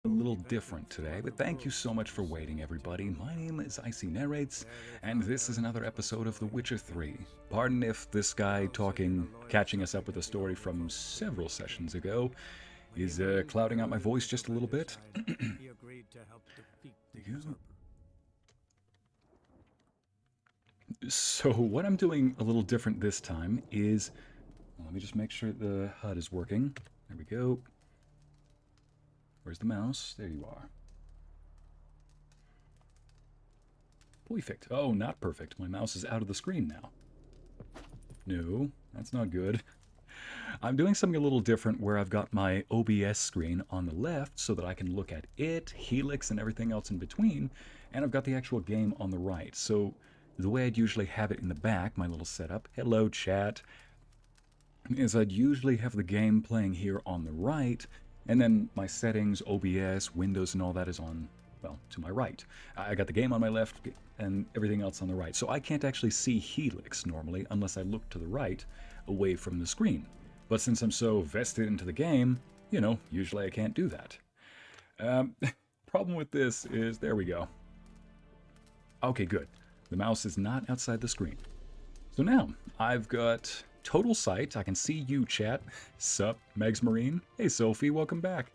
A little different today, but thank you so much for waiting, everybody. My name is Ycey Narrates, and this is another episode of The Witcher 3. Pardon if this guy talking, catching us up with a story from several sessions ago, is clouding out my voice just a little bit. So what I'm doing a little different this time is, let me just make sure the HUD is working. There we go. Where's the mouse? There you are. Perfect. Oh, not perfect. My mouse is out of the screen now. No, that's not good. I'm doing something a little different where I've got my OBS screen on the left so that I can look at it, Helix, and everything else in between, and I've got the actual game on the right. So the way I'd usually have it in the back, my little setup, hello chat, is I'd usually have the game playing here on the right, and then my settings, OBS, Windows, and all that is on, well, to my right. I got the game on my left and everything else on the right. So I can't actually see Helix normally unless I look to the right away from the screen. But since I'm so vested into the game, you know, usually I can't do that. Problem with this is, there we go. Okay, good. The mouse is not outside the screen. So now I've got total sight. I can see you, chat. Sup, Megs Marine. Hey, Sophie, welcome back.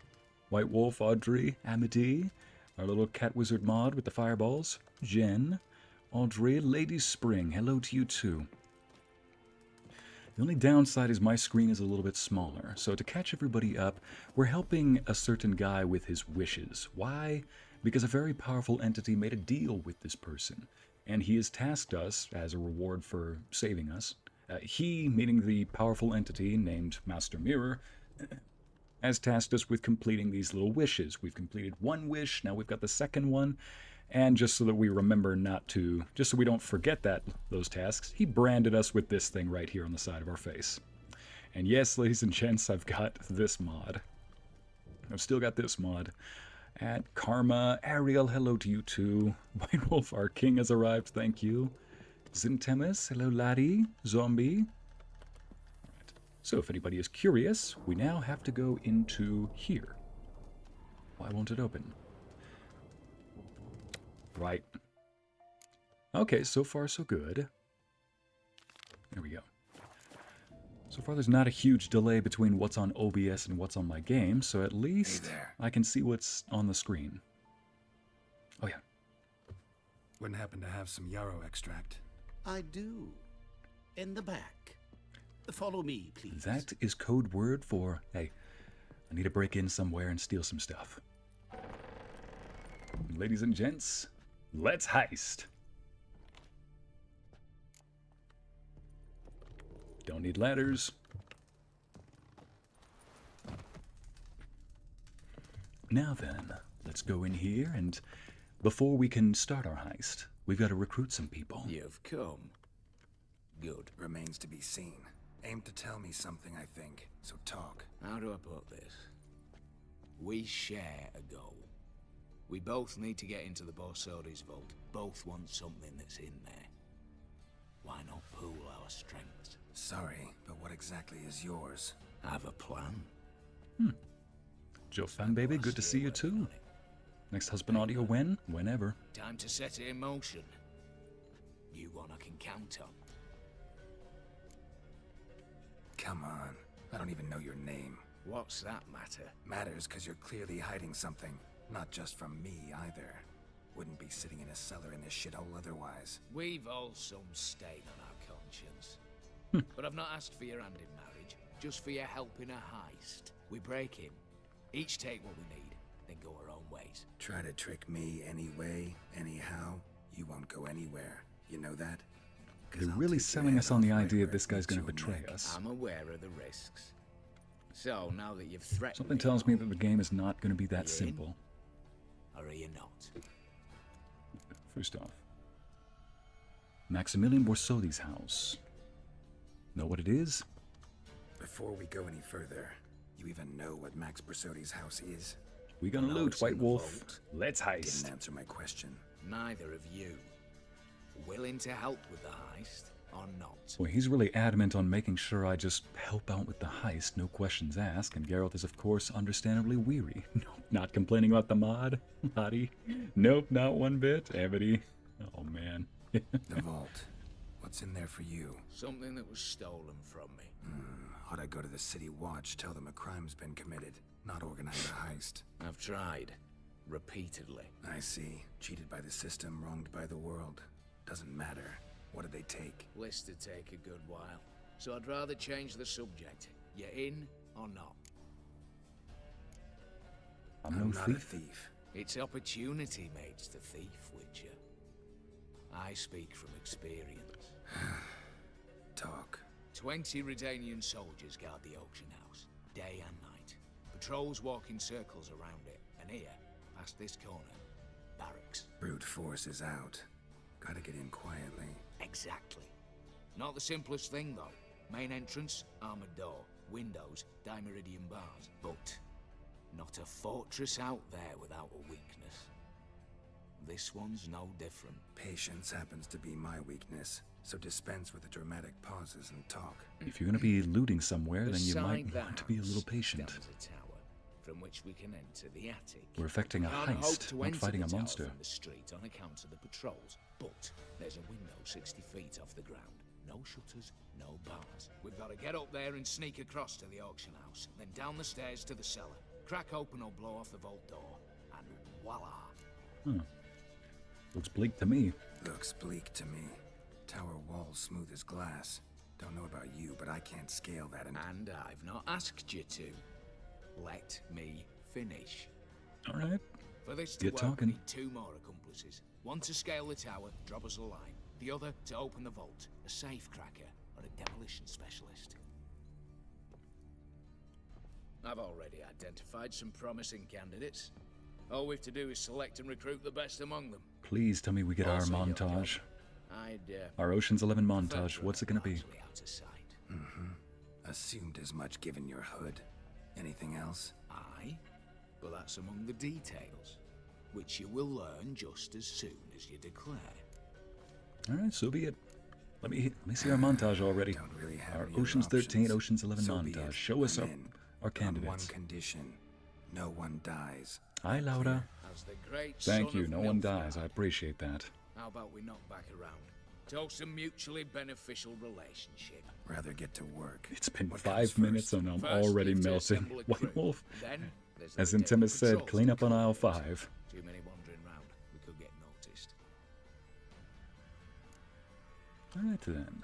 White Wolf, Audrey, Amity, our little cat wizard mod with the fireballs. Jen, Audrey, Lady Spring. Hello to you too. The only downside is my screen is a little bit smaller. So to catch everybody up, we're helping a certain guy with his wishes. Why? Because a very powerful entity made a deal with this person, and he has tasked us as a reward for saving us. He, meaning the powerful entity named Master Mirror, has tasked us with completing these little wishes. We've completed one wish, now we've got the second one, and just so that we remember not to, just so we don't forget those tasks, he branded us with this thing right here on the side of our face. And yes, ladies and gents, I've got this mod. I've still got this mod. At Karma, Ariel, hello to you too. White Wolf, our king has arrived, thank you. Zintemis, hello laddie, zombie. Right. So if anybody is curious, we now have to go into here. Why won't it open? Right. Okay, so far so good. There we go. So far there's not a huge delay between what's on OBS and what's on my game, so at least I can see what's on the screen. Oh yeah. Wouldn't happen to have some yarrow extract? I do. In the back. Follow me, please. That is code word for, hey, I need to break in somewhere and steal some stuff. Ladies and gents, let's heist. Don't need ladders. Now then, let's go in here, and before we can start our heist, we've got to recruit some people. You've come. Good. Remains to be seen. Aim to tell me something, I think. So talk. How do I put this? We share a goal. We both need to get into the Borsodi's vault. Both want something that's in there. Why not pool our strengths? Sorry, but what exactly is yours? I have a plan. Joe Fanbaby, good to see you too. Next husband audio when? Whenever. Time to set it in motion. You one I can count on. Come on. I don't even know your name. What's that matter? Matters because you're clearly hiding something. Not just from me, either. Wouldn't be sitting in a cellar in this shithole otherwise. We've all some stain on our conscience. But I've not asked for your hand in marriage, just for your help in a heist. We break in, each take what we need, then go our own ways. Try to trick me anyway, anyhow, you won't go anywhere. You know that? They're really selling us on the idea that this guy's going to betray us. I'm aware of the risks. So, now that you've threatened Something tells me that the game is not going to be that simple. Or are you not? First off, Maximilian Borsodi's house. Know what it is? Before we go any further, you even know what Max Borsodi's house is? We gonna loot, White Wolf. Vault. Let's heist. Didn't answer my question. Neither of you. Willing to help with the heist? or not? Well, he's really adamant on making sure I just help out with the heist, no questions asked, and Geralt is, of course, understandably weary. Nope, not complaining about the mod, Lottie. Nope, not one bit, Amity. Oh, man. The vault. What's in there for you? Something that was stolen from me. Ought I go to the city watch, tell them a crime's been committed, not organize a heist? I've tried. Repeatedly. I see. Cheated by the system, wronged by the world. Doesn't matter. What did they take? List to take a good while. So I'd rather change the subject. You in or not? I'm no not a thief. thief. It's opportunity makes the thief, Witcher. I speak from experience. Talk. 20 Redanian soldiers guard the auction house, day and night. Patrols walk in circles around it, and here, past this corner, barracks. Brute force is out. Gotta get in quietly. Exactly. Not the simplest thing, though. Main entrance, armored door, windows, dimeridian bars. But not a fortress out there without a weakness. This one's no different. Patience happens to be my weakness, so dispense with the dramatic pauses and talk. If you're going to be looting somewhere, then you might Beside the want to be a little house patient. stands a tower, from which we can enter the attic. We're effecting a Can't hope heist, to not enter fighting the a tower monster. From the street on account of the patrols, but there's a window 60 feet off the ground. No shutters, no bars. We've got to get up there and sneak across to the auction house, then down the stairs to the cellar. Crack open or blow off the vault door, and voila! Looks bleak to me. Looks bleak to me. Tower walls smooth as glass. Don't know about you, but I can't scale that And I've not asked you to. Let me finish. All right. For this to Get work, talking. we need 2 more accomplices. One to scale the tower, drop us a line. The other to open the vault, a safe cracker or a demolition specialist. I've already identified some promising candidates. All we have to do is select and recruit the best among them. Please tell me we get our Also your montage. job. I'd Our Ocean's 11 prefer montage. What's it going to be? largely out of sight. Assumed as much given your hood. Anything else? Aye, but that's among the details, which you will learn just as soon as you declare. All right, so be it. Let me see our montage already. Don't really have Our any other Ocean's 13, options. Ocean's 11 So be montage. it. Show us I'm our in. our On one candidates. condition. No one dies. Hi, Laura. As the great Thank son you. of No one Nilfgaard, dies. I appreciate that. How about we knock back around? Toast a mutually beneficial relationship. Rather get to work. It's been What 5 comes minutes first? and I'm First, already need to melting. assemble a White crew. Wolf, Then, there's the as daily Intimus said, patrols clean to up on aisle coordinate. 5. Too many wandering round. We could get noticed. All right, then.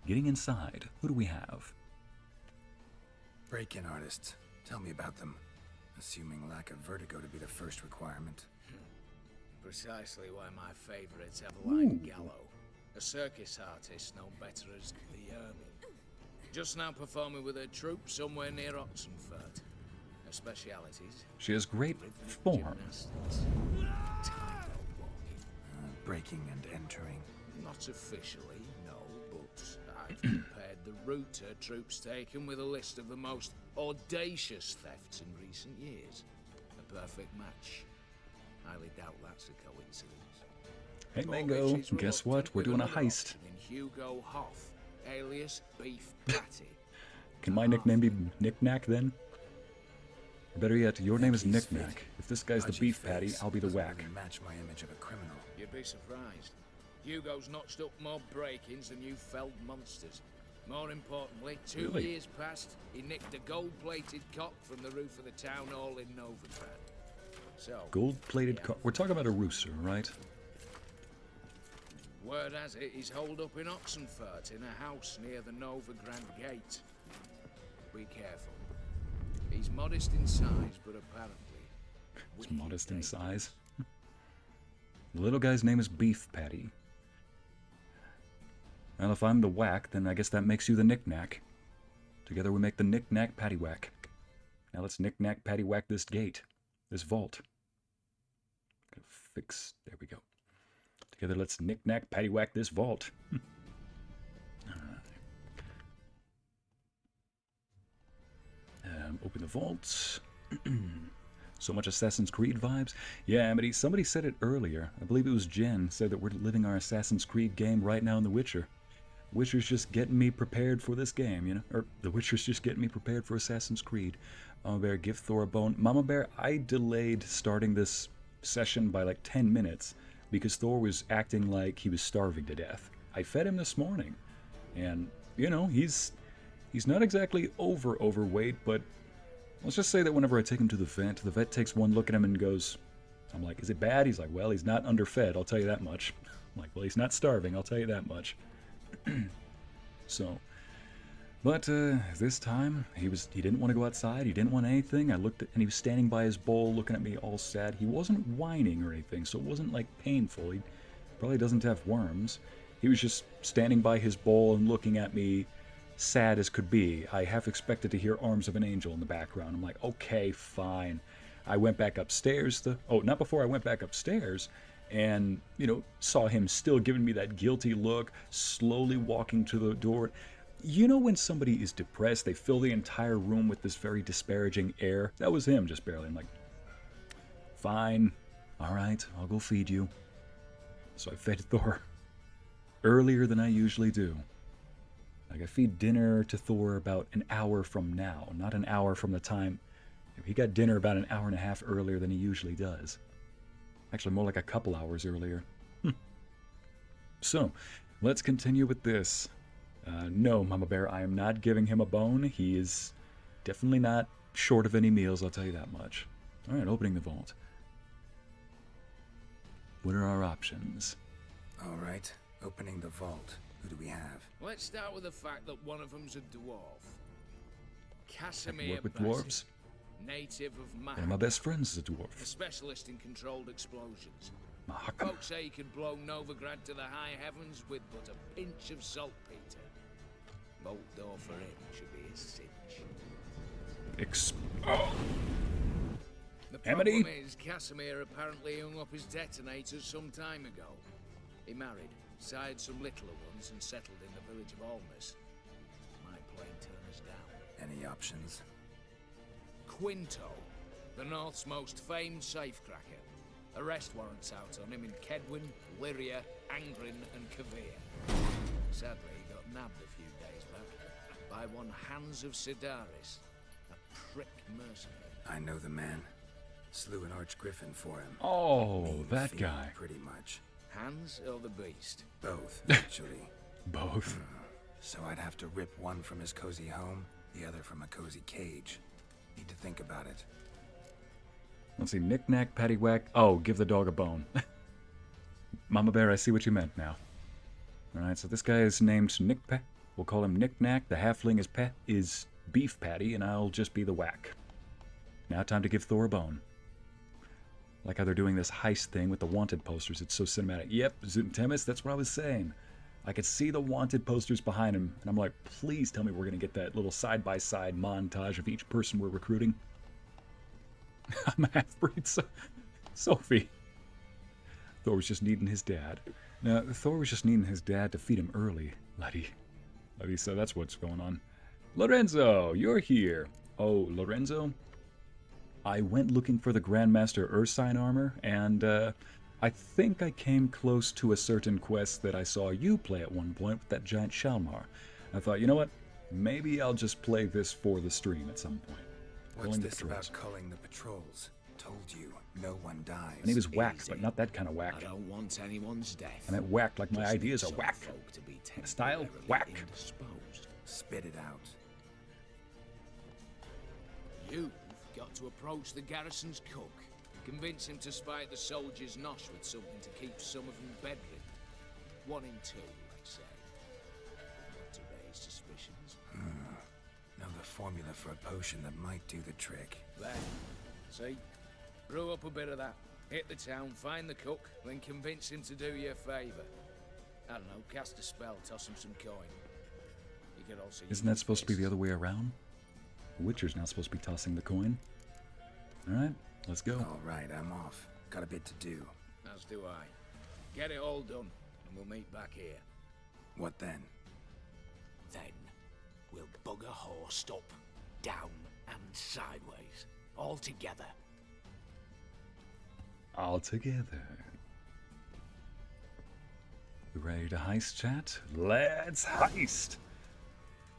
Getting inside. Who do we have? Break-in artists. Tell me about them. Assuming lack of vertigo to be the first requirement. Precisely why my favourite's Eveline Gallo. A circus artist known better as the Ermine. Just now performing with her troupe somewhere near Oxenfurt. Her specialities: She has great rhythmic form. gymnastics, tightrope walking. Breaking and entering. Not officially, no, but I've compared the route her troops taken with a list of the most audacious thefts in recent years. A perfect match. Highly doubt that's a coincidence. Hey, But Mango. she's Guess what? reluctant We're with doing a another heist. option in Hugo Hoff, alias Beef Patty. Can my nickname be Knick-Knack then? Better yet, your name is He's Knick-Knack. fit. If this guy's the Pudgy beef patty, face I'll be the doesn't whack. really match my image of a criminal. You'd be surprised. Hugo's notched up more break-ins than you felled monsters. More importantly, 2 Really? years past, he nicked a gold-plated cock from the roof of the town hall in Novigrad. So, Gold-plated car. We're talking about a rooster, right? word has it he's holed up in Oxenfurt in a house near the Novigrad gate. Be careful. He's modest in size, but apparently It's wicked modest in dangerous. size. The little guy's name is Beef Patty. Well, if I'm the whack, then I guess that makes you the Knick-Knack. Together we make the Knick-Knack Paddywhack. Now let's Knick-Knack Paddywhack this gate. This vault. Gotta fix... There we go. Together let's Knick-Knack Paddywhack this vault. Open the vaults. So much Assassin's Creed vibes. Yeah, Amity, somebody said it earlier. I believe it was Jen, said that we're living our Assassin's Creed game right now in The Witcher. Witcher's just getting me prepared for this game, you know? Or The Witcher's just getting me prepared for Assassin's Creed. Mama Bear, give Thor a bone. Mama Bear, I delayed starting this session by like 10 minutes because Thor was acting like he was starving to death. I fed him this morning, and, you know, he's not exactly overweight, but let's just say that whenever I take him to the vet takes one look at him and goes, I'm like, is it bad? He's like, well, he's not underfed, I'll tell you that much. I'm like, well, he's not starving, I'll tell you that much. So, but this time he didn't want to go outside. He didn't want anything. I looked at, and he was standing by his bowl, looking at me all sad. He wasn't whining or anything, so it wasn't like painful. He probably doesn't have worms. He was just standing by his bowl and looking at me, sad as could be. I half expected to hear Arms of an Angel in the background. I'm like, okay, fine. I went back upstairs. Not before I went back upstairs. And, you know, saw him still giving me that guilty look, slowly walking to the door. You know when somebody is depressed, they fill the entire room with this very disparaging air? That was him, just barely. I'm like, fine, all right, I'll go feed you. So I fed Thor earlier than I usually do. Like, I feed dinner to Thor about an hour from now, not an hour from the time. He got dinner about an hour and a half earlier than he usually does. Actually, more like a couple hours earlier. So, let's continue with this. No, Mama Bear, I am not giving him a bone. He is definitely not short of any meals, I'll tell you that much. Alright, opening the vault. What are our options? Alright, opening the vault. Who do we have? Let's start with the fact that one of them's a dwarf. I Casimir can work with Bassi, dwarves. native of Mahak, One of my best friends is a a dwarf. specialist in controlled explosions. Mahakam. Folks say he could blow Novigrad to the high heavens with but a pinch of saltpeter. Bolt door for him should be a cinch. The problem Amity? is, Casimir apparently hung up his detonators some time ago. He married, sired some littler ones, and settled in the village of Almas. Might plain turn us down. Any options? Quinto, the North's most famed safecracker. Arrest warrants out on him in Kedwin, Lyria, Angrin, and Kavir. Sadly, he got nabbed a few days back by one Hans of Sidaris, a prick mercenary. I know the man. Slew an archgriffin for him. Oh, Mean that fiend, guy. Pretty much. Hans or the beast? Both, actually. Both. So I'd have to rip one from his cozy home, the other from a cozy cage. Need to think about it. Let's see, knick-knack, paddywhack. Oh, give the dog a bone. Mama Bear, I see what you meant now. Alright, so this guy is named Nick-Pe. We'll call him Knick-Knack. The halfling is Beef Patty, and I'll just be the whack. Now time to give Thor a bone. Like how they're doing this heist thing with the wanted posters. It's so cinematic. Yep, Temis, that's what I was saying. I could see the wanted posters behind him, and I'm like, please tell me we're going to get that little side-by-side montage of each person we're recruiting. I'm a half-breed, Sophie. Thor was just needing his dad. Now, Thor was just needing his dad to feed him early, laddie. So that's what's going on. Lorenzo, you're here. Oh, Lorenzo? I went looking for the Grandmaster Ursine armor, and I think I came close to a certain quest that I saw you play at one point with that giant Shalmar. I thought, you know what? Maybe I'll just play this for the stream at some point. What's this about culling the patrols? Told you, no one dies. My name is Whack, Easy. but not that kind of whack. I don't want anyone's death. I meant whack like my Just ideas need are some whack. folk to be Style, temporarily whack. indisposed. Spit it out. You've got to approach the garrison's cook. Convince him to spike the soldiers' nosh with something to keep some of them bedridden. 1 in 2, let's say. Not to raise suspicions. Know the formula for a potion that might do the trick. There. See? Brew up a bit of that. Hit the town, find the cook, then convince him to do you a favour. I don't know, cast a spell, toss him some coin. You could also Isn't that supposed to be the other way around? The Witcher's not supposed to be tossing the coin. Alright, let's go. All right, I'm off. Got a bit to do. As do I. Get it all done, and we'll meet back here. What then? Then, we'll bugger horse up, down and sideways, all together. All together. We ready to heist, chat? Let's heist!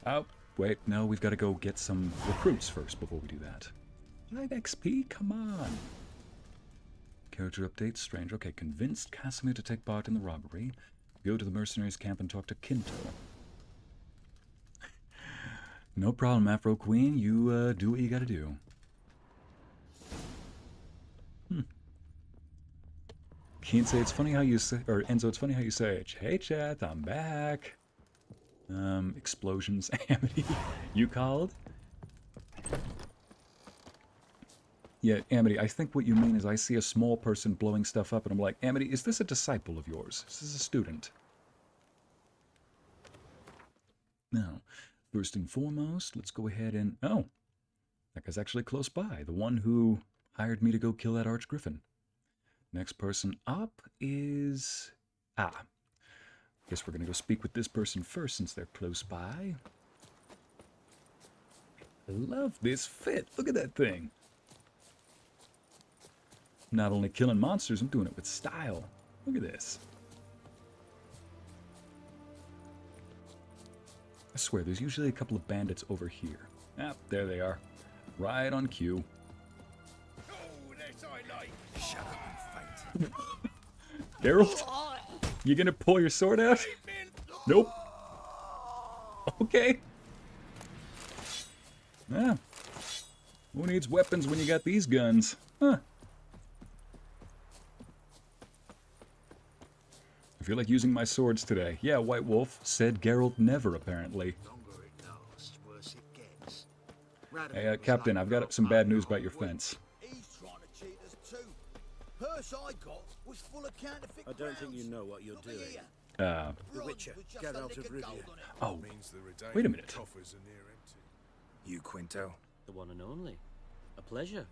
Oh, wait, no, we've got to go get some recruits first before we do that. 5 XP? Come on! Character update, strange. Okay, convinced Casimir to take part in the robbery. Go to the mercenaries' camp and talk to Quinto. No problem, Afro Queen. You do what you gotta do. Ycey, it's funny how you say, or Enzo, it's funny how you say it. Hey chat, I'm back. Explosions. Amity, you called? Yeah, Amity, I think what you mean is I see a small person blowing stuff up and I'm like, Amity, is this a disciple of yours? Is this a student? Now, first and foremost, let's go ahead and... Oh, that guy's actually close by. The one who hired me to go kill that archgriffin. Next person up is... Ah. Guess we're going to go speak with this person first since they're close by. I love this fit. Look at that thing. Not only killing monsters, I'm doing it with style. Look at this. I swear, there's usually a couple of bandits over here. Ah, there they are. Right on cue. Oh, that's I like. Shut up and fight. Geralt, you gonna pull your sword out? Nope. Okay. Ah. Who needs weapons when you got these guns? Huh. I feel like using my swords today. Yeah, White Wolf said Geralt never, apparently. Hey, Captain, I've got some bad news about your fence. He's trying to cheat us too. Purse I got was full of counterfeit I don't think you know what you're doing. here. The Witcher, Geralt of Rivia. Oh, wait a minute. You, Quinto? The one and only. A pleasure.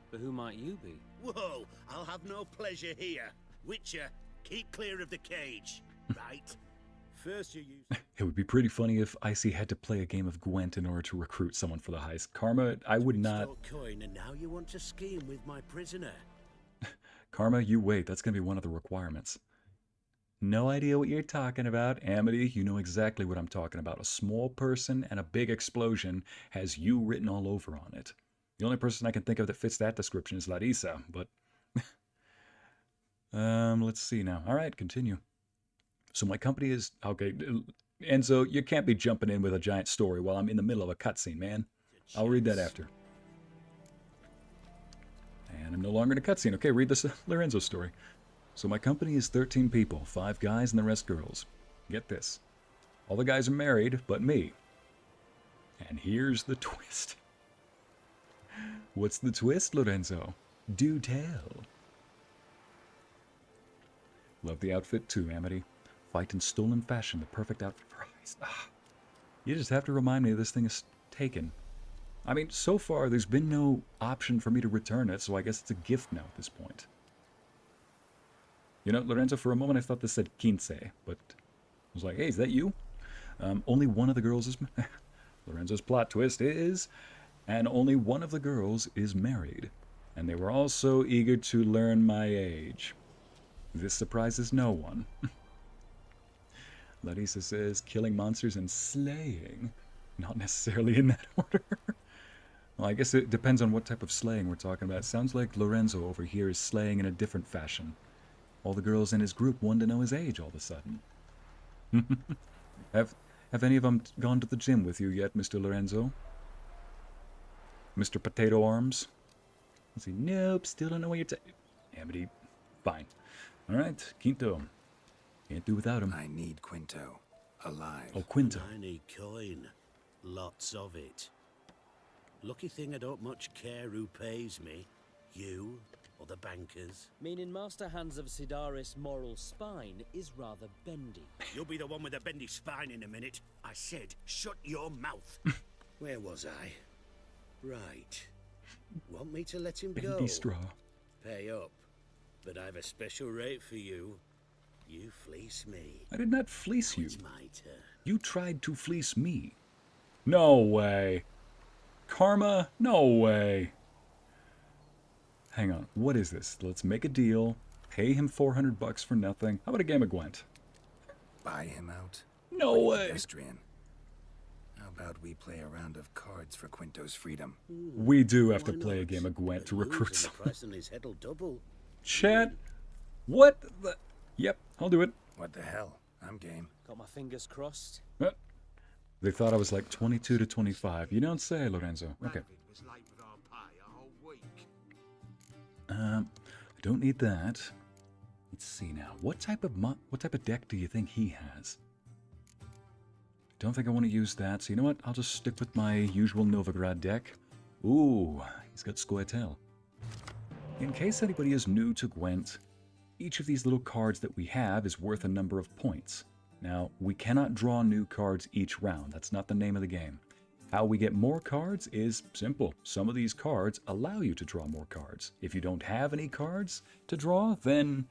But who might you be? Whoa, I'll have no pleasure here. Witcher, keep clear of the cage, right? First you use... It would be pretty funny if Ycey had to play a game of Gwent in order to recruit someone for the heist. Karma, I would not... coin and now you want to scheme with my prisoner. Karma, you wait. That's going to be one of the requirements. No idea what you're talking about. Amity, you know exactly what I'm talking about. A small person and a big explosion has you written all over on it. The only person I can think of that fits that description is Larissa, but... let's see now. All right, continue. So my company is... Okay, Enzo, you can't be jumping in with a giant story while I'm in the middle of a cutscene, man. I'll read that after. And I'm no longer in a cutscene. Okay, read this Lorenzo story. So my company is 13 people, 5 guys and the rest girls. Get this. All the guys are married, but me. And here's the twist. What's the twist, Lorenzo? Do tell. Love the outfit too, Amity. Fight in stolen fashion, the perfect outfit for heist. Ah, you just have to remind me this thing is taken. I mean, so far there's been no option for me to return it, so I guess it's a gift now at this point. You know, Lorenzo, for a moment I thought this said Ycey, but I was like, hey, is that you? Only one of the girls is... Lorenzo's plot twist is... And only one of the girls is married. And they were all so eager to learn my age. This surprises no one. Larissa says, killing monsters and slaying. Not necessarily in that order. Well, I guess it depends on what type of slaying we're talking about. It sounds like Lorenzo over here is slaying in a different fashion. All the girls in his group want to know his age all of a sudden. Have any of them gone to the gym with you yet, Mr. Lorenzo? Mr. Potato Arms? Let's see. Nope, still don't know what you're Amity, fine. Alright, Quinto. Can't do without him. I need Quinto. Alive. Oh, Quinto. I need coin. Lots of it. Lucky thing I don't much care who pays me. You or the bankers. Meaning Master Hans of Sidaris' moral spine is rather bendy. You'll be the one with the bendy spine in a minute. I said, shut your mouth. Where was I? Right. Want me to let him go? Bendy straw. Pay up. But I've a special rate for you. You fleece me. I did not fleece you. It's my turn. You tried to fleece me. No way. Karma? No way. Hang on. What is this? Let's make a deal. Pay him $400 for nothing. How about a game of Gwent? buy him out? No Or you way. pedestrian? How about we play a round of cards for Quinto's freedom? We do have to Why play a not? game of Gwent to He'll lose recruit and some. the price on his head'll double. Chat. What the? Yep, I'll do it. What the hell? I'm game. Got my fingers crossed. They thought I was like 22 to 25. You don't say, Lorenzo. Okay. Was late with our pay a whole week. I don't need that. Let's see now. What type of deck do you think he has? Don't think I want to use that. So you know what? I'll just stick with my usual Novigrad deck. Ooh, he's got Squirtle. In case anybody is new to Gwent, each of these little cards that we have is worth a number of points. Now, we cannot draw new cards each round. That's not the name of the game. How we get more cards is simple. Some of these cards allow you to draw more cards. If you don't have any cards to draw, then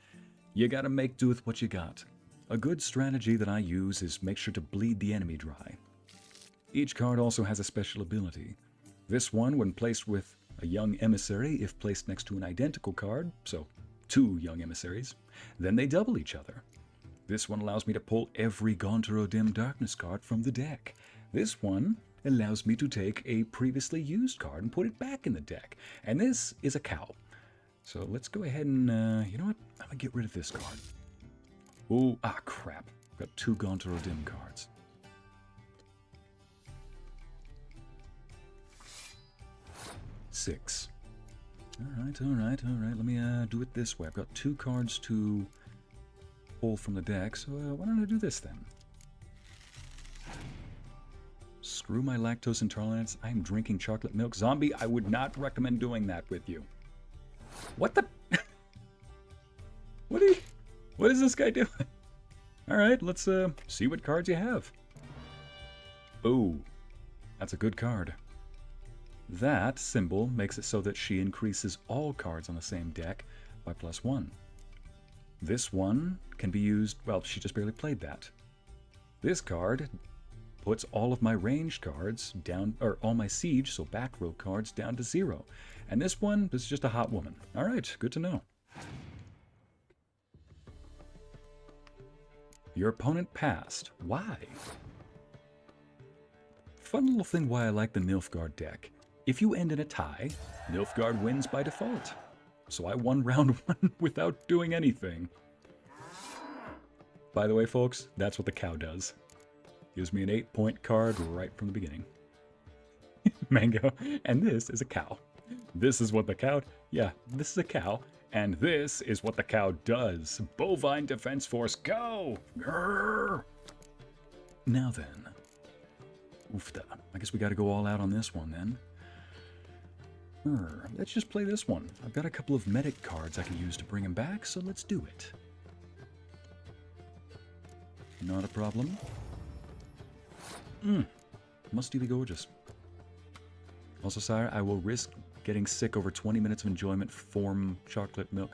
you gotta make do with what you got. A good strategy that I use is make sure to bleed the enemy dry. Each card also has a special ability. This one, when placed with a young emissary, if placed next to an identical card, so 2 young emissaries, then they double each other. This one allows me to pull every Gaunter O'Dimm darkness card from the deck. This one allows me to take a previously used card and put it back in the deck. And this is a cow. So let's go ahead and, you know what? I'm gonna get rid of this card. Oh, crap. Got 2 Gaunter O'Dimm cards. Six. Alright. Let me do it this way. I've got 2 cards to pull from the deck, so why don't I do this then? Screw my lactose intolerance. I'm drinking chocolate milk. Zombie, I would not recommend doing that with you. What the? What is this guy doing? Alright, let's see what cards you have. Oh, that's a good card. That symbol makes it so that she increases all cards on the same deck by +1. This one can be used, well, she just barely played that. This card puts all of my ranged cards down, or all my siege, so back row cards, down to 0. And this one is just a hot woman. Alright, good to know. Your opponent passed. Why? Fun little thing why I like the Nilfgaard deck. If you end in a tie, Nilfgaard wins by default. So I won round 1 without doing anything. By the way, folks, that's what the cow does. Gives me an 8-point card right from the beginning. Mango. And this is a cow. This is what the cow... Yeah, this is a cow. And this is what the cow does. Bovine Defense Force, go! Grrr! Now then. Oofta. I guess we gotta go all out on this one then. Let's just play this one. I've got a couple of medic cards I can use to bring him back, so let's do it. Not a problem. Must be gorgeous. Also, sire, I will risk getting sick over 20 minutes of enjoyment from chocolate milk.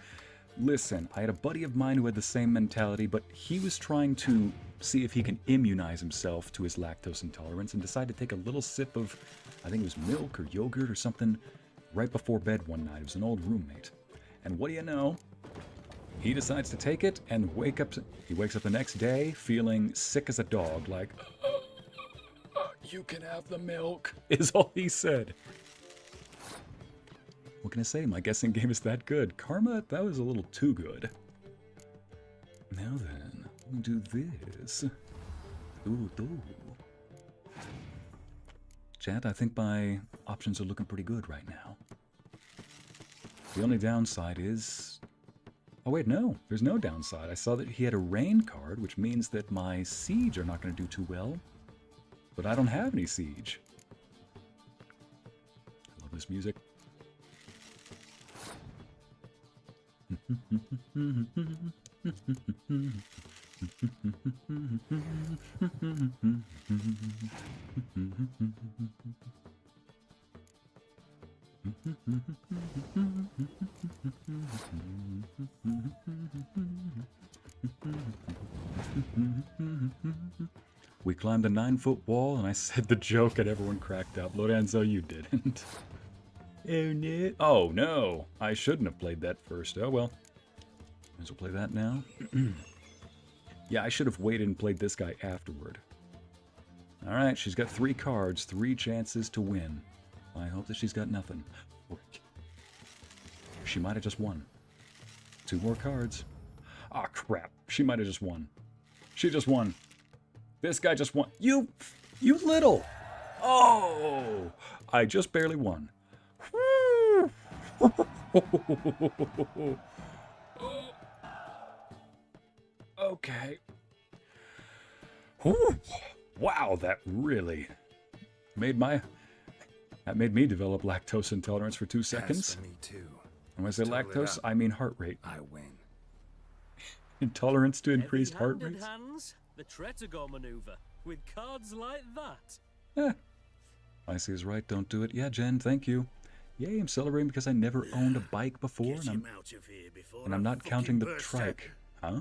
Listen, I had a buddy of mine who had the same mentality, but he was trying to see if he can immunize himself to his lactose intolerance and decided to take a little sip of, I think it was milk or yogurt or something, right before bed one night. It was an old roommate. And what do you know? He decides to take it and he wakes up the next day feeling sick as a dog, like, you can have the milk, is all he said. What can I say? My guessing game is that good. Karma, that was a little too good. Now then, we'll do this. Ooh. Chat, I think my options are looking pretty good right now. The only downside is... Oh wait, no. There's no downside. I saw that he had a rain card, which means that my siege are not going to do too well. But I don't have any siege. I love this music. We climbed a 9-foot wall, and I said the joke, and everyone cracked up. Lorenzo, you didn't. Oh no! Oh no! I shouldn't have played that first. Oh well. Might as well play that now. Yeah, I should have waited and played this guy afterward. Alright, she's got 3 cards, 3 chances to win. I hope that she's got nothing. She might have just won. 2 more cards. Ah, crap. She might have just won. She just won. This guy just won. You little. Oh, I just barely won. Okay. Wow, that really made me develop lactose intolerance for 2 seconds. For me too. And when I say Total it lactose, up. I mean heart rate. I win. Intolerance to increased heart Heavy-handed rates. hands, the Tretigor maneuver, with cards like that. Ycey is right, don't do it. Yeah, Jen, thank you. Yay, I'm celebrating because I never owned a bike before, Get and him out of here before I'm I not fucking counting the burst trike. Huh?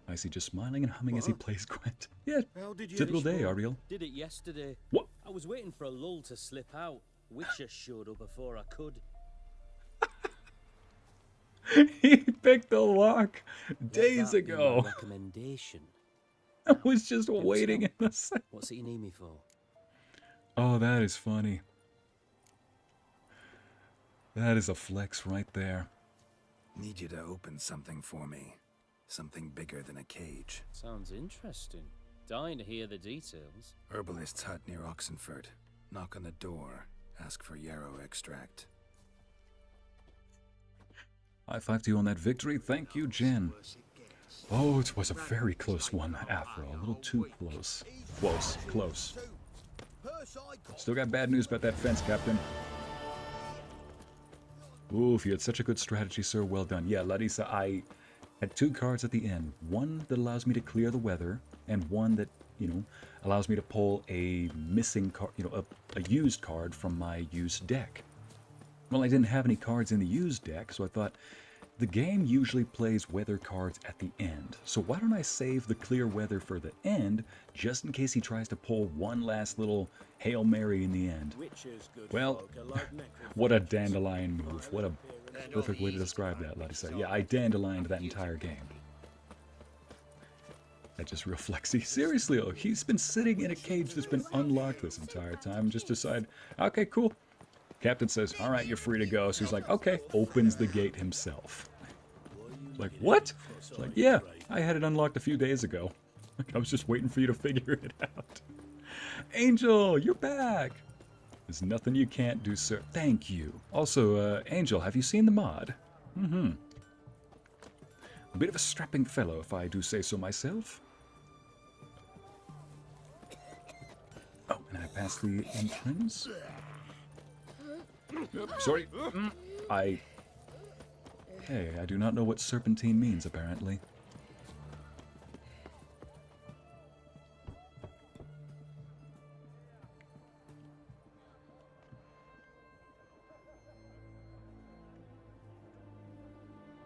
Ycey just smiling and humming as he plays Gwent. Yeah, How did you typical day, Ariel. Did it yesterday. What? I was waiting for a lull to slip out. Witcher showed up before I could. He picked the lock Let days that be my ago. recommendation. I was just waiting in the set. What's it you need me for? Oh, that is funny. That is a flex right there. Need you to open something for me. Something bigger than a cage. Sounds interesting. Dying to hear the details. Herbalist's hut near Oxenford. Knock on the door. Ask for yarrow extract. High five to you on that victory. Thank you, Jen. Oh, it was a very close one, Afro. A little too close. Close. Purse I got Still got bad news about that fence, Captain. Oof, you had such a good strategy, sir. Well done. Yeah, Larissa, I had 2 cards at the end. One that allows me to clear the weather, and one that, allows me to pull a missing card, a used card from my used deck. Well, I didn't have any cards in the used deck, so I thought, the game usually plays weather cards at the end, so why don't I save the clear weather for the end, just in case he tries to pull one last little Hail Mary in the end. Witches, good Well, folk, are like necrophiliacs. what a dandelion move. What a perfect way to describe that, Larissa. Yeah, I dandelioned that entire game. That just real flexy. Seriously, though, he's been sitting in a cage that's been unlocked this entire time. Just decide, okay, cool. Captain says, all right, you're free to go. So he's like, okay, opens the gate himself. Like, what? It's like, yeah, I had it unlocked a few days ago. Like, I was just waiting for you to figure it out. Angel, you're back. There's nothing you can't do, sir. Thank you. Also, Angel, have you seen the mod? Mm-hmm. A bit of a strapping fellow, if I do say so myself. Oh, and I passed the entrance. Sorry. Hey, I do not know what serpentine means, apparently.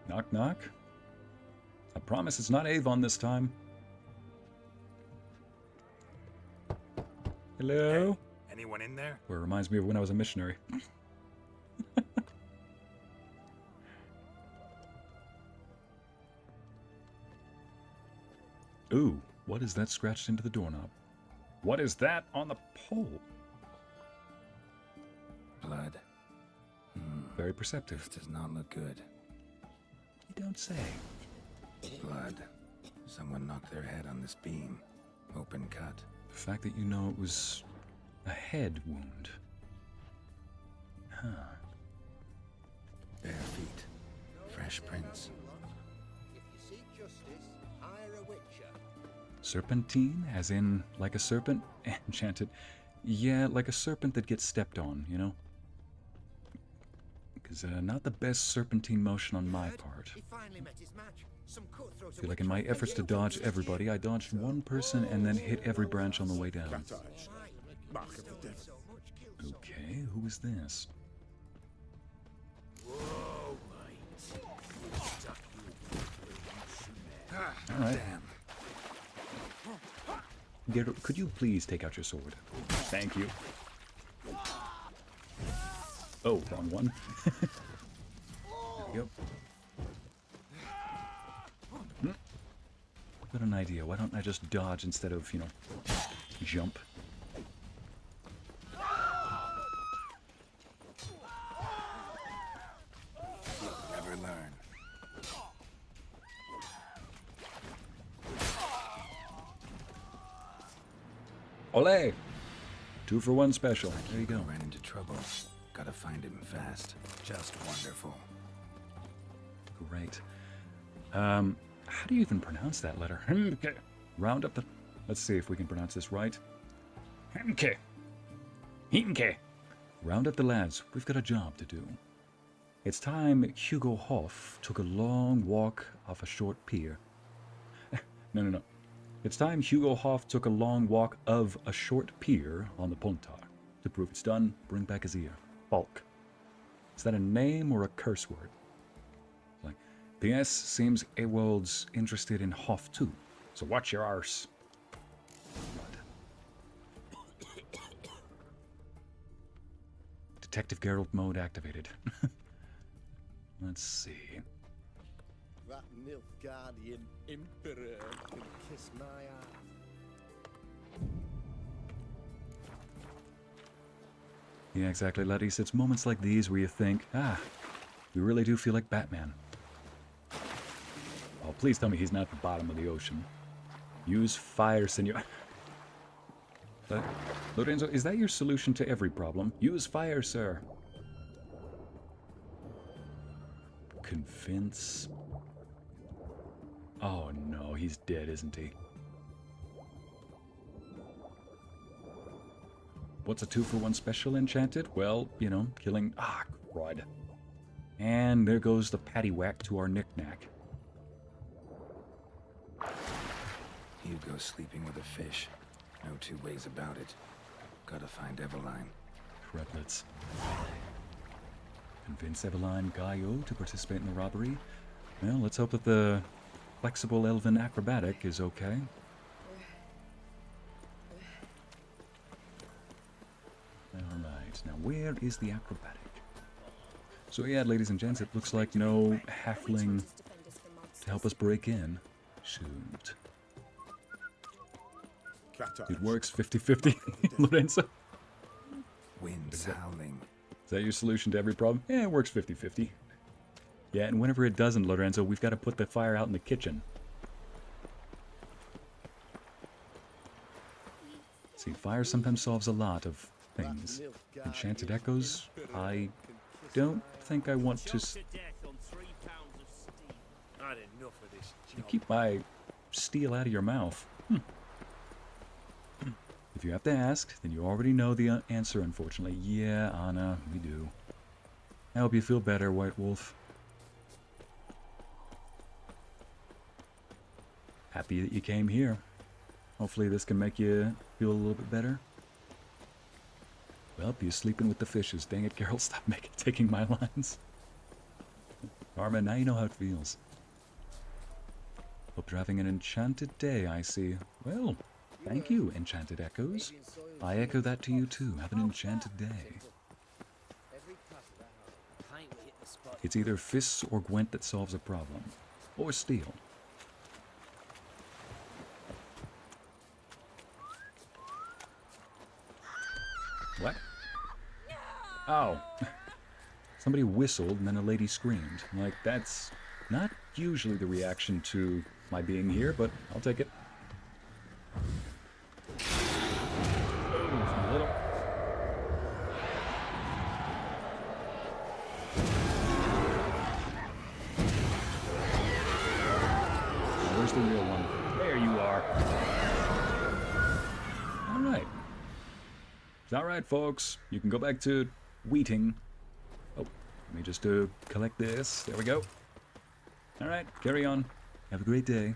Knock, knock. I promise it's not Avon this time. Hello? Anyone in there? Well, it reminds me of when I was a missionary. Ooh, what is that scratched into the doorknob? What is that on the pole? Blood. Very perceptive. This does not look good. You don't say. Blood. Someone knocked their head on this beam. Open cut. The fact that you know it was a head wound. Huh. Bare feet. Fresh prints. If you seek justice, hire a witcher. Serpentine, as in like a serpent? Enchanted. Yeah, like a serpent that gets stepped on, you know? Because not the best serpentine motion on my part. He finally met his match. Some cutthroat I feel like in my efforts to dodge everybody, I dodged one person and then hit every branch on the way down. Okay, who is this? Alright. Geralt, could you please take out your sword? Thank you. Oh, wrong one. There we go. I've got an idea. Why don't I just dodge instead of, you know, jump? You'll never learn. Olé! 2 for 1 special. There you go. Ran into trouble. Gotta find him fast. Just wonderful. Great. How do you even pronounce that letter? Round up the... Let's see if we can pronounce this right. Hemke. Hemke. Round up the lads. We've got a job to do. It's time Hugo Hoff took a long walk off a short pier. No. It's time Hugo Hoff took a long walk of a short pier on the Pontar. To prove it's done, bring back his ear. Falk. Is that a name or a curse word? Like, P.S. Seems Ewald's interested in Hoff too, so watch your arse. Detective Geralt mode activated. Let's see. That Nilfgaardian emperor can kiss my ass. Yeah, exactly, Letties. It's moments like these where you think, we really do feel like Batman. Oh, please tell me he's not at the bottom of the ocean. Use fire, senor. Lorenzo, is that your solution to every problem? Use fire, sir. Convince. Oh no, he's dead, isn't he? What's a 2 for 1 special enchanted? Well, you know, killing... crud. And there goes the paddywhack to our knick-knack. Hugo's sleeping with a fish. No 2 ways about it. Gotta find Eveline. Crudlets. Convince Eveline Gaio to participate in the robbery. Well, let's hope that the flexible elven acrobatic is okay. Alright, now where is the acrobatic? So yeah, ladies and gents, it looks like no halfling to help us break in. Shoot. It works 50-50, Lorenzo. Wind's howling. Is that your solution to every problem? Yeah, it works 50-50. Yeah, and whenever it doesn't, Lorenzo, we've got to put the fire out in the kitchen. See, fire sometimes solves a lot of things. Enchanted echoes, I don't think I want to... You keep my steel out of your mouth. If you have to ask, then you already know the answer, unfortunately. Yeah, Anna, we do. I hope you feel better, White Wolf. Happy that you came here. Hopefully this can make you feel a little bit better. Well, you're sleeping with the fishes. Dang it, Geralt, stop taking my lines. Karma, now you know how it feels. Hope you're having an enchanted day, I see. Well, thank you, Enchanted Echoes. I echo that to you too. Have an enchanted day. It's either fists or Gwent that solves a problem. Or steel. What? Oh. Somebody whistled and then a lady screamed. Like, that's not usually the reaction to my being here, but I'll take it. Oh, a little. Now, where's the real one? There you are. All right. It's all right, folks. You can go back to wheating. Oh, let me just collect this. There we go. All right, carry on. Have a great day.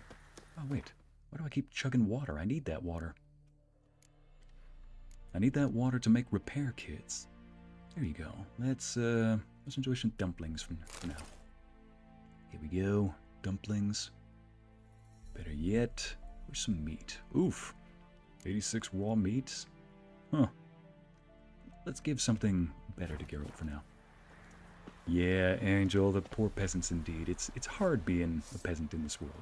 Oh, wait. Why do I keep chugging water? I need that water. I need that water to make repair kits. There you go. Let's enjoy some dumplings for now. Here we go. Dumplings. Better yet, where's some meat? Oof. 86 raw meats? Huh. Let's give something better to Geralt for now. Yeah, Angel, the poor peasants indeed. It's hard being a peasant in this world.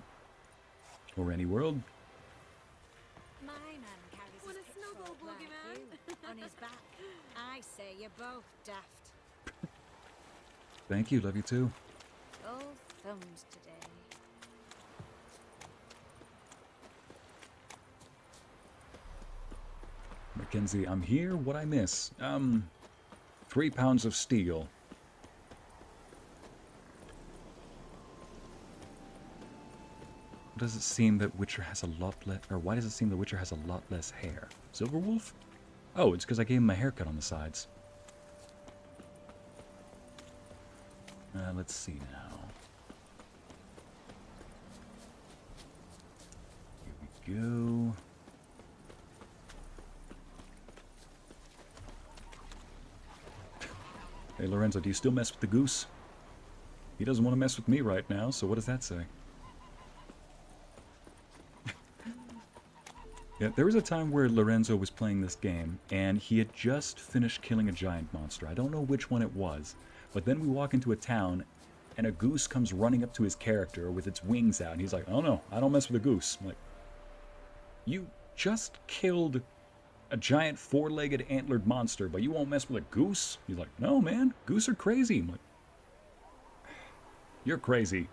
Or any world. My man carries Want his a snuggle, pitchfork like boogeyman? you, on his back. I say you're both daft. Thank you, love you too. All thumbs today. Mackenzie, I'm here. What I miss? 3 pounds of steel. Does it seem that Witcher has a lot less, or why does it seem that Witcher has a lot less hair? Silverwolf? Oh, it's because I gave him a haircut on the sides. Let's see now. Here we go. Hey Lorenzo, do you still mess with the goose? He doesn't want to mess with me right now, so what does that say? Yeah, there was a time where Lorenzo was playing this game, and he had just finished killing a giant monster. I don't know which one it was, but then we walk into a town, and a goose comes running up to his character with its wings out, and he's like, oh no, I don't mess with a goose. I'm like, you just killed a giant 4-legged antlered monster, but you won't mess with a goose? He's like, no man, goose are crazy. I'm like, you're crazy.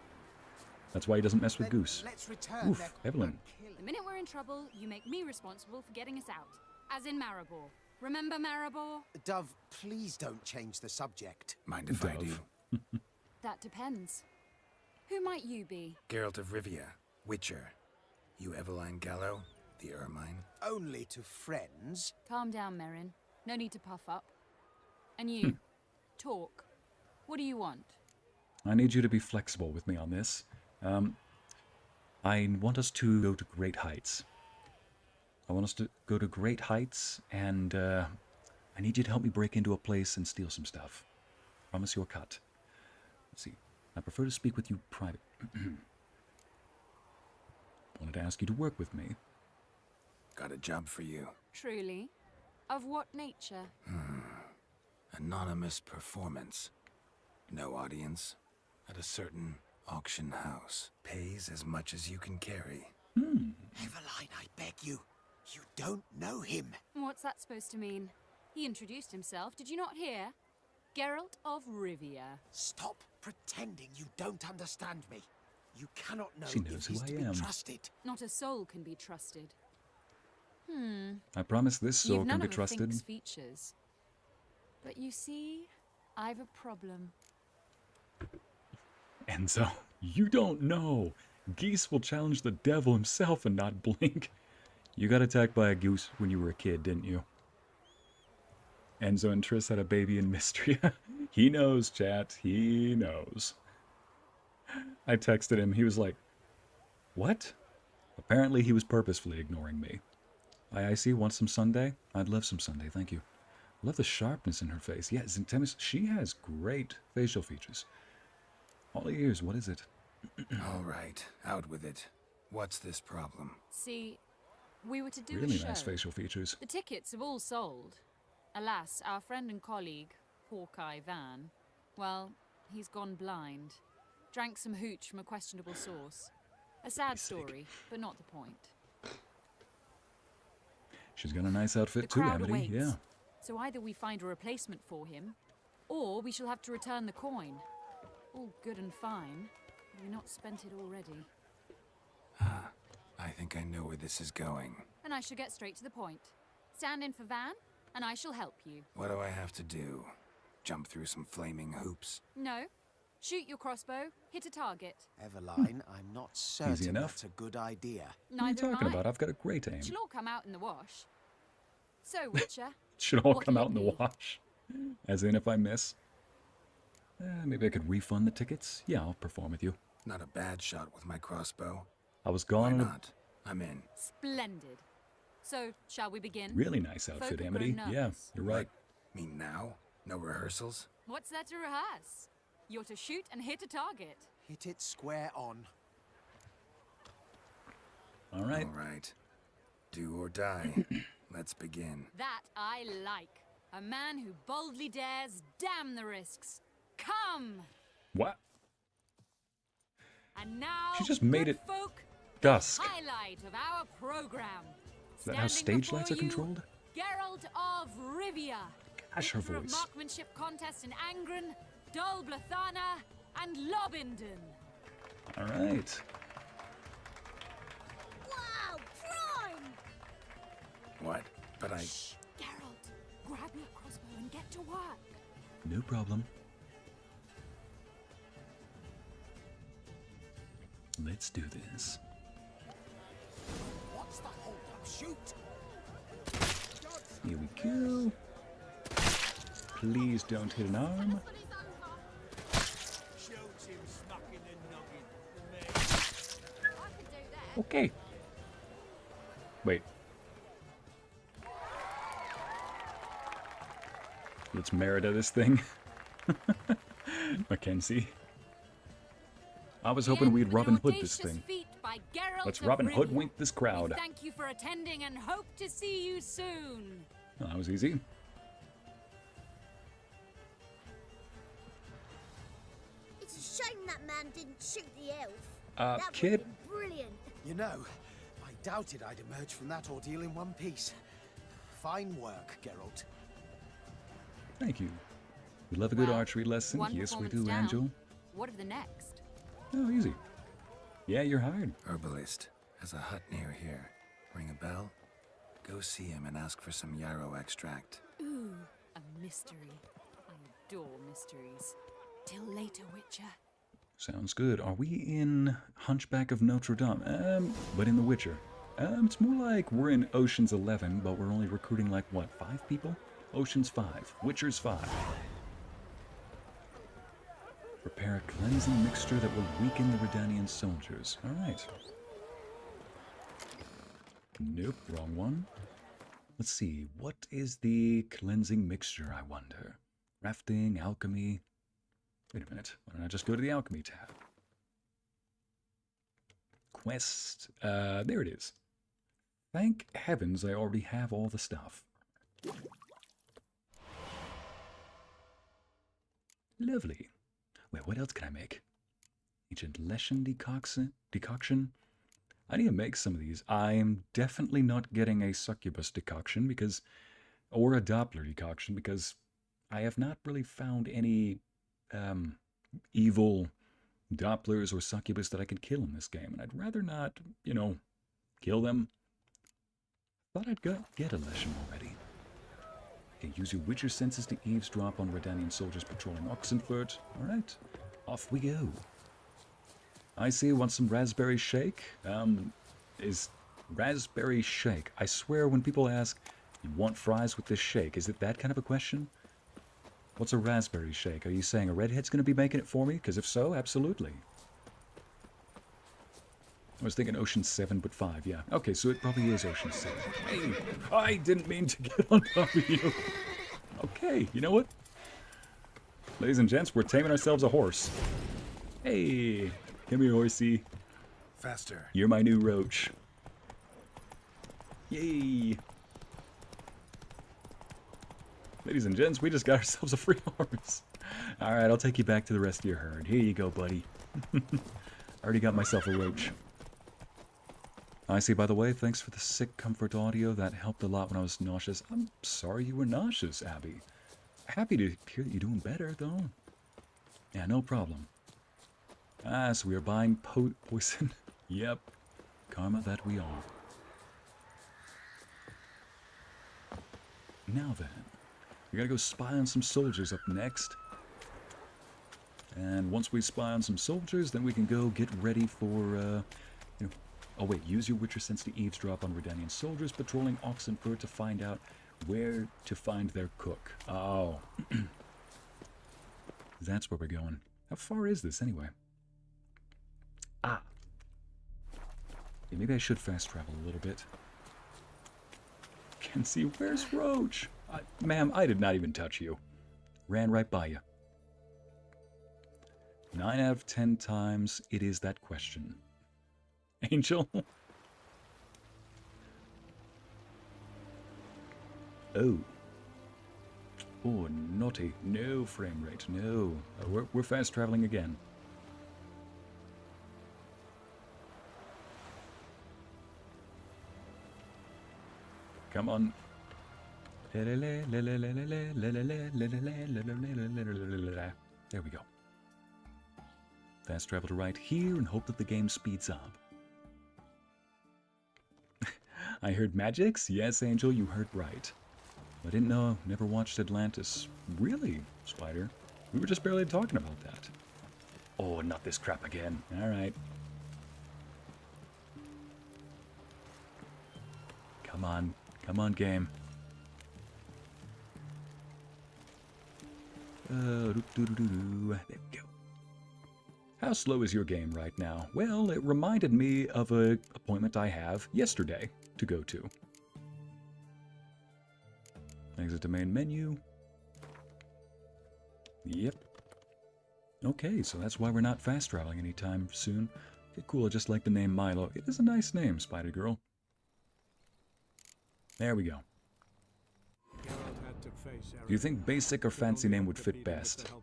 That's why he doesn't mess with goose. Let's return Oof, Evelyn. The minute we're in trouble, you make me responsible for getting us out. As in Maribor. Remember Maribor? Dove, please don't change the subject. Mind if I do? Dove. That depends. Who might you be? Geralt of Rivia, Witcher. You Eveline Gallo, the Ermine. Only to friends. Calm down, Merrin. No need to puff up. And you, talk. What do you want? I need you to be flexible with me on this. I want us to go to great heights. I want us to go to great heights, and I need you to help me break into a place and steal some stuff. Promise your cut. Let's see. I prefer to speak with you private. Wanted to ask you to work with me. Got a job for you. Truly? Of what nature? Anonymous performance. No audience. At a certain auction house. Pays as much as you can carry. Eveline, I beg you. You don't know him. What's that supposed to mean? He introduced himself, did you not hear? Geralt of Rivia. Stop pretending you don't understand me. You cannot know She if knows who he's I to be am. trusted. Not a soul can be trusted. I promise this soul You've can none be of a trusted. Fink's features. But you see, I've a problem. Enzo, you don't know. Geese will challenge the devil himself and not blink. You got attacked by a goose when you were a kid, didn't you? Enzo and Triss had a baby in Mystria. He knows, chat. He knows. I texted him. He was like, what? Apparently he was purposefully ignoring me. Ycey, want some sundae? I'd love some sundae, thank you. Love the sharpness in her face. Yeah, Zintemis, she has great facial features. All ears, what is it? All right, out with it. What's this problem? See, we were to do a Really show. nice facial features. The tickets have all sold. Alas, our friend and colleague, Hawkeye Van, well, he's gone blind. Drank some hooch from a questionable source. A sad story, but not the point. She's got a nice outfit The too, crowd Amity. awaits. Yeah. So either we find a replacement for him, or we shall have to return the coin. All good and fine. Have we not spent it already? I think I know where this is going. And I shall get straight to the point. Stand in for Van, and I shall help you. What do I have to do? Jump through some flaming hoops? No. Shoot your crossbow, hit a target. Eveline, I'm not certain enough. that's a good idea. What are you Neither am talking I. about? I've got a great aim. It shall all come out in the wash. So, Witcher, It should all What'll come it out in the be? wash. As in, if I miss. Maybe I could refund the tickets? Yeah, I'll perform with you. Not a bad shot with my crossbow. I was Why gone on a not? I'm in. splendid. So, shall we begin? really nice outfit, Folk are Amity. grown Yeah, nervous. you're right. Me now? No rehearsals? What's there to rehearse? You're to shoot and hit a target. Hit it square on. All right. All right. Do or die. Let's begin. That I like. A man who boldly dares, damn the risks. Come! What? And now, She just made good it- folk, Dusk. Highlight of our program. Is that how Standing stage lights are before you, controlled? Geralt of Rivia. Gosh, her Victor of voice. marksmanship contest in Angren, Dol Blathana, and Lobindon. All right. Wow, prime! What? But I... Shh, Geralt, grab your crossbow and get to work. No problem. Let's do this. What's the hold up? Shoot! Here we go. Please don't hit an arm. Shoot him smacking the noggin. Okay. Wait. Let's Merida this thing. Mackenzie. I was hoping we'd Robin Hood this thing. Let's Robin Hoodwink this crowd. Thank you for attending and hope to see you soon. Well, that was easy. It's a shame that man didn't shoot the elf. That Kid? would've been brilliant. You know, I doubted I'd emerge from that ordeal in one piece. Fine work, Geralt. Thank you. We love a good Well, archery lesson. one Yes, we performance do, down. Angel. What of the next? Oh, easy. Yeah, you're hired. Herbalist has a hut near here. Ring a bell? Go see him and ask for some yarrow extract. Ooh, a mystery. I adore mysteries. Till later, Witcher. Sounds good. Are we in Hunchback of Notre Dame? But in The Witcher. It's more like we're in Ocean's 11, but we're only recruiting like, what, 5 people? Ocean's 5. Witcher's 5. Prepare a cleansing mixture that will weaken the Redanian soldiers. Alright. Nope, wrong one. Let's see, what is the cleansing mixture, I wonder? Crafting, alchemy... Wait a minute, why don't I just go to the alchemy tab? Quest, there it is. Thank heavens I already have all the stuff. Lovely. Wait, what else can I make? Ancient Leshen decoction? I need to make some of these. I'm definitely not getting a succubus decoction because, or a Doppler decoction because I have not really found any evil Dopplers or succubus that I can kill in this game, and I'd rather not, you know, kill them. Thought I'd get a Leshen already. Okay, use your Witcher senses to eavesdrop on Redanian soldiers patrolling Oxenfurt. Alright, off we go. I see, want some raspberry shake? Is raspberry shake. I swear when people ask, you want fries with this shake, is it that kind of a question? What's a raspberry shake? Are you saying a redhead's going to be making it for me? Because if so, absolutely. I was thinking Ocean 7, but 5, yeah. Okay, so it probably is Ocean 7. Hey, I didn't mean to get on top of you. Okay, you know what? Ladies and gents, we're taming ourselves a horse. Hey, come here, horsey. Faster. You're my new roach. Yay. Ladies and gents, we just got ourselves a free horse. Alright, I'll take you back to the rest of your herd. Here you go, buddy. Already got myself a roach. I see, by the way, thanks for the sick comfort audio. That helped a lot when I was nauseous. I'm sorry you were nauseous, Abby. Happy to hear that you're doing better, though. Yeah, no problem. Ah, so we are buying poison. Yep. Karma that we are. Now then, we gotta go spy on some soldiers up next. And once we spy on some soldiers, then we can go get ready for, you know... Oh wait, use your Witcher sense to eavesdrop on Redanian soldiers patrolling Oxenfurt to find out where to find their cook. Oh. That's where we're going. How far is this, anyway? Ah. Yeah, maybe I should fast travel a little bit. Can see, where's Roach? Ma'am, I did not even touch you. Ran right by you. 9 out of 10 times, it is that question. Angel? Oh. Oh, naughty. No frame rate, no. We're fast traveling again. Come on. There we go. Fast travel to right here and hope that the game speeds up. I heard magics? Yes, Angel, you heard right. I didn't know, never watched Atlantis. Really, Spider? We were just barely talking about that. Oh, not this crap again. Alright. Come on. Come on, game. There we go. How slow is your game right now? Well, it reminded me of an appointment I have yesterday to go to. Exit to main menu. Yep. Okay, so that's why we're not fast traveling anytime soon. Okay, cool, I just like the name Milo. It is a nice name, Spider Girl. There we go. Do you think basic or fancy name would fit best?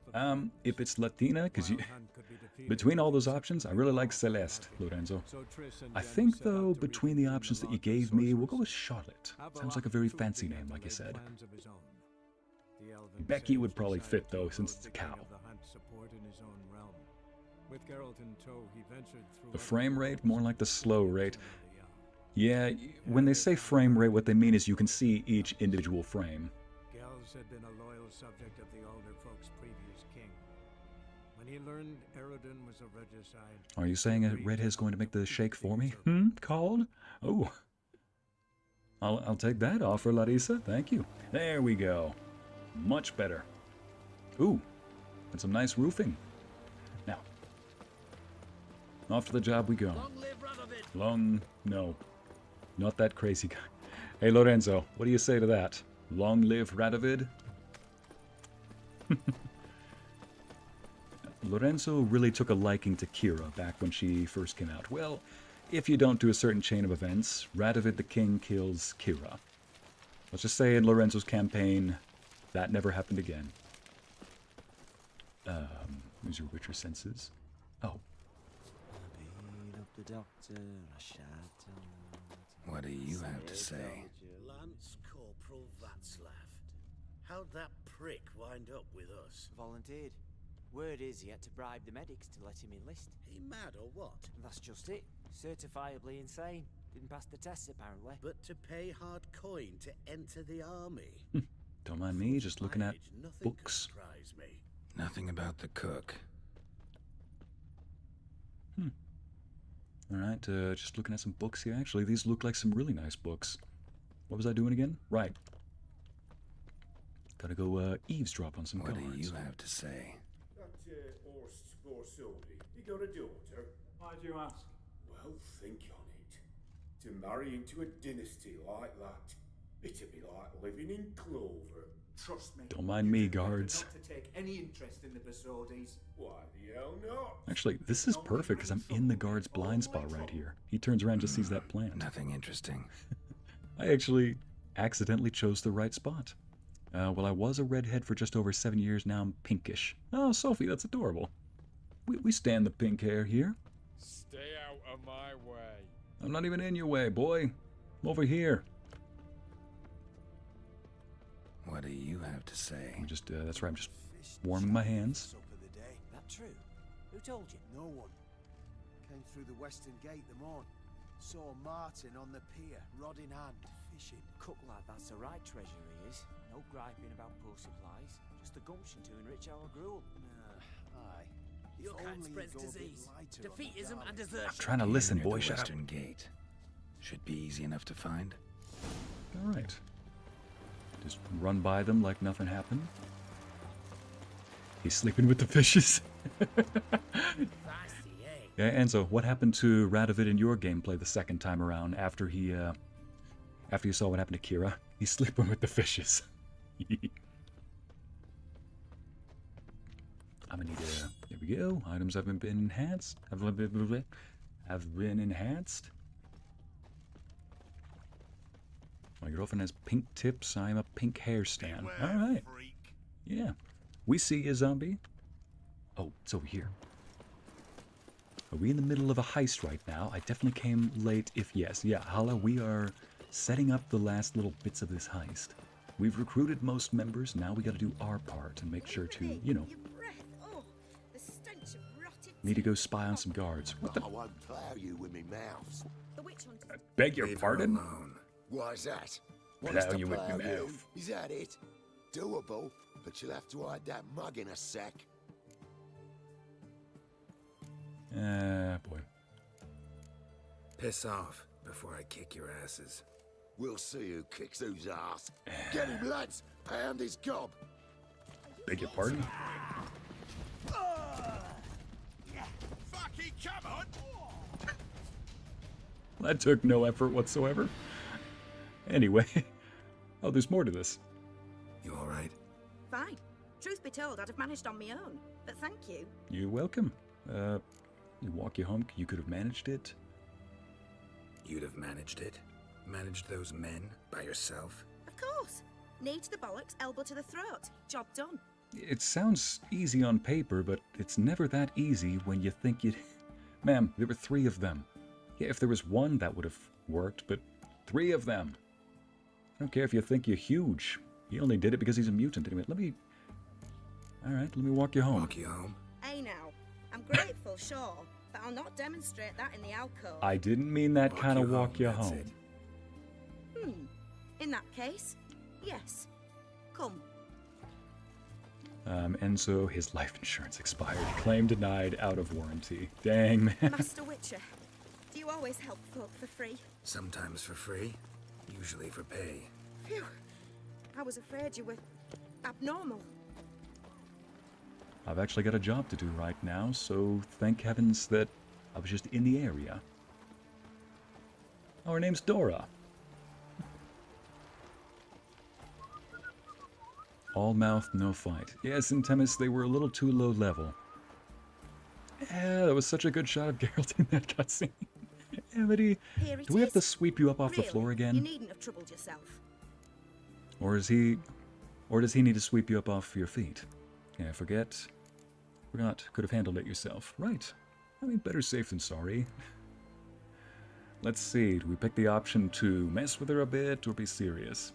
If it's Latina, because between all those options, I really like Celeste, Lorenzo. I think, though, between the options that you gave me, we'll go with Charlotte. Sounds like a very fancy name, like you said. Becky would probably fit, though, since it's a cow. The frame rate, more like the slow rate. Yeah, when they say frame rate, what they mean is you can see each individual frame. Had been a loyal subject of the older folks' previous king. When he learned Eredin was a regicide... Are you saying a redhead's going to make the shake for me? Called? Oh. I'll take that offer, Larissa. Thank you. There we go. Much better. Ooh. And some nice roofing. Now. Off to the job we go. No. Not that crazy guy. Hey, Lorenzo, what do you say to that? Long live Radovid. Lorenzo really took a liking to Kira back when she first came out. Well, if you don't do a certain chain of events, Radovid the king kills Kira. Let's just say in Lorenzo's campaign, that never happened again. Use your Witcher senses. Oh. What do you have to say? Lance Corporal Václav. How'd that prick wind up with us? Volunteered. Word is he had to bribe the medics to let him enlist. He mad or what? That's just it. Certifiably insane. Didn't pass the tests apparently. But to pay hard coin to enter the army. Don't mind me, just looking at books. Me. Nothing about the cook. Alright, just looking at some books here. Actually, these look like some really nice books. What was I doing again? Right. Gotta go eavesdrop on some cards. What do you have to say? That Horst Borsodi, he got a daughter. Why'd you ask? Well, think on it. To marry into a dynasty like that, it'd be like living in clover. Trust me. Don't mind me, guards. Not to take any interest in the Basodis. Why the hell not? Actually, this is perfect because I'm in the guard's blind spot right here. He turns around and just sees that plant. Nothing interesting. I actually accidentally chose the right spot. Well, I was a redhead for just over 7 years, now I'm pinkish. Oh, Sophie, that's adorable. We stand the pink hair here. Stay out of my way. I'm not even in your way, boy. I'm over here. What do you have to say? I'm just, that's right, I'm just warming my hands. That true? Who told you? No one. Came through the western gate the morn. Saw Martin on the pier, rod in hand, fishing. Cook lad, that's the right treasure he is. No griping about poor supplies. Just the gumption to enrich our gruel. Aye. Your kind spreads disease, defeatism and desertion. I'm trying to listen, boy, shut up. Western gate. Should be easy enough to find. Alright. Just run by them like nothing happened. He's sleeping with the fishes. Yeah, Enzo, what happened to Radovid in your gameplay the second time around after he you saw what happened to Kira? He's sleeping with the fishes. I'm gonna need a... There we go. Items have been enhanced. Have been enhanced. My girlfriend has pink tips. I'm a pink hair stand. Alright. Yeah. We see you, zombie. Oh, it's over here. Are we in the middle of a heist right now? I definitely came late if yes. Yeah, Hala, we are setting up the last little bits of this heist. We've recruited most members, now we gotta do our part and make sure to, you know, need to go spy on some guards. What the? I won't plow you with me mouths. I beg your pardon? Why's that? Plow you with me mouth. Is that it? Doable, but you'll have to hide that mug in a sec. Boy. Piss off before I kick your asses. We'll see who kicks whose ass. Get him, lads! Pound his gob! Beg your pardon? Fucking come on! That took no effort whatsoever. Anyway. Oh, there's more to this. You alright? Fine. Truth be told, I'd have managed on my own. But thank you. You're welcome. You walk you home, you could have managed it. You'd have managed it? Managed those men by yourself? Of course. Knee to the bollocks, elbow to the throat. Job done. It sounds easy on paper, but it's never that easy when you think you'd... Ma'am, there were 3 of them. Yeah, if there was 1, that would have worked, but 3 of them. I don't care if you think you're huge. He only did it because he's a mutant. Anyway, let me... Alright, let me walk you home. Walk you home? Hey now. I'm grateful, sure, but I'll not demonstrate that in the alcove. I didn't mean that kind of walk you home. In that case, yes. Come. Enzo, his life insurance expired. Claim denied, out of warranty. Dang, man. Master Witcher, do you always help folk for free? Sometimes for free, usually for pay. Phew. I was afraid you were abnormal. I've actually got a job to do right now, so thank heavens that I was just in the area. Oh, her name's Dora. All mouth, no fight. Yes, in Temis they were a little too low level. Yeah, that was such a good shot of Geralt in that cutscene. Amity, do we have to sweep you up off the floor again? You needn't have troubled yourself. Or does he need to sweep you up off your feet? Yeah, forgot. Could have handled it yourself. Right. I mean, better safe than sorry. Let's see, do we pick the option to mess with her a bit or be serious?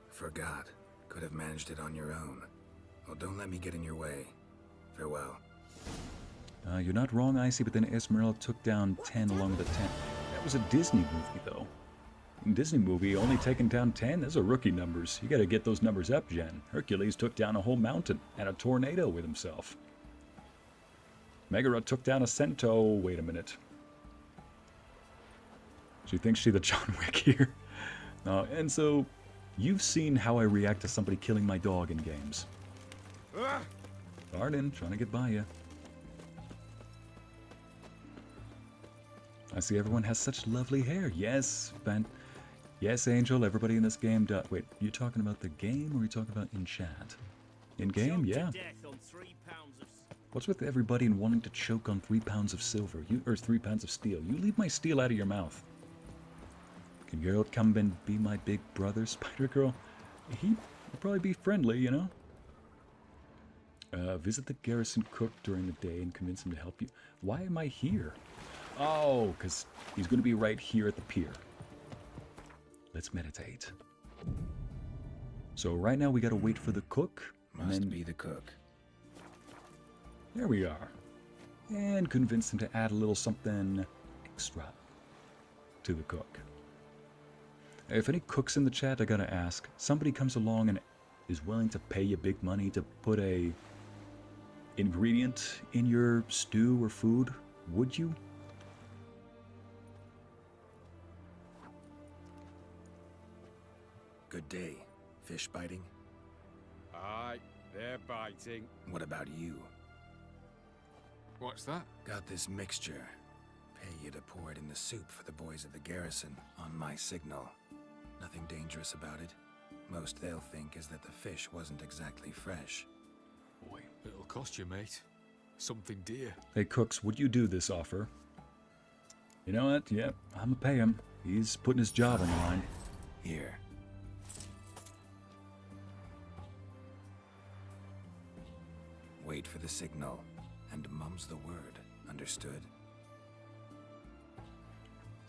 Forgot. Could have managed it on your own. Well, don't let me get in your way. Farewell. You're not wrong, Ycey, but then Esmeralda took down 10 along the 10. That was a Disney movie, though. In Disney movie, only taking down 10? Those are rookie numbers. You gotta get those numbers up, Jen. Hercules took down a whole mountain and a tornado with himself. Megara took down a cento. Wait a minute. She thinks she's the John Wick here. And so, you've seen how I react to somebody killing my dog in games. Pardon, trying to get by you. I see everyone has such lovely hair. Yes, Ben. Yes, Angel, everybody in this game does. Wait, you talking about the game or are you talking about in chat? In game, yeah. What's with everybody and wanting to choke on 3 pounds of silver? Or 3 pounds of steel? You leave my steel out of your mouth. Can Geralt come and be my big brother, Spider-Girl? He'd probably be friendly, you know? Visit the garrison cook during the day and convince him to help you. Why am I here? Oh, because he's going to be right here at the pier. Let's meditate. So right now we got to wait for the cook. Must be the cook. There we are. And convince him to add a little something extra to the cook. If any cooks in the chat, I gotta ask, somebody comes along and is willing to pay you big money to put a ingredient in your stew or food, would you? Good day. Fish biting? Aye, they're biting. What about you? What's that? Got this mixture. Pay you to pour it in the soup for the boys of the garrison on my signal. Nothing dangerous about it. Most they'll think is that the fish wasn't exactly fresh. Boy, it'll cost you, mate. Something dear. Hey, cooks, would you do this offer? You know what? Yep, I'm gonna pay him. He's putting his job on the line. Here. Wait for the signal, and mum's the word. Understood.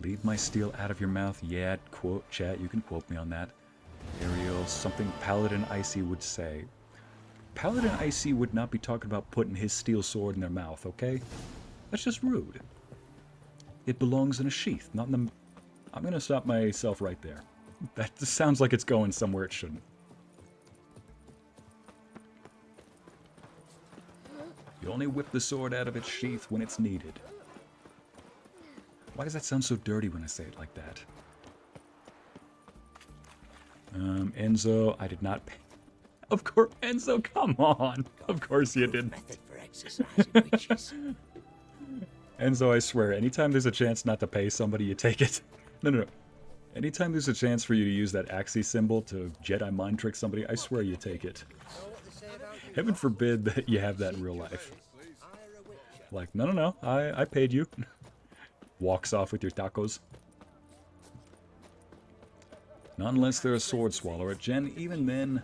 Leave my steel out of your mouth. Yeah, quote, chat, you can quote me on that. Ariel, something Paladin Ycey would say. Paladin Ycey would not be talking about putting his steel sword in their mouth, okay? That's just rude. It belongs in a sheath, not in the... I'm gonna stop myself right there. That just sounds like it's going somewhere it shouldn't. You only whip the sword out of its sheath when it's needed. Why does that sound so dirty when I say it like that? Enzo, I did not pay. Of course, Enzo, come on. Of course you didn't. Method for exercising witches. Enzo, I swear, anytime there's a chance not to pay somebody, you take it. No. Anytime there's a chance for you to use that Axie symbol to Jedi mind trick somebody, I swear you take it. Heaven forbid that you have that in real life. Like, no, I paid you. Walks off with your tacos. Not unless they're a sword swallower. Jen, even then,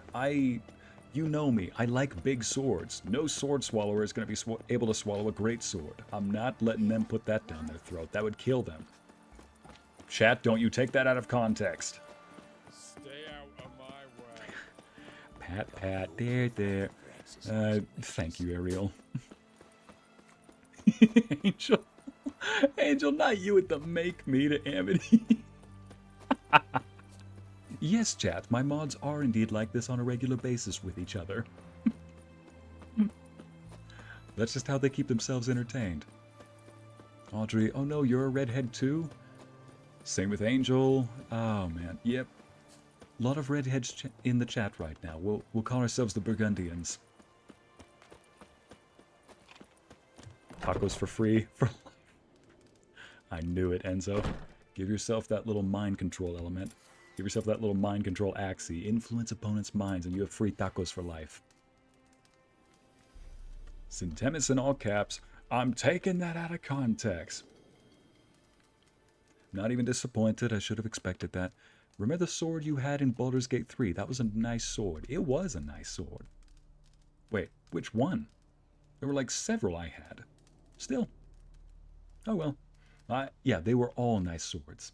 you know me, I like big swords. No sword swallower is going to be able to swallow a great sword. I'm not letting them put that down their throat. That would kill them. Chat, don't you take that out of context. Stay out of my way. Pat, there. Thank you, Ariel. Angel, not you with the make me to Amity. Yes, chat, my mods are indeed like this on a regular basis with each other. That's just how they keep themselves entertained. Audrey, oh no, you're a redhead too? Same with Angel. Oh man, yep. A lot of redheads in the chat right now. We'll call ourselves the Burgundians. Tacos for free for life. I knew it, Enzo. Give yourself that little mind control element. Give yourself that little mind control axie. Influence opponents' minds and you have free tacos for life. Syntemis in all caps. I'm taking that out of context. Not even disappointed. I should have expected that. Remember the sword you had in Baldur's Gate 3? That was a nice sword. It was a nice sword. Wait, which one? There were like several I had. Still. Oh well. Yeah, they were all nice swords.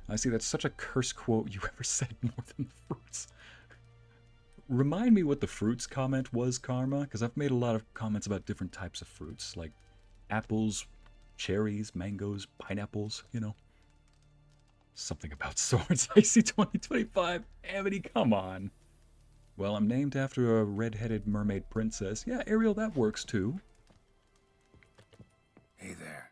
I see, that's such a curse quote you ever said more than the fruits. Remind me what the fruits comment was, Karma, because I've made a lot of comments about different types of fruits, like apples, cherries, mangoes, pineapples, you know. Something about swords. I see 2025. Amity, come on. Well, I'm named after a red-headed mermaid princess. Yeah, Ariel, that works too. Hey there.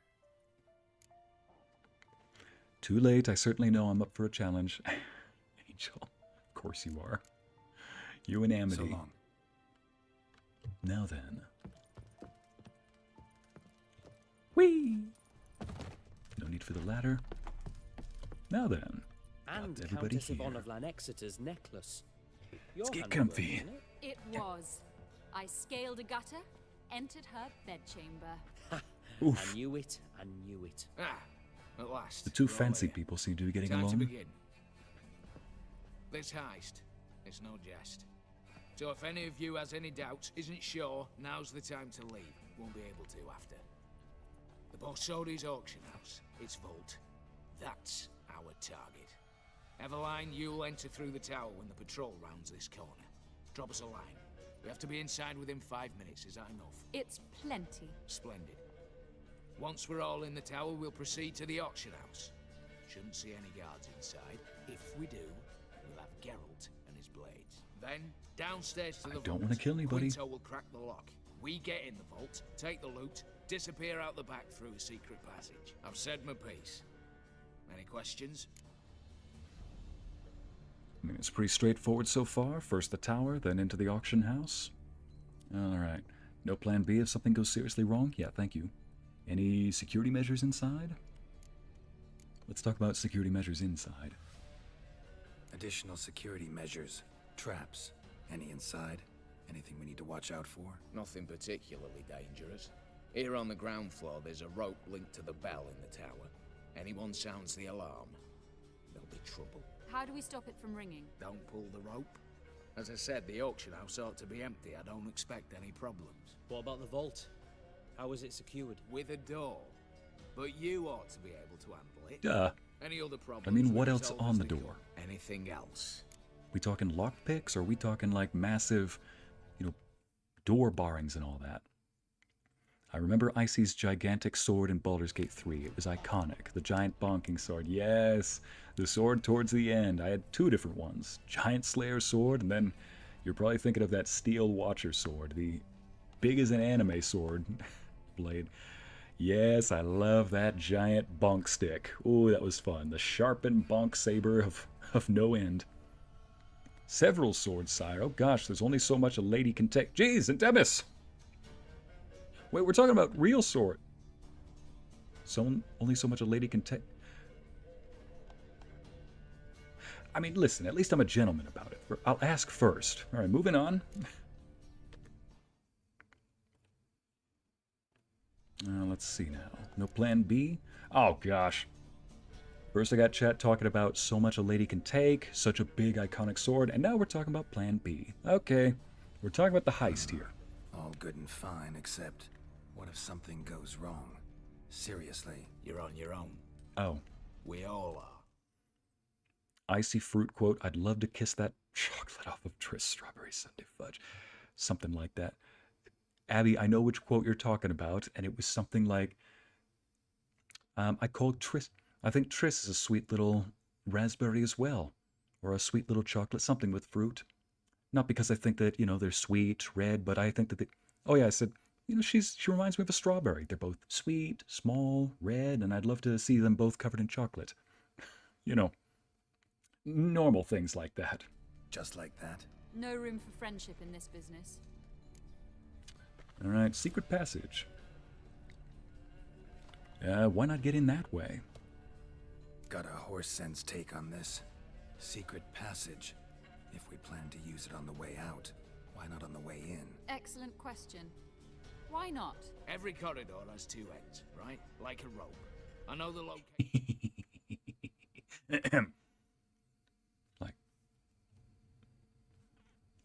Too late. I certainly know I'm up for a challenge. Angel, of course you are. You and Amity. So long. Now then. Whee! No need for the ladder. Now then. And everybody Countess here. Yvonne of Lanexeter's necklace. Let's get comfy. It was. I scaled a gutter, entered her bedchamber. Oof. I knew it. At last. The two we're all fancy here. people seem to be getting Time to along. begin. This heist, it's no jest. So if any of you has any doubts, isn't sure, now's the time to leave. Won't be able to after. The Borsodi's auction house, its vault. That's our target. Eveline, you'll enter through the tower when the patrol rounds this corner. Drop us a line. We have to be inside within 5 minutes. Is that enough? It's plenty. Splendid. Once we're all in the tower, we'll proceed to the auction house. Shouldn't see any guards inside. If we do, we'll have Geralt and his blades. Then, downstairs to the vault. Don't want to kill anybody. Quinto will crack the lock. We get in the vault, take the loot, disappear out the back through a secret passage. I've said my piece. Any questions? I mean, it's pretty straightforward so far. First the tower, then into the auction house. Alright. No plan B if something goes seriously wrong? Yeah, thank you. Any security measures inside? Let's talk about security measures inside. Additional security measures. Traps. Any inside? Anything we need to watch out for? Nothing particularly dangerous. Here on the ground floor, there's a rope linked to the bell in the tower. Anyone sounds the alarm, there'll be trouble. How do we stop it from ringing? Don't pull the rope. As I said, the auction house ought to be empty. I don't expect any problems. What about the vault? How was it secured? With a door. But you ought to be able to handle it. Duh. Any other problems? I mean, what we else resolve on as the they door? come. Anything else? We talking lockpicks, or are we talking like massive, you know, door barrings and all that? I remember Ycey's gigantic sword in Baldur's Gate 3. It was iconic. The giant bonking sword. Yes, the sword towards the end. I had two different ones. Giant Slayer sword, and then you're probably thinking of that Steel Watcher sword. The big as an anime sword blade. Yes, I love that giant bonk stick. Ooh, that was fun. The sharpened bonk saber of no end. Several swords, sire. Oh gosh, there's only so much a lady can take. Jeez, and Demis! Wait, we're talking about real sword. Only so much a lady can take. I mean, listen, at least I'm a gentleman about it. I'll ask first. All right, moving on. Let's see now. No plan B? Oh, gosh. First I got chat talking about so much a lady can take, such a big iconic sword, and now we're talking about plan B. Okay, we're talking about the heist here. All good and fine, except what if something goes wrong? Seriously. You're on your own. Oh. We all are. Icy fruit quote, I'd love to kiss that chocolate off of Triss strawberry sundae fudge. Something like that. Abby, I know which quote you're talking about, and it was something like, I called Triss, I think Triss is a sweet little raspberry as well, or a sweet little chocolate, something with fruit. Not because I think that, you know, they're sweet, red, but I think that they, oh yeah, I said, you know, she reminds me of a strawberry. They're both sweet, small, red, and I'd love to see them both covered in chocolate. You know, normal things like that. Just like that? No room for friendship in this business. All right, secret passage. Why not get in that way? Got a horse sense take on this. Secret passage. If we plan to use it on the way out, why not on the way in? Excellent question. Why not? Every corridor has two ends, right? Like a rope. I know the location. Like,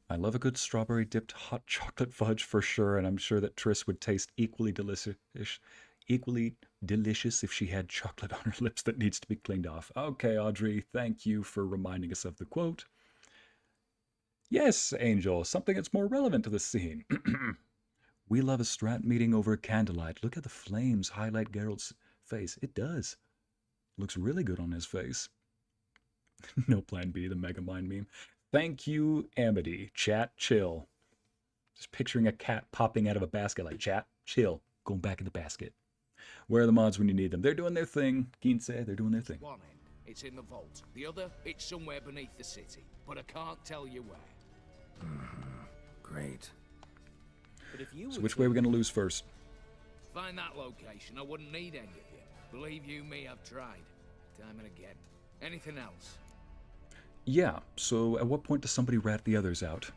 I love a good strawberry dipped hot chocolate fudge for sure, and I'm sure that Triss would taste equally delicious if she had chocolate on her lips that needs to be cleaned off. Okay, Audrey, thank you for reminding us of the quote. Yes, Angel, something that's more relevant to the scene. We love a strat meeting over candlelight. Look at the flames highlight Geralt's face. It does. Looks really good on his face. No plan B, the Megamind meme. Thank you, Amity. Chat, chill. Just picturing a cat popping out of a basket like, chat, chill. Going back in the basket. Where are the mods when you need them? They're doing their thing. Ycey, they're doing their thing. One end, it's in the vault. The other, it's somewhere beneath the city. But I can't tell you where. Great. But if you So which way are we going to lose first? Find that location. I wouldn't need any of you. Believe you me, I've tried. Time and again. Anything else? Yeah, so at what point does somebody rat the others out?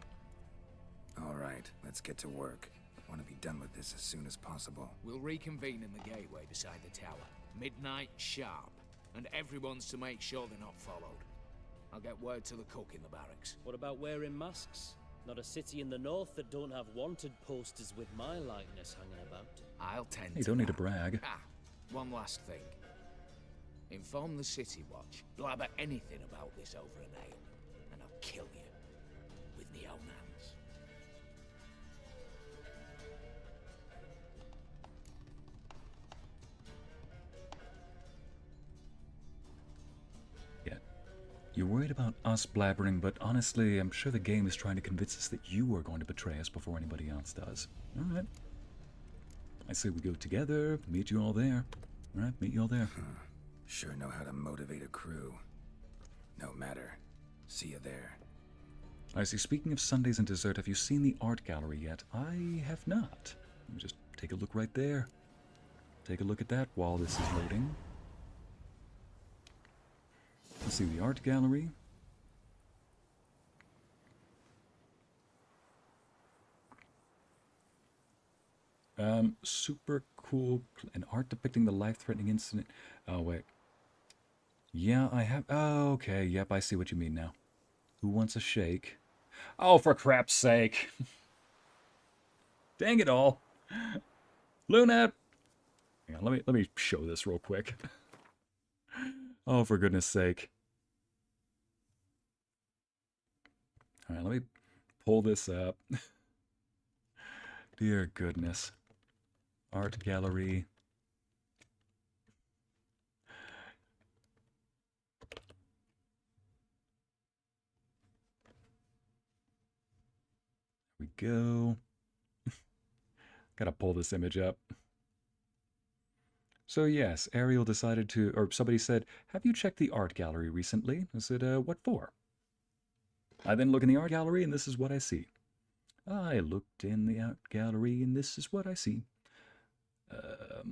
All right, let's get to work. Want to be done with this as soon as possible. We'll reconvene in the gateway beside the tower. Midnight sharp. And everyone's to make sure they're not followed. I'll get word to the cook in the barracks. What about wearing masks? Not a city in the north that don't have wanted posters with my likeness hanging about. I'll tend to You don't need to that. brag. One last thing. Inform the City Watch. Blabber anything about this over an ale, and I'll kill you with my own hands. Yeah. You're worried about us blabbering, but honestly, I'm sure the game is trying to convince us that you are going to betray us before anybody else does. All right. I say we go together, meet you all there. All right, meet you all there. Sure know how to motivate a crew. No matter. See you there. I see, speaking of Sundays and dessert, have you seen the art gallery yet? I have not. Let me just take a look right there. Take a look at that while this is loading. Let's see the art gallery. Super cool. An art depicting the life-threatening incident. Oh, wait. Yeah, I have. Oh, okay. Yep, I see what you mean now. Who wants a shake? Oh, for crap's sake. Dang it all. Luna! Hang on, let me show this real quick. Oh, for goodness sake. Alright, let me pull this up. Dear goodness. Art gallery. We go. Gotta pull this image up. So yes, Ariel decided to, or somebody said, have you checked the art gallery recently? I said, what for? I then look in the art gallery and this is what I see. I looked in the art gallery and this is what I see. I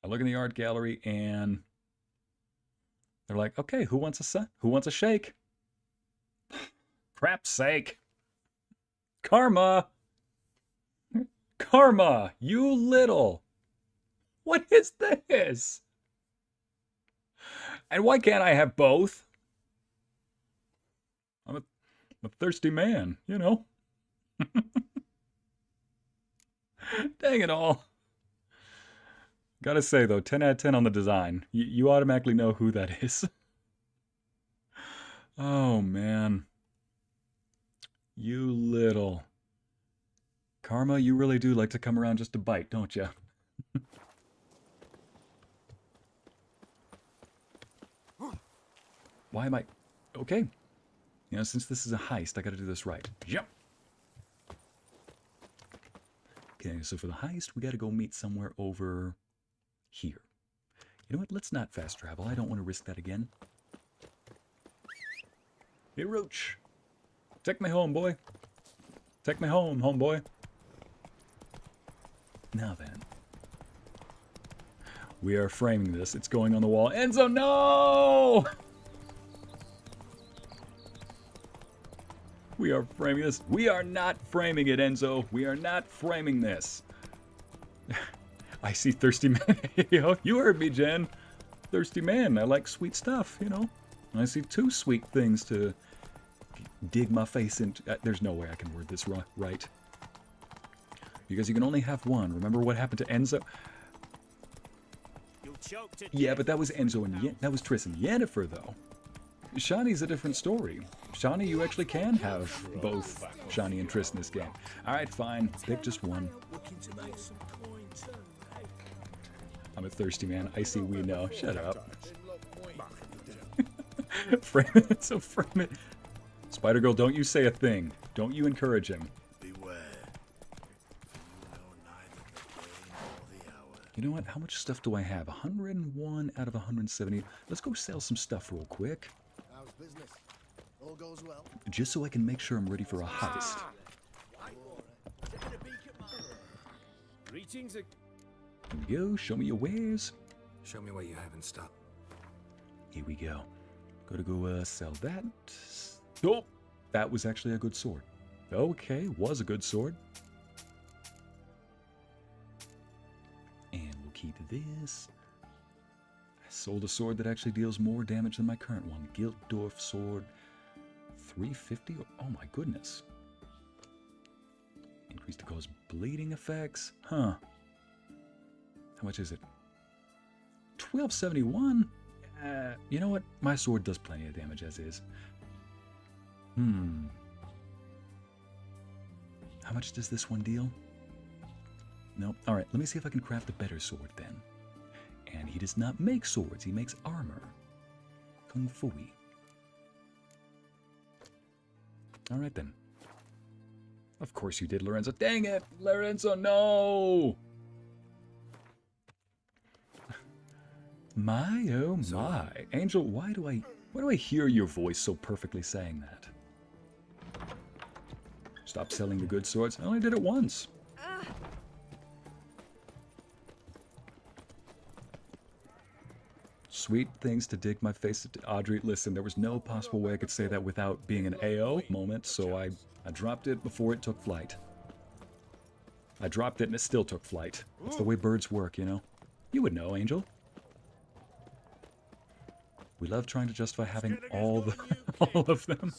look in the art gallery and they're like, okay, who wants a shake? Crap's sake. Karma! Karma, you little! What is this? And why can't I have both? I'm a thirsty man, you know? Dang it all. Gotta say, though, 10 out of 10 on the design. You automatically know who that is. Oh, man. You little. Karma, you really do like to come around just to bite, don't you? Why am I... Okay. You know, since this is a heist, I gotta do this right. Yep. Okay, so for the heist, we gotta go meet somewhere over here. You know what? Let's not fast travel. I don't want to risk that again. Hey, Roach. Take me home, boy. Take me home, homeboy. Now then. We are framing this. It's going on the wall. Enzo, no! We are framing this. We are not framing it, Enzo. We are not framing this. I see thirsty man. You heard me, Jen. Thirsty man. I like sweet stuff, you know. I see two sweet things to dig my face into. There's no way I can word this right. Because you can only have one. Remember what happened to Enzo? Yeah, but that was Enzo and that was Triss and Yennefer, though. Shani's a different story. Shani, you actually can have both Shani and Triss in this game. Alright, fine. Pick just one. I'm a thirsty man. I see we know. Shut up. Frame it. So frame it. Spider-Girl, don't you say a thing. Don't you encourage him. You know what? How much stuff do I have? 101 out of 170. Let's go sell some stuff real quick. How's business? All goes well. Just so I can make sure I'm ready for a heist. Greetings. Here we go. Show me your wares. Show me what you have in stock. Here we go. Gotta go sell that. Oh, that was actually a good sword. Okay, was a good sword. And we'll keep this. I sold a sword that actually deals more damage than my current one. Giltdorf sword. 350? Oh my goodness. Increase the cause bleeding effects. Huh. How much is it? 1271? You know what? My sword does plenty of damage as is. How much does this one deal? Nope. Alright, let me see if I can craft a better sword then. And he does not make swords, he makes armor. Kung Fu-y. Alright then. Of course you did, Lorenzo. Dang it! Lorenzo, no! My, oh my. Angel, why do I hear your voice so perfectly saying that? Stop selling the good swords. I only did it once. Sweet things to dig my face into. Audrey, listen, there was no possible way I could say that without being an AO moment, so I dropped it before it took flight. I dropped it and it still took flight. That's the way birds work, you know? You would know, Angel. We love trying to justify having all of them.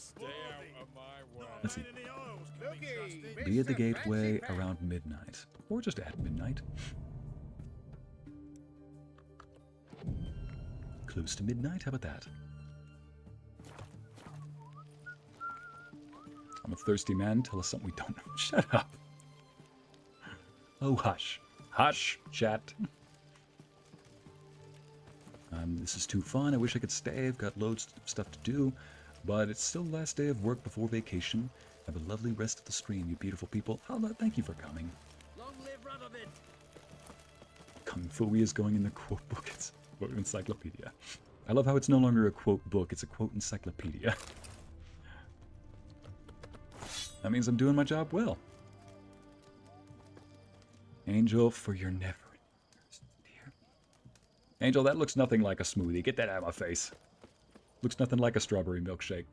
Let's see. Be at the gateway around midnight. Or just at midnight. Close to midnight? How about that? I'm a thirsty man. Tell us something we don't know. Shut up. Oh, hush. Hush, chat. This is too fun. I wish I could stay. I've got loads of stuff to do. But it's still the last day of work before vacation. Have a lovely rest of the stream, you beautiful people. Hello, thank you for coming. Long live Radovid. Kung Fu is going in the quote book. It's a quote encyclopedia. I love how it's no longer a quote book. It's a quote encyclopedia. That means I'm doing my job well. Angel, for your never. Angel, that looks nothing like a smoothie. Get that out of my face. Looks nothing like a strawberry milkshake.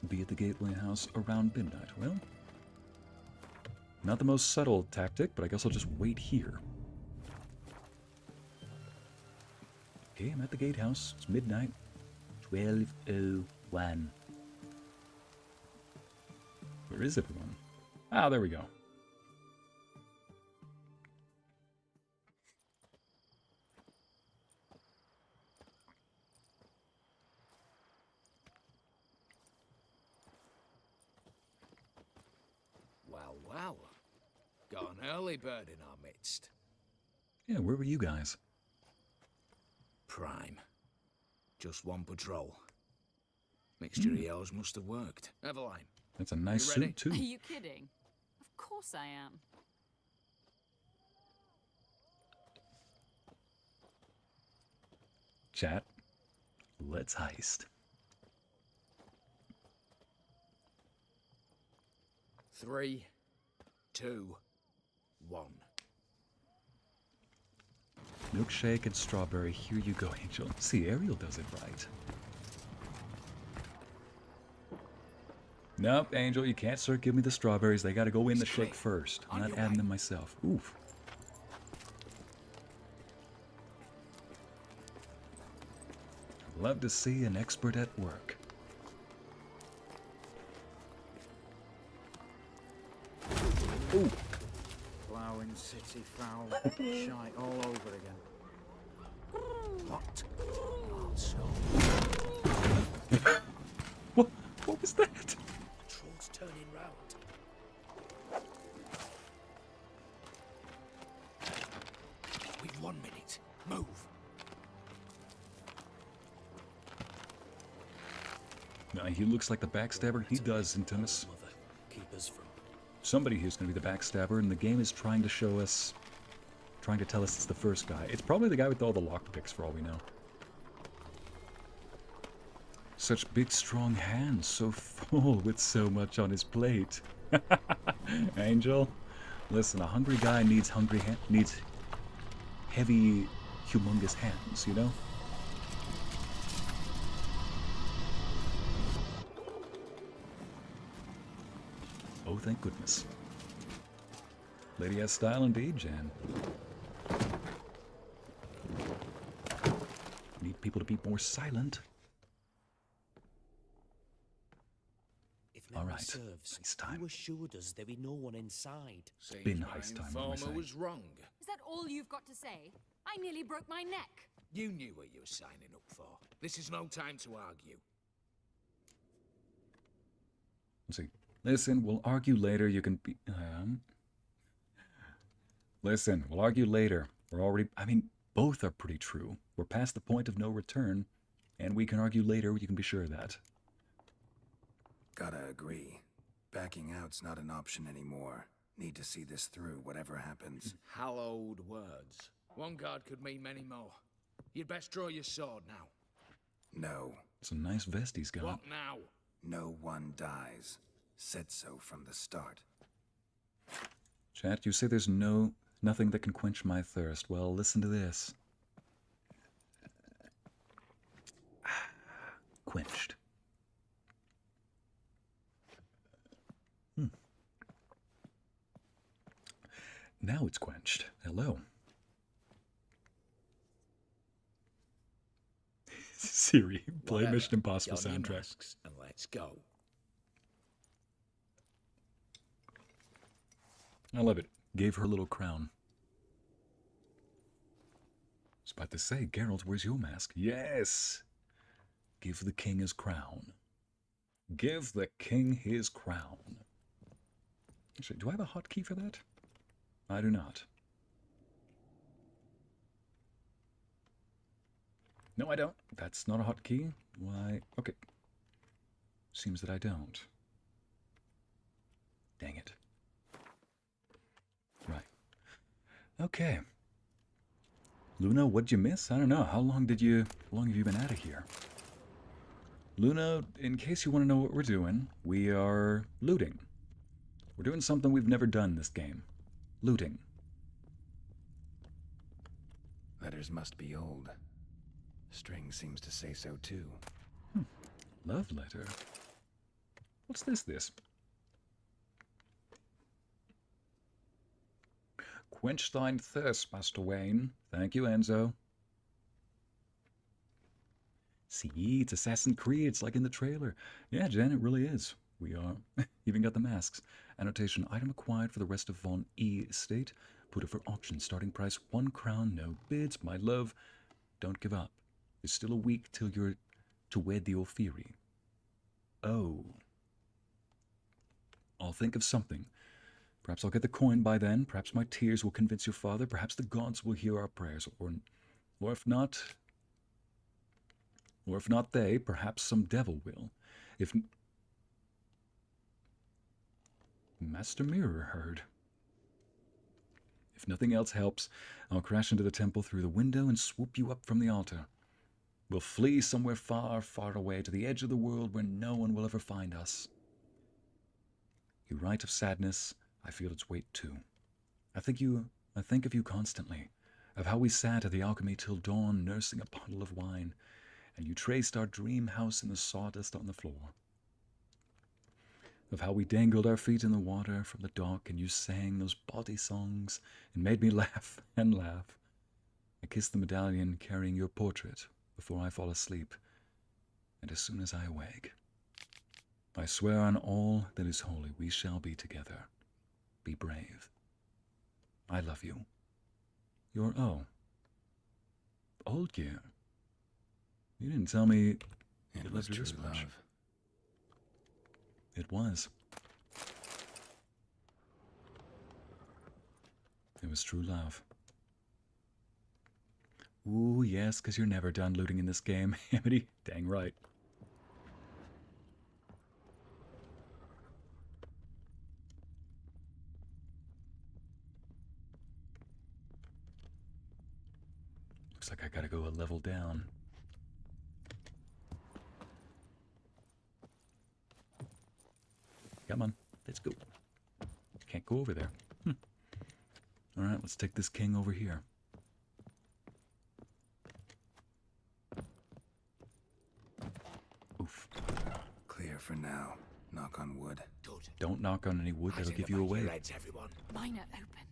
Be at the gateway house around midnight. Well, not the most subtle tactic, but I guess I'll just wait here. Okay, I'm at the gatehouse. It's midnight. 12:01. Where is everyone? Ah, there we go. Well, well. Got an early bird in our midst. Yeah, where were you guys? Prime. Just one patrol. Mixture of yells must have worked. Eveline. That's a nice You ready? suit, too. Are you kidding? Of course I am. Chat, let's heist. 3, 2, 1. Milkshake and strawberry. Here you go, Angel. See, Ariel does it right. Nope, Angel, you can't start giving me the strawberries. They gotta go in the shake first. I'm not adding them myself. Oof. Love to see an expert at work. Ooh. Plowing city foul. Shite all over again. What? What was that? Patrol's turning round. We've 1 minute. Move. No, he looks like the backstabber. He does, Intimus. Keep us from. Somebody here's going to be the backstabber, and the game is trying to show us, trying to tell us it's the first guy. It's probably the guy with all the lockpicks, for all we know. Such big, strong hands, so full with so much on his plate. Angel, listen, a hungry guy needs needs heavy, humongous hands, you know? Oh, thank goodness. Lady has style indeed, Jan. Need people to be more silent. All right. Heist time. You assured us there be no one inside. Been heist time, what am I saying? was wrong. Is that all you've got to say? I nearly broke my neck. You knew what you were signing up for. This is no time to argue. Let's see. Listen, we'll argue later. You can be... Listen, we'll argue later. We're already... I mean, both are pretty true. We're past the point of no return, and we can argue later. You can be sure of that. Gotta agree. Backing out's not an option anymore. Need to see this through, whatever happens. Hallowed words. One guard could mean many more. You'd best draw your sword now. No. It's a nice vest he's got. What now? No one dies. Said so from the start. Chat, you say there's nothing that can quench my thirst. Well, listen to this. Quenched. Now it's quenched. Hello. Siri, play Whatever. Mission Impossible Get on your soundtrack. masks and let's go. I love it. Gave her a little crown. I was about to say, Geralt, where's your mask? Yes! Give the king his crown. Give the king his crown. Actually, do I have a hotkey for that? I do not. No, I don't. That's not a hotkey. Why? Okay. Seems that I don't. Dang it. Right. Okay. Luna, what'd you miss? I don't know. How long have you been out of here? Luna, in case you want to know what we're doing, we are looting. We're doing something we've never done in this game. Looting. Letters must be old. String seems to say so too. Love letter. What's this? Quench thine thirst, Master Wayne. Thank you, Enzo. See, it's Assassin's Creed. It's like in the trailer. Yeah, Jen, it really is. We are. Even got the masks. Annotation, item acquired for the rest of Von E estate. Put it for auction. Starting price 1 crown. No bids. My love, don't give up. There's still a week till you're to wed the Ophiri. Oh. I'll think of something. Perhaps I'll get the coin by then. Perhaps my tears will convince your father. Perhaps the gods will hear our prayers. Or if not they, perhaps some devil will. If Master Mirror heard. If nothing else helps, I'll crash into the temple through the window and swoop you up from the altar. We'll flee somewhere far, far away to the edge of the world where no one will ever find us. You write of sadness, I feel its weight too. I think of you constantly, of how we sat at the alchemy till dawn nursing a bottle of wine, and you traced our dream house in the sawdust on the floor. Of how we dangled our feet in the water from the dock and you sang those bawdy songs and made me laugh and laugh. I kissed the medallion carrying your portrait before I fall asleep, and as soon as I awake, I swear on all that is holy we shall be together. Be brave. I love you. Your Olgierd. You didn't tell me you loved her this much. It was. It was true love. Ooh, yes, 'cause you're never done looting in this game, Amity. Dang right. Looks like I gotta go a level down. Come on, let's go. Can't go over there. Alright, let's take this king over here. Oof. Clear for now. Knock on wood. Don't knock on any wood, that'll give you away. Mine are open.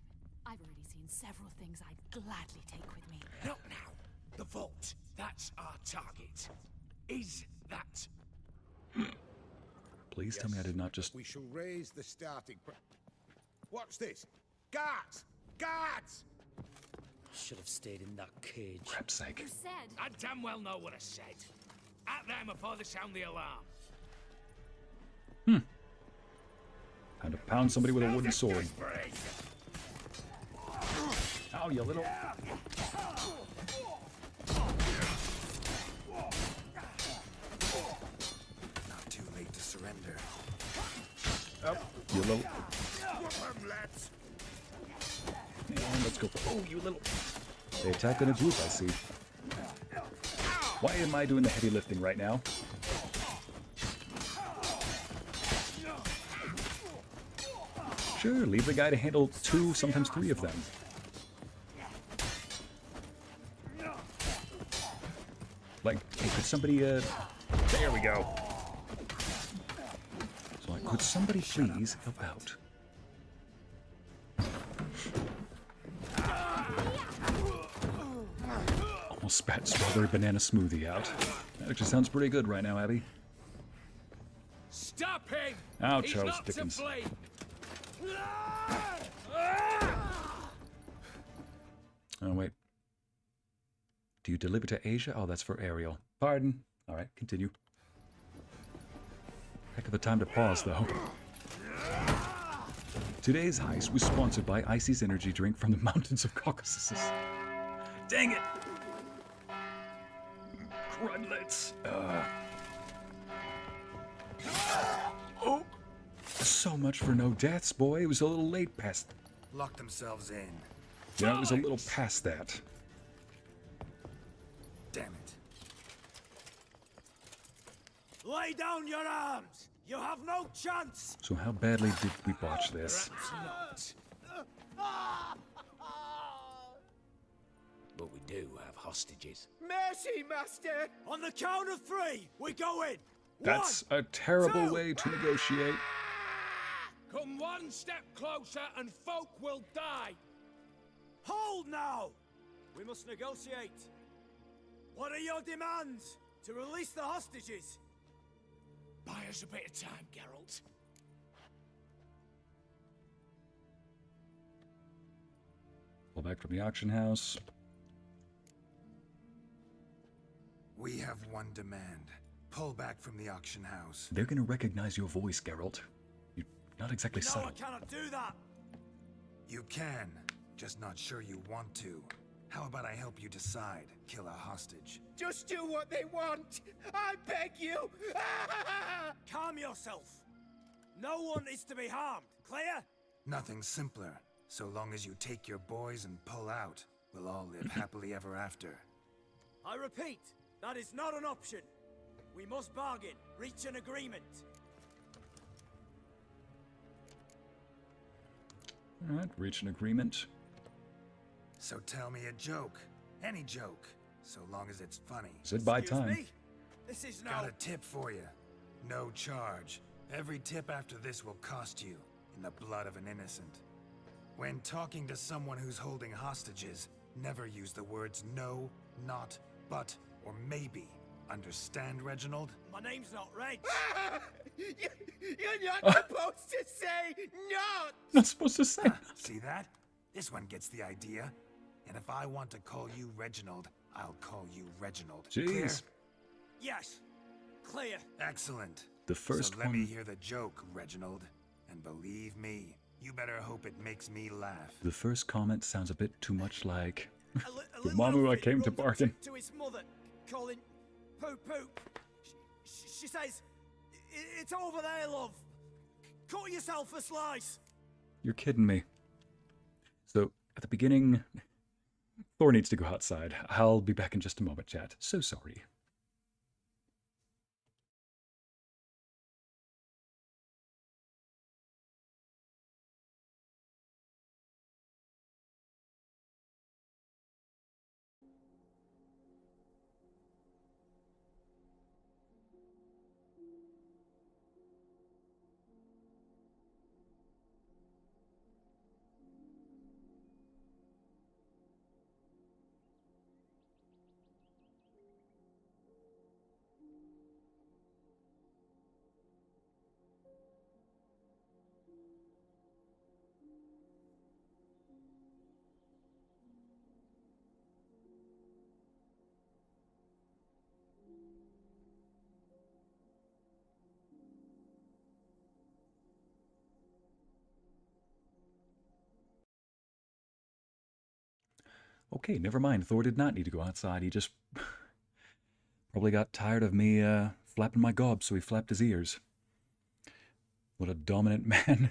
I've already seen several things I'd gladly take with me. Not now. The vault. That's our target. Is that... Please tell me I did not just... We shall raise the starting price. What's this? Guards! Guards! Should have stayed in that cage. Crap's sake. You said. I damn well know what I said. At them before they sound the alarm. Time to pound somebody with a wooden sword. Ow, you little... Not too late to surrender. Oh, you little... And let's go. Oh, you little... They attack in a group, I see. Why am I doing the heavy lifting right now? Sure, leave the guy to handle 2, sometimes 3 of them. Like, hey, could somebody, there we go. So, like, could somebody please help out? Oh I'll spat strawberry banana smoothie out. That actually sounds pretty good right now, Abby. Stop him! Ow, He's Charles not Dickens. to blame. Oh, wait. Do you deliver to Asia? Oh, that's for Ariel. Pardon. All right, continue. Heck of a time to pause, though. Today's heist was sponsored by Ycey's energy drink from the mountains of Caucasus. Dang it! Crudlets. Oh! So much for no deaths, boy. It was a little late past... Lock themselves in. Yeah, it was a little past that. Damn it. Lay down your arms! You have no chance! So how badly did we botch this? But we do have hostages. Mercy, master! On the count of 3, we go in! That's a terrible way to negotiate. Come one step closer and folk will die. Hold now! We must negotiate. What are your demands? To release the hostages? Buy us a bit of time, Geralt. Pull back from the auction house. We have one demand. Pull back from the auction house. They're gonna recognize your voice, Geralt. You're not exactly subtle. I cannot do that! You can, just not sure you want to. How about I help you decide? Kill a hostage. Just do what they want! I beg you! Calm yourself! No one is to be harmed, clear? Nothing simpler. So long as you take your boys and pull out, we'll all live happily ever after. I repeat, that is not an option. We must bargain, reach an agreement. Alright, reach an agreement. So tell me a joke. Any joke. So long as it's funny. Said by time. This is Got a tip for you. No charge. Every tip after this will cost you, in the blood of an innocent. When talking to someone who's holding hostages, never use the words no, not, but, or maybe. Understand, Reginald? My name's not Reg. You're not supposed to say not! Not supposed to say. See that? This one gets the idea. And if I want to call you Reginald, I'll call you Reginald. Jeez. Clear? Yes. Clear. Excellent. The first so let me one... hear the joke, Reginald. And believe me, you better hope it makes me laugh. The first comment sounds a bit too much like... A the mom who I came to bargain. To his mother, calling poo-poo. She says, it's over there, love. Cut yourself a slice. You're kidding me. So, at the beginning... Thor needs to go outside. I'll be back in just a moment, chat. So sorry. Okay, never mind. Thor did not need to go outside. He just probably got tired of me flapping my gob, so he flapped his ears. What a dominant man.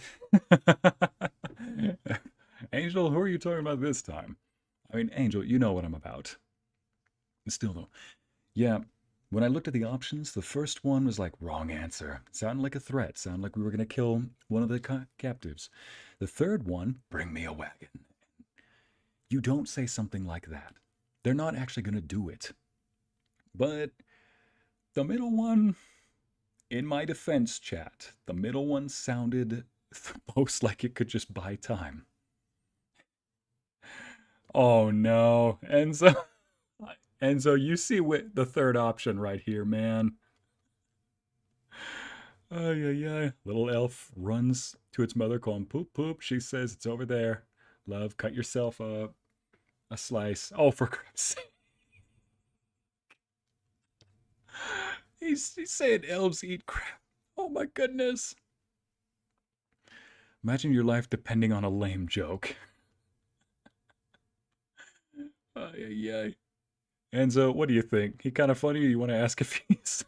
Angel, who are you talking about this time? I mean, Angel, you know what I'm about. Still, though. Yeah, when I looked at the options, the first one was like, wrong answer. Sounded like a threat. Sounded like we were going to kill one of the captives. The third one, bring me a wagon. You don't say something like that. They're not actually going to do it. But the middle one, in my defense, chat, the middle one sounded the most like it could just buy time. And so you see the third option right here, man. Little elf runs to its mother calling poop poop. She says it's over there. Love, cut yourself a slice. Oh, for crap's sake. He's saying elves eat crap. Oh my goodness. Imagine your life depending on a lame joke. Enzo, what do you think? He kind of funny, or you want to ask if he's...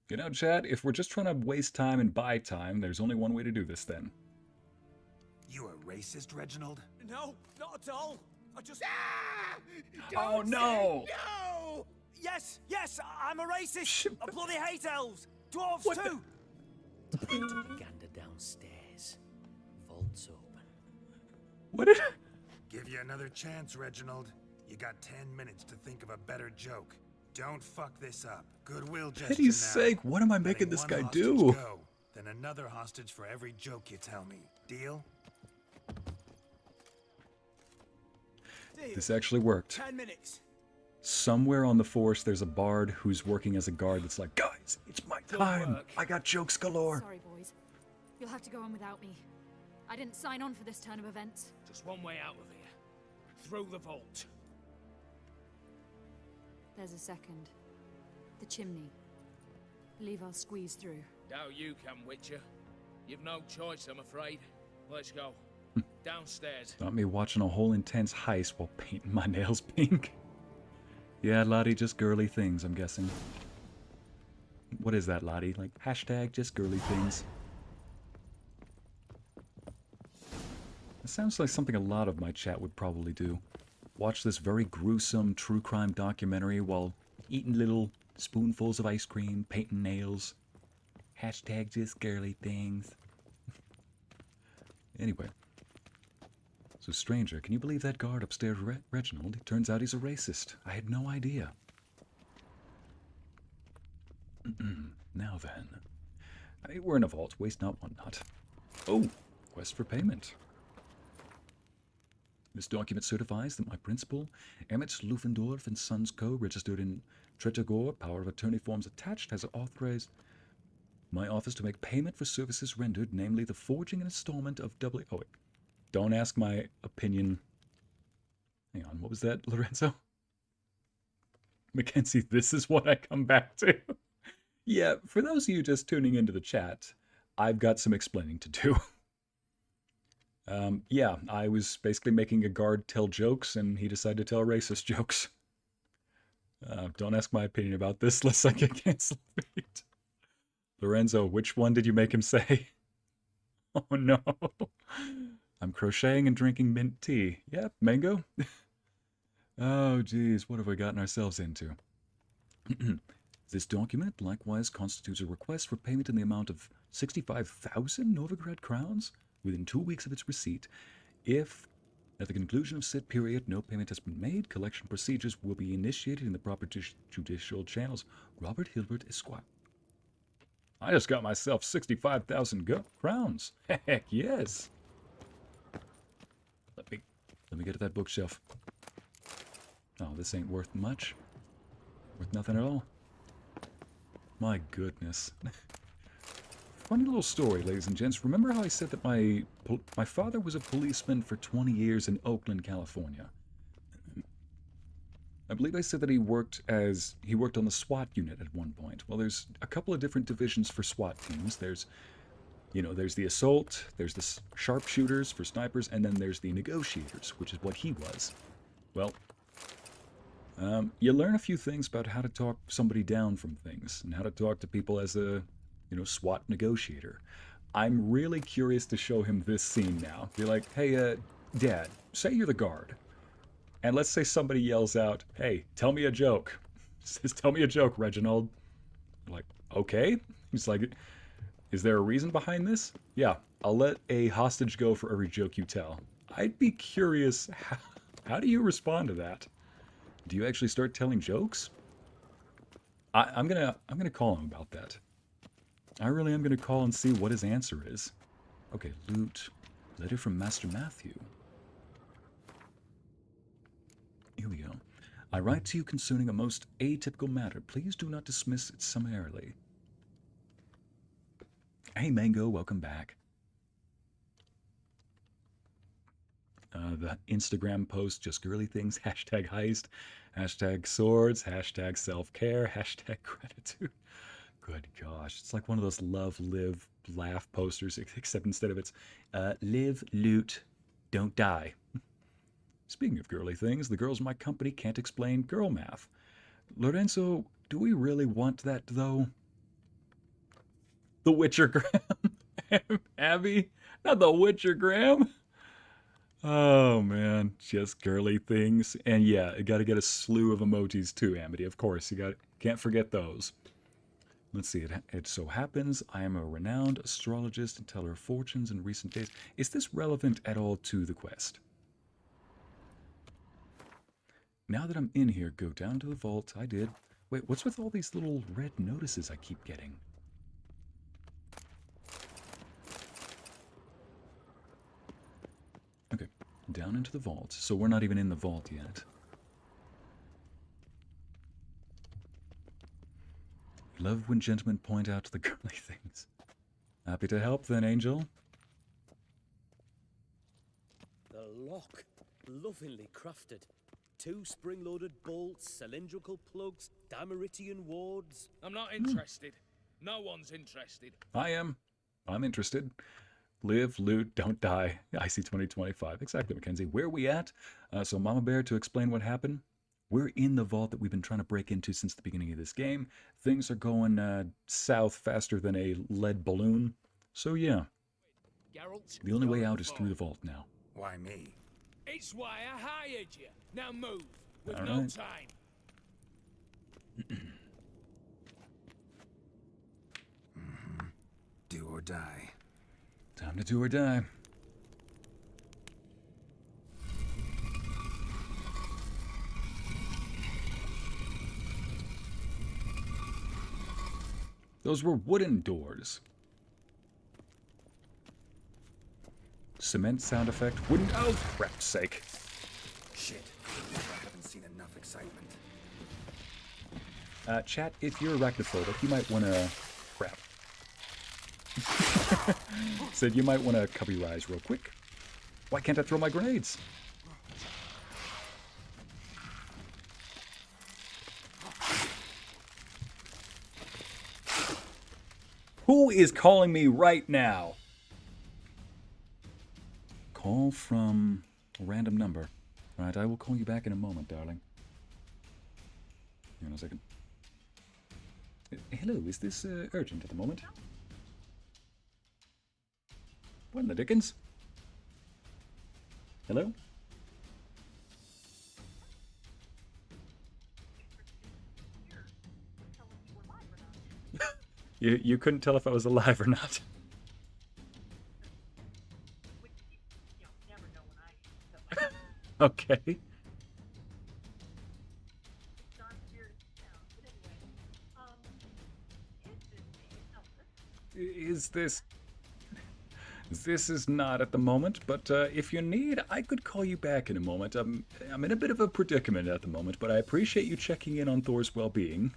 You know, chat, if we're just trying to waste time and buy time, there's only one way to do this then. You a racist, Reginald? No, not at all. I just... Oh, no! No! Yes, I'm a racist. I bloody hate elves. Dwarves too. Gander downstairs. Vault's open. What did... Give you another chance, Reginald. You got 10 minutes to think of a better joke. Don't fuck this up. Goodwill gesture now. Pity's sake, what am I making this guy do? Go, then another hostage for every joke you tell me. Deal? This actually worked. 10 minutes. Somewhere on the force, there's a bard who's working as a guard that's like, guys, it's my time. I got jokes galore. Sorry, boys. You'll have to go on without me. I didn't sign on for this turn of events. Just one way out of here. Through the vault. There's a second. The chimney. Believe I'll squeeze through. Doubt you can, Witcher. You've no choice, I'm afraid. Let's go. Downstairs. Not me watching a whole intense heist while painting my nails pink. Yeah, Lottie, just girly things, I'm guessing. What is that, Lottie? Like, hashtag just girly things. It sounds like something a lot of my chat would probably do. Watch this very gruesome true crime documentary while eating little spoonfuls of ice cream, painting nails. Hashtag just girly things. Anyway. So, stranger, can you believe that guard upstairs, Reginald? It turns out he's a racist. I had no idea. Now then. We're in a vault. Waste not, want not. Oh, quest for payment. This document certifies that my principal, Emmett Lufendorf and Sons Co., registered in Tretogor, power of attorney forms attached, has authorized my office to make payment for services rendered, namely the forging and installment of Oh, wait. Don't ask my opinion. Hang on, what was that, Lorenzo? Mackenzie, this is what I come back to. Yeah, for those of you just tuning into the chat, I've got some explaining to do. Yeah, I was basically making a guard tell jokes, and he decided to tell racist jokes. Don't ask my opinion about this, lest I get canceled. Lorenzo, which one did you make him say? Oh no. I'm crocheting and drinking mint tea. Yep, mango. Oh geez, what have we gotten ourselves into? This document likewise constitutes a request for payment in the amount of 65,000 Novigrad crowns within 2 weeks of its receipt. If, at the conclusion of said period, no payment has been made, collection procedures will be initiated in the proper judicial channels. Robert Hilbert, Esquire. I just got myself 65,000 crowns. Heck yes. Let me get to that bookshelf. Oh, this ain't worth much. Worth nothing at all. My goodness. Funny little story, ladies and gents. Remember how I said that my father was a policeman for 20 years in Oakland, California? I believe I said that he worked on the SWAT unit at one point. Well, there's a couple of different divisions for SWAT teams. There's the assault, there's the sharpshooters for snipers, and then there's the negotiators, which is what he was. Well, you learn a few things about how to talk somebody down from things, and how to talk to people as a, SWAT negotiator. I'm really curious to show him this scene now. Be like, hey, Dad, say you're the guard. And let's say somebody yells out, hey, tell me a joke. Says, tell me a joke, Reginald. I'm like, okay. He's like, is there a reason behind this? Yeah, I'll let a hostage go for every joke you tell. I'd be curious, how do you respond to that? Do you actually start telling jokes? I'm gonna call him about that. I really am gonna call and see what his answer is. Okay, loot. Letter from Master Matthew. Here we go. I write to you concerning a most atypical matter. Please do not dismiss it summarily. Hey, Mango, welcome back. The Instagram post, just girly things, hashtag heist, hashtag swords, hashtag self-care, hashtag gratitude. Good gosh, it's like one of those love, live, laugh posters, except instead of it's live, loot, don't die. Speaking of girly things, the girls in my company can't explain girl math. Lorenzo, do we really want that, though? The Witchergram. Abby, not the Witchergram. Oh, man, just girly things. And yeah, you got to get a slew of emojis too, Amity. Of course, can't forget those. Let's see, it so happens I am a renowned astrologist and teller of fortunes in recent days. Is this relevant at all to the quest? Now that I'm in here, go down to the vault. I did. Wait, what's with all these little red notices I keep getting? Okay, down into the vault. So we're not even in the vault yet. Love when gentlemen point out the girly things. Happy to help then, Angel. The lock, lovingly crafted. 2 spring-loaded bolts, cylindrical plugs, Dameritian wards. I'm not interested. No one's interested. I am. I'm interested. Live, loot, don't die. Ycey 2025. Exactly, Mackenzie. Where are we at? So Mama Bear, to explain what happened, we're in the vault that we've been trying to break into since the beginning of this game. Things are going south faster than a lead balloon. So yeah, the only way out is through the vault now. Why me? It's why I hired you. Now move. With All no right. time. Do or die. Time to do or die. Those were wooden doors. Cement sound effect. Wooden. Oh, for crap's sake. Shit. I haven't seen enough excitement. Chat, if you're arachnophobic, you might want to... Crap. Said you might want to cover your eyes real quick. Why can't I throw my grenades? Who is calling me right now? Call from a random number. Right, I will call you back in a moment, darling. Hang on a second. Hello, is this urgent at the moment? What in the dickens? Hello? You couldn't tell if I was alive or not. Okay. Is this... This is not at the moment, but if you need, I could call you back in a moment. I'm in a bit of a predicament at the moment, but I appreciate you checking in on Thor's well-being.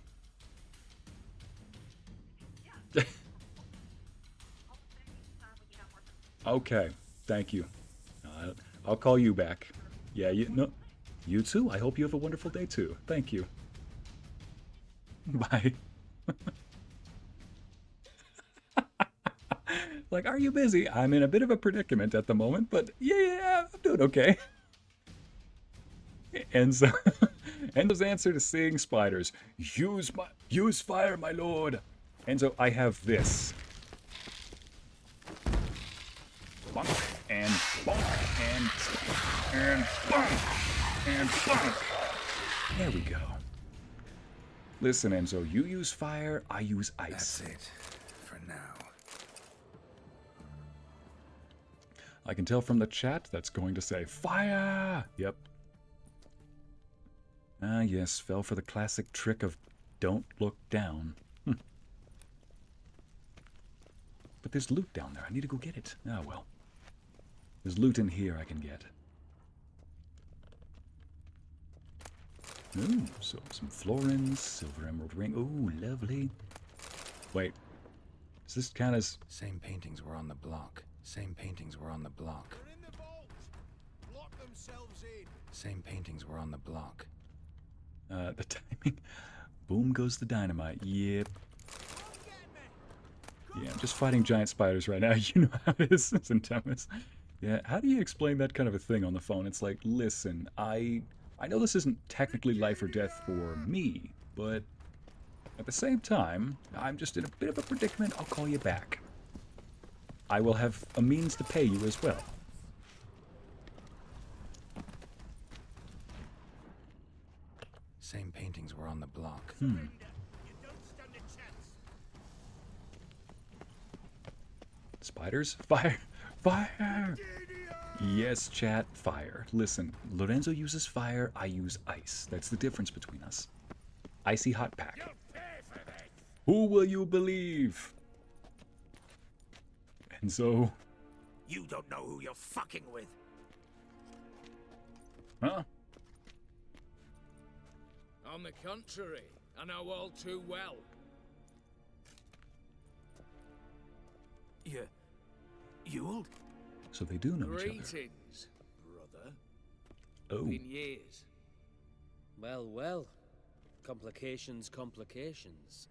Okay, thank you. I'll call you back. Yeah, you too. I hope you have a wonderful day too. Thank you. Bye. Like, are you busy? I'm in a bit of a predicament at the moment, but yeah, I'm doing okay. Enzo's answer to seeing spiders. Use fire, my lord. Enzo, I have this. Bonk, and bonk, and bonk, and bonk. There we go. Listen, Enzo, you use fire, I use ice. That's it, for now. I can tell from the chat that's going to say, fire! Yep. Ah, yes, fell for the classic trick of don't look down. But there's loot down there. I need to go get it. Ah, well. There's loot in here I can get. Ooh, so some florins, silver emerald ring. Ooh, lovely. Wait, does this count as... Same paintings were on the block. Same paintings were on the block. They're in the vault. Lock themselves in. Same paintings were on the block. The timing. Boom goes the dynamite. Yep. Yeah, I'm just fighting giant spiders right now. You know how it is, Centemus. Yeah, how do you explain that kind of a thing on the phone? It's like, listen, I know this isn't technically life or death for me, but at the same time, I'm just in a bit of a predicament. I'll call you back. I will have a means to pay you as well. Same paintings were on the block. Spiders? Fire! Fire! Yes, chat, fire. Listen, Lorenzo uses fire, I use ice. That's the difference between us. Icy hot pack. Who will you believe? And so... You don't know who you're fucking with. Huh? On the contrary, I know all too well. Ewald? So they do know each other. Greetings, brother. Oh. Been years. Well, well. Complications, complications.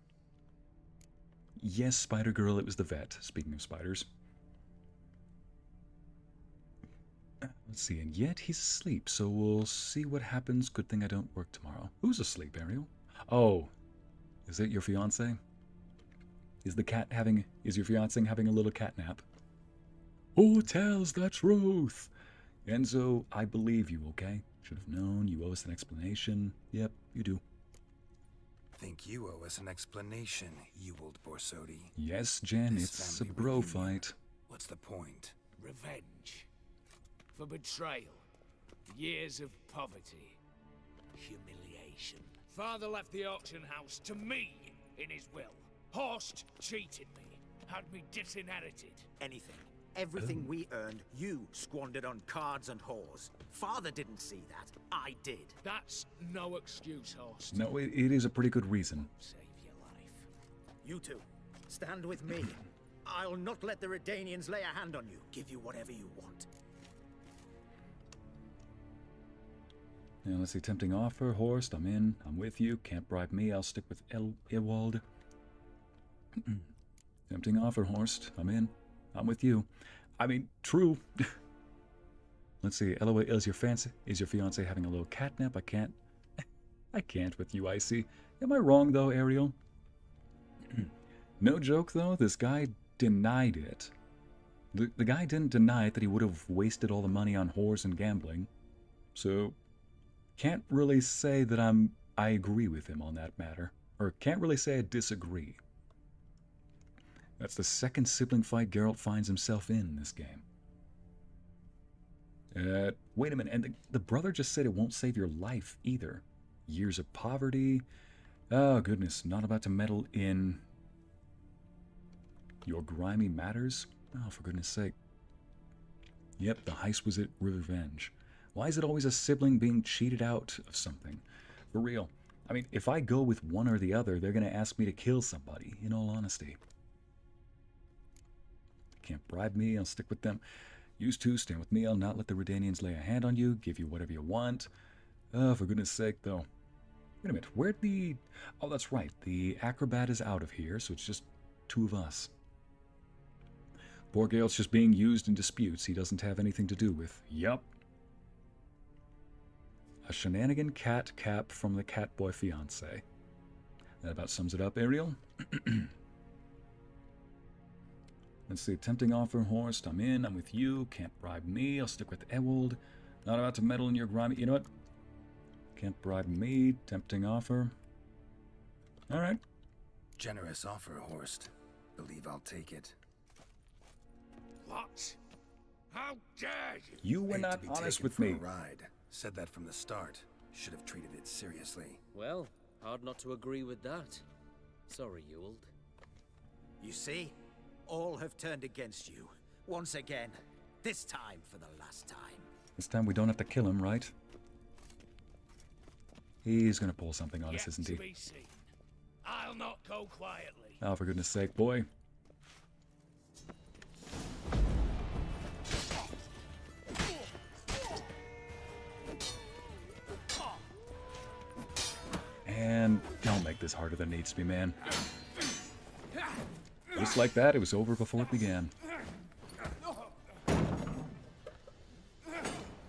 Yes, Spider Girl, it was the vet. Speaking of spiders. Let's see, and yet he's asleep, so we'll see what happens. Good thing I don't work tomorrow. Who's asleep, Ariel? Oh, is it your fiance? Is your fiance having a little cat nap? Who tells the truth? Enzo, I believe you, okay? Should have known, you owe us an explanation. Yep, you do. Think you owe us an explanation, Ewald Borsodi. Yes, Jen, This it's a family bro reunion. fight. What's the point? Revenge. For betrayal. Years of poverty. Humiliation. Father left the auction house to me in his will. Horst cheated me. Had me disinherited. Anything. Everything we earned, you squandered on cards and whores. Father didn't see that. I did. That's no excuse, Horst. No, it is a pretty good reason. Save your life. You two, stand with me. I'll not let the Redanians lay a hand on you. Give you whatever you want. Now, let's see, tempting offer, Horst, I'm in, I'm with you, can't bribe me, I'll stick with Ewald. Tempting offer, Horst, I'm in, I'm with you. I mean, true. Let's see, LOA, is your fiance having a little catnap? I can't with you, Ycey. Am I wrong, though, Ariel? No joke, though, this guy denied it. The guy didn't deny it that he would have wasted all the money on whores and gambling. So... can't really say that I agree with him on that matter. Or can't really say I disagree. That's the second sibling fight Geralt finds himself in this game. Wait a minute, and the brother just said it won't save your life either. Years of poverty. Oh goodness, not about to meddle in your grimy matters? Oh, for goodness sake. Yep, the heist was at revenge. Why is it always a sibling being cheated out of something? For real. I mean, if I go with one or the other, they're going to ask me to kill somebody, in all honesty. Can't bribe me, I'll stick with them. Used to, stand with me, I'll not let the Redanians lay a hand on you, give you whatever you want. Oh, for goodness sake, though. Wait a minute, where'd the... Oh, that's right, the acrobat is out of here, so it's just two of us. Poor Geralt's just being used in disputes he doesn't have anything to do with. Yup. A shenanigan cat cap from the Catboy fiance. That about sums it up, Ariel. Let's see, tempting offer, Horst, I'm in, I'm with you, can't bribe me, I'll stick with Ewald. Not about to meddle in your grimy... You know what? Can't bribe me, tempting offer. Alright. Generous offer, Horst. Believe I'll take it. What? How dare you? You were Hate not to be honest taken with for me. a ride. Said that from the start. Should have treated it seriously. Well, hard not to agree with that. Sorry, Ewald. You see? All have turned against you. Once again. This time for the last time. This time we don't have to kill him, right? He's gonna pull something on us, isn't he? I'll not go quietly. Oh, for goodness sake, boy. And don't make this harder than it needs to be, man. Just like that, it was over before it began.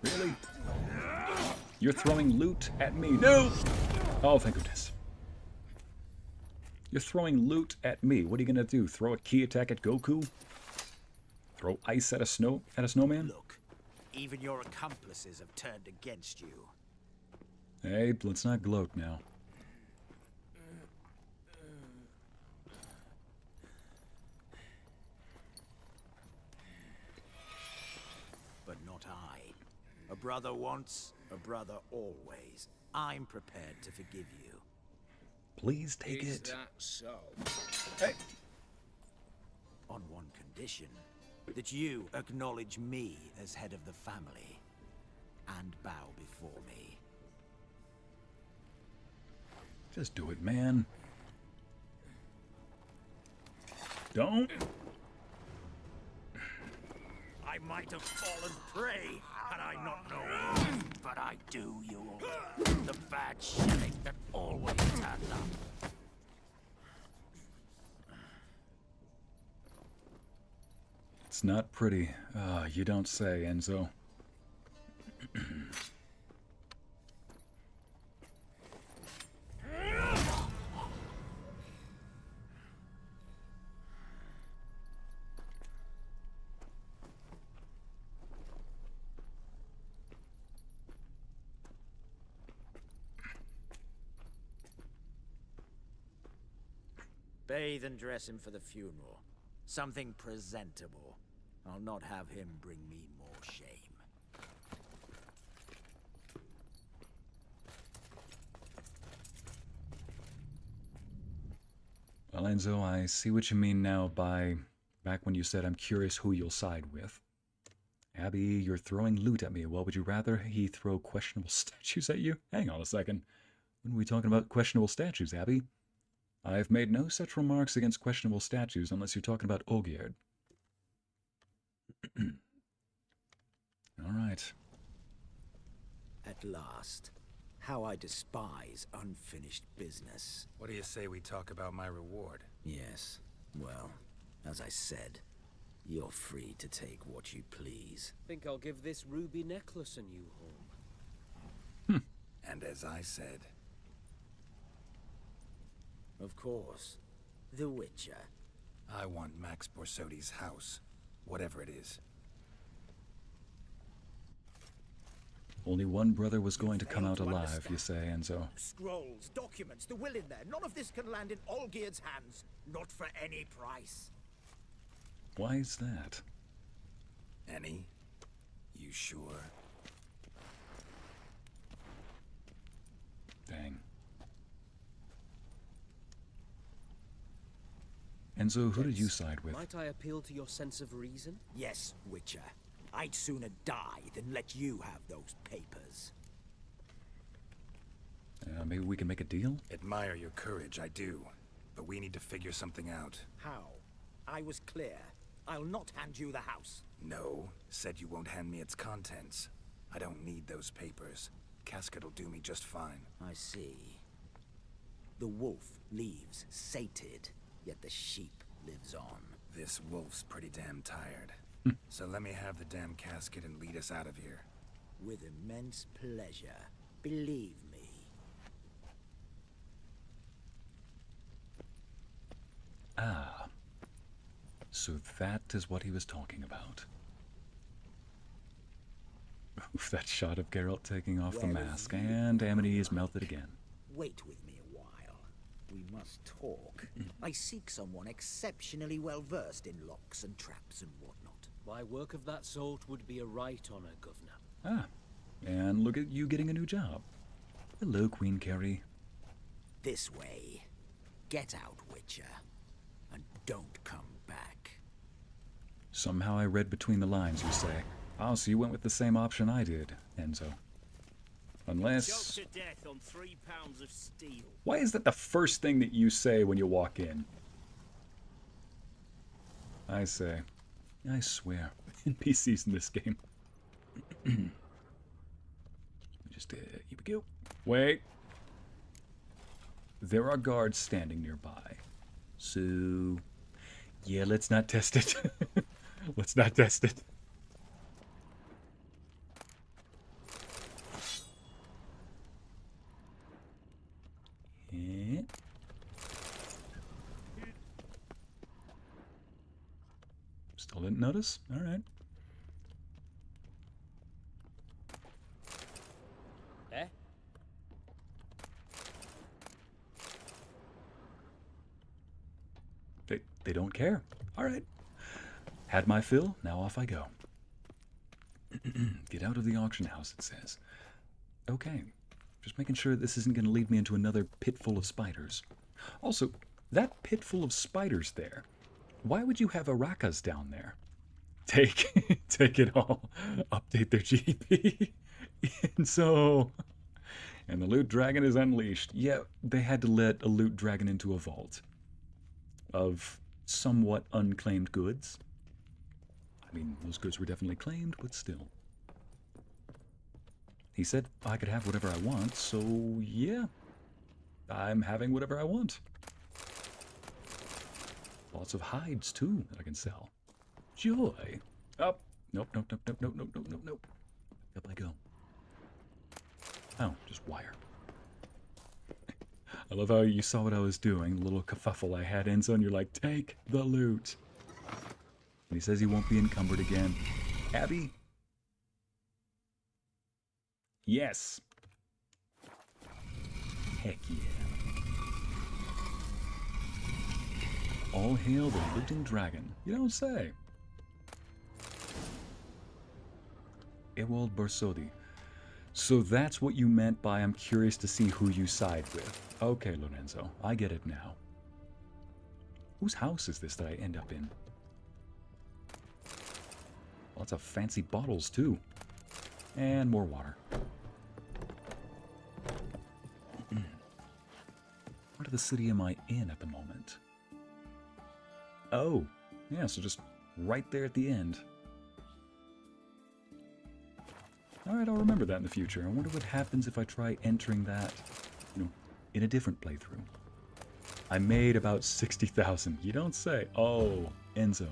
Really? You're throwing loot at me. No! Oh, thank goodness. You're throwing loot at me. What are you gonna do? Throw a key attack at Goku? Throw ice at a snowman? Look, even your accomplices have turned against you. Hey, let's not gloat now. But not I. A brother once, a brother always. I'm prepared to forgive you. Please take Is it. that so? Hey. On one condition, that you acknowledge me as head of the family and bow before me. Just do it, man. Don't. I might have fallen prey had I not known, but I do, you all. The bad shilling that always turned up. It's not pretty. You don't say, Enzo. Bathe and dress him for the funeral. Something presentable. I'll not have him bring me more shame. Well, Enzo, I see what you mean now by back when you said I'm curious who you'll side with. Abby, you're throwing loot at me. Well, would you rather he throw questionable statues at you? Hang on a second. When are we talking about questionable statues, Abby? I've made no such remarks against questionable statues unless you're talking about Olgierd. All right. At last. How I despise unfinished business. What do you say we talk about my reward? Yes. Well, as I said, you're free to take what you please. Think I'll give this ruby necklace a new home. And as I said... Of course. The Witcher. I want Max Borsodi's house. Whatever it is. Only one brother was going to come out alive, you say, Enzo. Scrolls, documents, the will in there. None of this can land in Olgierd's hands. Not for any price. Why is that? Any? You sure? Dang. Enzo, who did you side with? Might I appeal to your sense of reason? Yes, Witcher. I'd sooner die than let you have those papers. Maybe we can make a deal? Admire your courage, I do. But we need to figure something out. How? I was clear. I'll not hand you the house. No, said you won't hand me its contents. I don't need those papers. Casket'll do me just fine. I see. The wolf leaves sated, yet the sheep lives on. This wolf's pretty damn tired. So let me have the damn casket and lead us out of here. With immense pleasure. Believe me. Ah. So that is what he was talking about. Oof, that shot of Geralt taking off the mask, and Amity is melted again. Wait with me a while. We must talk. I seek someone exceptionally well versed in locks and traps and whatnot. My work of that sort would be a right honor, Governor. Ah, and look at you getting a new job. Hello, Queen Carrie. This way. Get out, Witcher. And don't come back. Somehow I read between the lines, you say. Oh, so you went with the same option I did, Enzo. Unless... Choked to death on 3 pounds of steel. Why is that the first thing that you say when you walk in? I say, I swear, NPCs in this game. Just, here we go. Wait. There are guards standing nearby. So, yeah, let's not test it. Let's not test it. Yeah. Still didn't notice? All right. Eh? They don't care. All right. Had my fill, now off I go. Get out of the auction house, it says. Okay. Just making sure this isn't going to lead me into another pit full of spiders. Also, that pit full of spiders there, why would you have Arakas down there? Take it all. Update their GP. And the loot dragon is unleashed. Yeah, they had to let a loot dragon into a vault of somewhat unclaimed goods. I mean, those goods were definitely claimed, but still. He said I could have whatever I want, so yeah. I'm having whatever I want. Lots of hides, too, that I can sell. Joy. Oh, nope. Up I go. Oh, just wire. I love how you saw what I was doing. The little kerfuffle I had, Enzo, and you're like, take the loot. And he says he won't be encumbered again. Abby? Yes. Heck yeah. All hail the looting dragon. You don't say. Ewald Borsodi. So that's what you meant by I'm curious to see who you side with. Okay, Lorenzo, I get it now. Whose house is this that I end up in? Lots of fancy bottles, too. And more water. What part of the city am I in at the moment? Oh, yeah, so just right there at the end. Alright, I'll remember that in the future. I wonder what happens if I try entering that, in a different playthrough. I made about 60,000. You don't say. Oh, Enzo.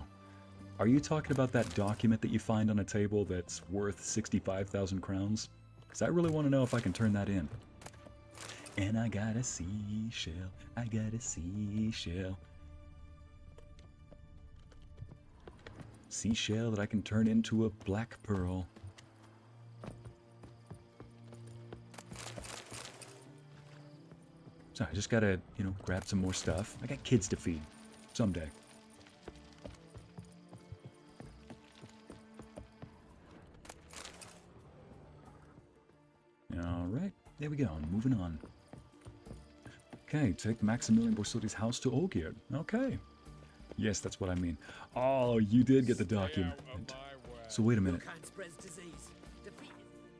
Are you talking about that document that you find on a table that's worth 65,000 crowns? Because I really want to know if I can turn that in. And I got a seashell. I got a seashell. Seashell that I can turn into a black pearl. So I just gotta, grab some more stuff. I got kids to feed. Someday. Alright, there we go. Moving on. Okay, take Maximilian Borsodi's house to Olgierd. Okay. Yes, that's what I mean. Oh, you did get the document. So wait a minute.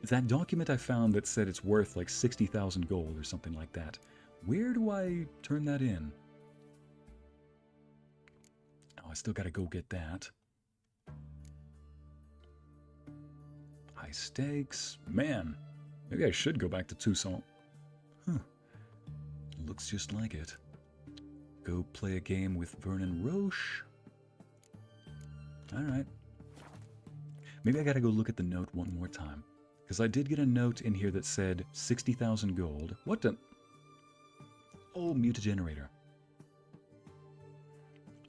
That document I found that said it's worth like 60,000 gold or something like that. Where do I turn that in? Oh, I still gotta go get that. High stakes. Man, maybe I should go back to Toussaint. Huh. Looks just like it. Go play a game with Vernon Roche. Alright. Maybe I gotta go look at the note one more time. Because I did get a note in here that said 60,000 gold. What the... Oh, mutagenerator.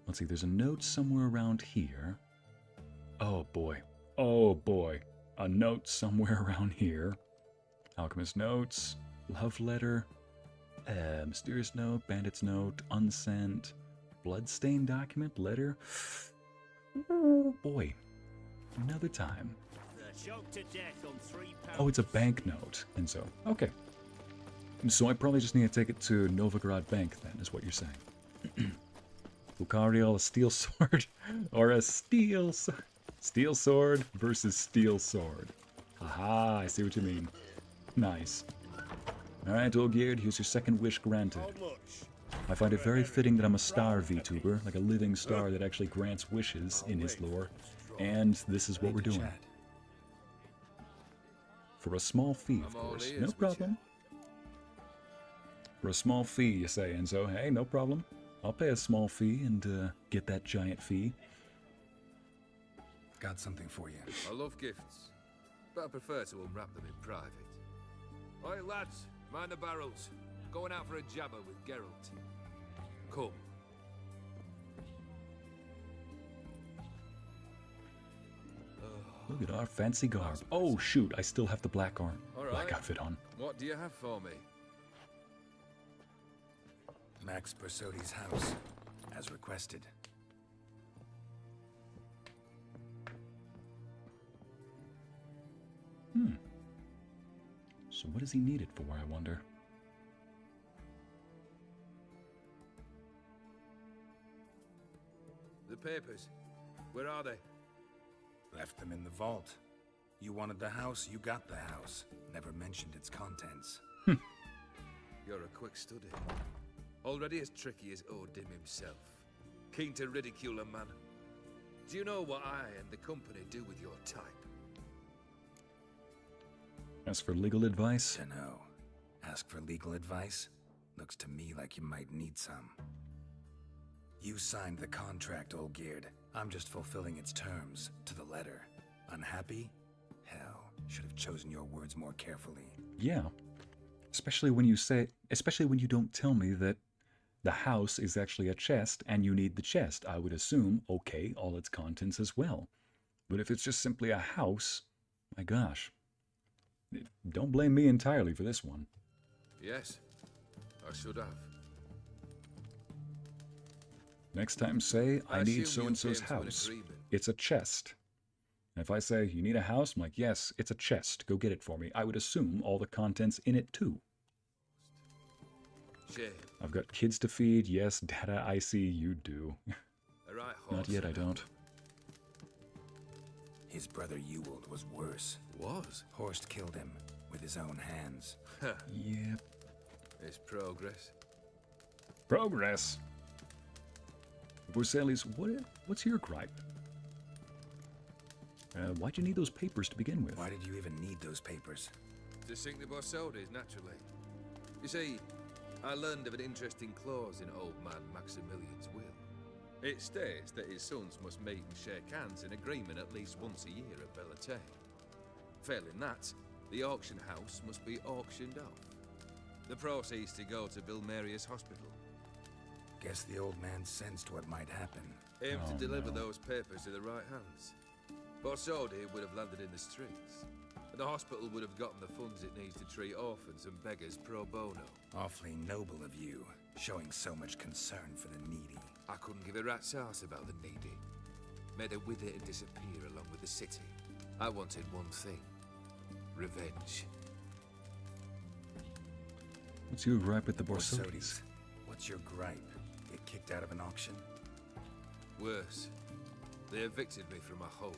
Let's see, there's a note somewhere around here. Oh boy. Oh boy. A note somewhere around here. Alchemist notes. Love letter. Mysterious note. Bandit's note. Unsent. Bloodstained document. Letter. Oh boy. Another time. Oh, it's a banknote. And so, okay. So I probably just need to take it to Novigrad Bank, then, is what you're saying. Lucariel, a steel sword, or a steel sword versus steel sword. Haha, I see what you mean. Nice. Alright, Olgierd, here's your second wish granted. I find it very fitting that I'm a star VTuber, like a living star that actually grants wishes in his lore, and this is what we're doing. For a small fee, of course. No problem. For a small fee, you say, and so, hey, no problem. I'll pay a small fee and get that giant fee. Got something for you. I love gifts, but I prefer to unwrap them in private. Oi, lads, mind the barrels. Going out for a jabber with Geralt. Come. Look at our fancy garb. Oh, shoot, I still have the black black outfit on. What do you have for me? Max Bersodi's house, as requested. So what does he need it for, I wonder? The papers. Where are they? Left them in the vault. You wanted the house, you got the house. Never mentioned its contents. You're a quick study. Already as tricky as O'Dimm himself. Keen to ridicule a man. Do you know what I and the company do with your type? As for legal advice? Dunno. Ask for legal advice? Looks to me like you might need some. You signed the contract, Olgierd. I'm just fulfilling its terms, to the letter. Unhappy? Hell, should have chosen your words more carefully. Yeah. Especially when you don't tell me that the house is actually a chest and you need the chest. I would assume, okay, all its contents as well. But if it's just simply a house, my gosh. Don't blame me entirely for this one. Yes, I should have. Next time say, I need so-and-so's house. It's a chest. And if I say, you need a house, I'm like, yes, it's a chest. Go get it for me. I would assume all the contents in it, too. I've got kids to feed. Yes, Dada, I see you do. Not yet, I don't. His brother Ewald was worse. Was? Horst killed him with his own hands. Yep. It's progress. Progress? Borselli's, what's your gripe? Why'd you need those papers to begin with? Why did you even need those papers? To sink the Borsodis, naturally. You see, I learned of an interesting clause in old man Maximilian's will. It states that his sons must meet and shake hands in agreement at least once a year at Bellatane. Failing that, the auction house must be auctioned off. The proceeds to go to Vilmeria's hospital. Guess the old man sensed what might happen. Aimed to deliver those papers to the right hands. Borsodi would have landed in the streets. And the hospital would have gotten the funds it needs to treat orphans and beggars pro bono. Awfully noble of you, showing so much concern for the needy. I couldn't give a rat's ass about the needy. Made her wither and disappear along with the city. I wanted one thing. Revenge. What's your gripe with the Borsodis? What's your gripe? Get kicked out of an auction? Worse. They evicted me from my home.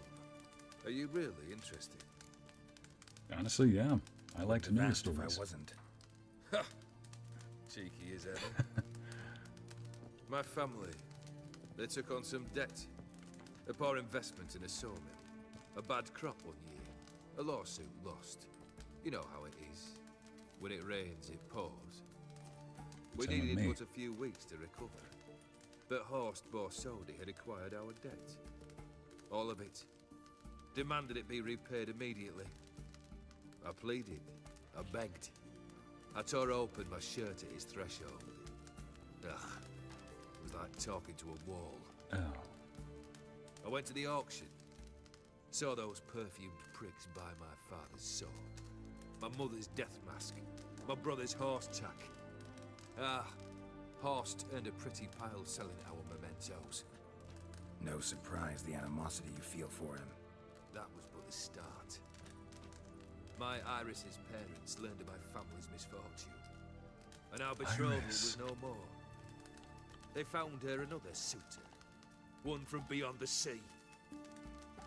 Are you really interested? Honestly, yeah. I like to know the stories. If I wasn't. Ha! Cheeky as ever. My family, they took on some debt. A poor investment in a sawmill. A bad crop one year. A lawsuit lost. You know how it is. When it rains, it pours. We needed but a few weeks to recover. But Horst Borsodi had acquired our debt. All of it. Demanded it be repaid immediately. I pleaded. I begged. I tore open my shirt at his threshold. Ugh. It was like talking to a wall. Oh. I went to the auction. Saw those perfumed pricks buy my father's sword. My mother's death mask. My brother's horse tack. Ah, Horst earned a pretty pile selling our mementos. No surprise the animosity you feel for him. That was but the start. My Iris's parents learned of my family's misfortune. And our betrothal was no more. They found her another suitor. One from beyond the sea.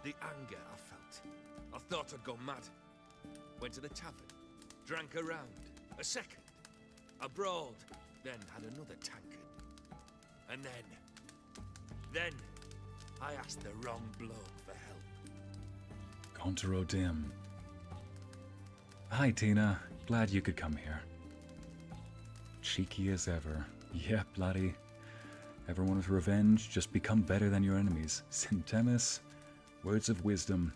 The anger I felt. I thought I'd gone mad. Went to the tavern. drank a round, a second, a brawled, then had another tankard. And then I asked the wrong bloke for help. Gaunter O'Dimm. Hi, Tina. Glad you could come here. Cheeky as ever. Yeah, bloody. Everyone with revenge, just become better than your enemies. Syntemis, words of wisdom.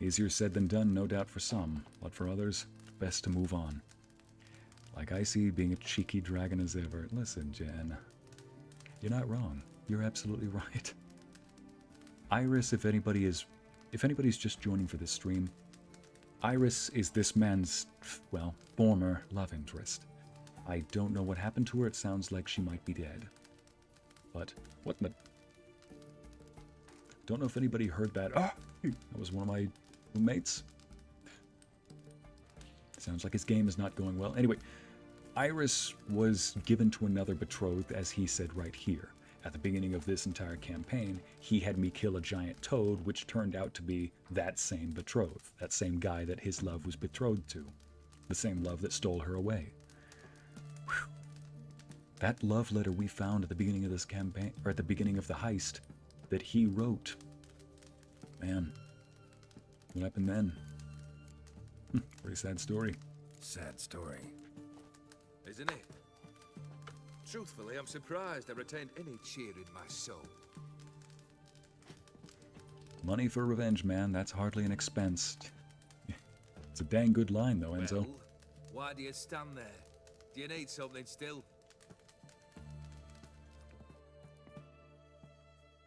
Easier said than done, no doubt for some, but for others, best to move on. Like Ycey being a cheeky dragon as ever. Listen, Jen. You're not wrong. You're absolutely right. Iris, if anybody's just joining for this stream, Iris is this man's, well, former love interest. I don't know what happened to her. It sounds like she might be dead. But what the... Don't know if anybody heard that. Ah! That was one of my roommates. Sounds like his game is not going well. Anyway, Iris was given to another betrothed, as he said right here. At the beginning of this entire campaign, he had me kill a giant toad, which turned out to be that same betrothed. That same guy that his love was betrothed to. The same love that stole her away. Whew. That love letter we found at the beginning of this campaign, or at the beginning of the heist, that he wrote. Man, what happened then? Pretty sad story. Sad story. Isn't it? Truthfully, I'm surprised I retained any cheer in my soul. Money for revenge, man. That's hardly an expense. It's a dang good line, though, Enzo. Well, why do you stand there? Do you need something still?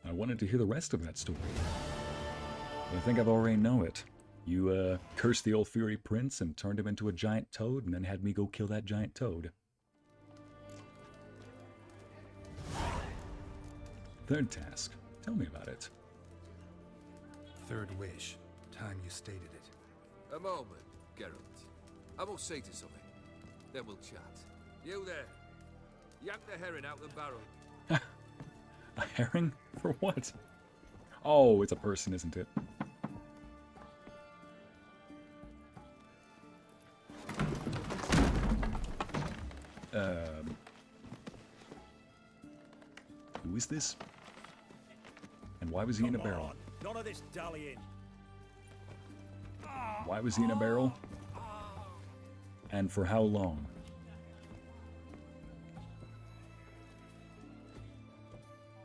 I wanted to hear the rest of that story. But I think I've already know it. You cursed the old Fury Prince and turned him into a giant toad, and then had me go kill that giant toad. Third task. Tell me about it. Third wish. Time you stated it. A moment, Geralt. I must say to something. Then we'll chat. You there. Yank the herring out the barrel. A herring? For what? Oh, it's a person, isn't it? Who is this? And why was he in a barrel? None of this dallying. Why was he in a barrel? And for how long?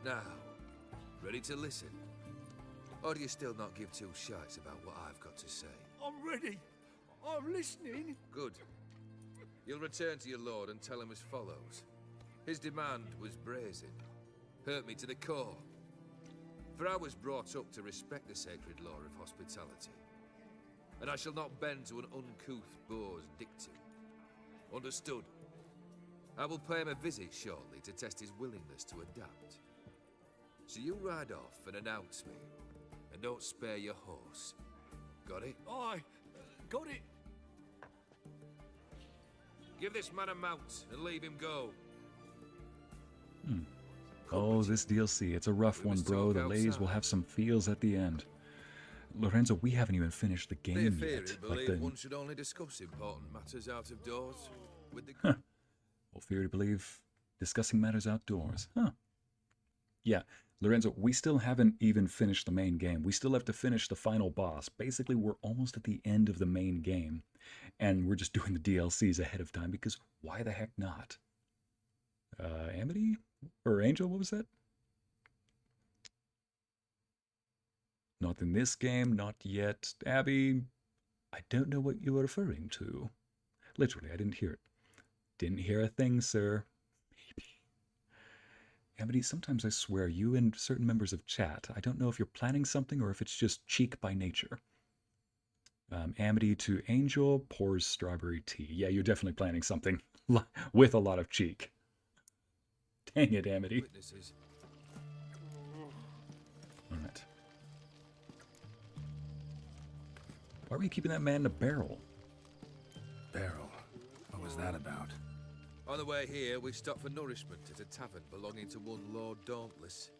Now, ready to listen? Or do you still not give two shites about what I've got to say? I'm ready. I'm listening. Good. You'll return to your lord and tell him as follows. His demand was brazen. Hurt me to the core. For I was brought up to respect the sacred law of hospitality. And I shall not bend to an uncouth boor's dictum. Understood? I will pay him a visit shortly to test his willingness to adapt. So you ride off and announce me. And don't spare your horse. Got it? Aye, got it. Give this man a mount and leave him go. Oh, this DLC. It's a rough one, bro. The ladies will have some feels at the end. Lorenzo, we haven't even finished the game yet. Believe one should only discuss important matters out of doors with the... Well, Theory to believe discussing matters outdoors. Huh. Yeah, Lorenzo, we still haven't even finished the main game. We still have to finish the final boss. Basically, we're almost at the end of the main game. And we're just doing the DLCs ahead of time because why the heck not? Amity? Or Angel, what was that? Not in this game, not yet. Abby, I don't know what you are referring to. Literally, I didn't hear it. Didn't hear a thing, sir. Maybe. Amity, sometimes I swear you and certain members of chat, I don't know if you're planning something or if it's just cheek by nature. Amity to Angel pours strawberry tea. Yeah, you're definitely planning something with a lot of cheek. Dang it, Amity. Witnesses. All right. Why were you keeping that man in a barrel? Barrel? What was that about? On the way here, we stopped for nourishment at a tavern belonging to one Lord Dauntless.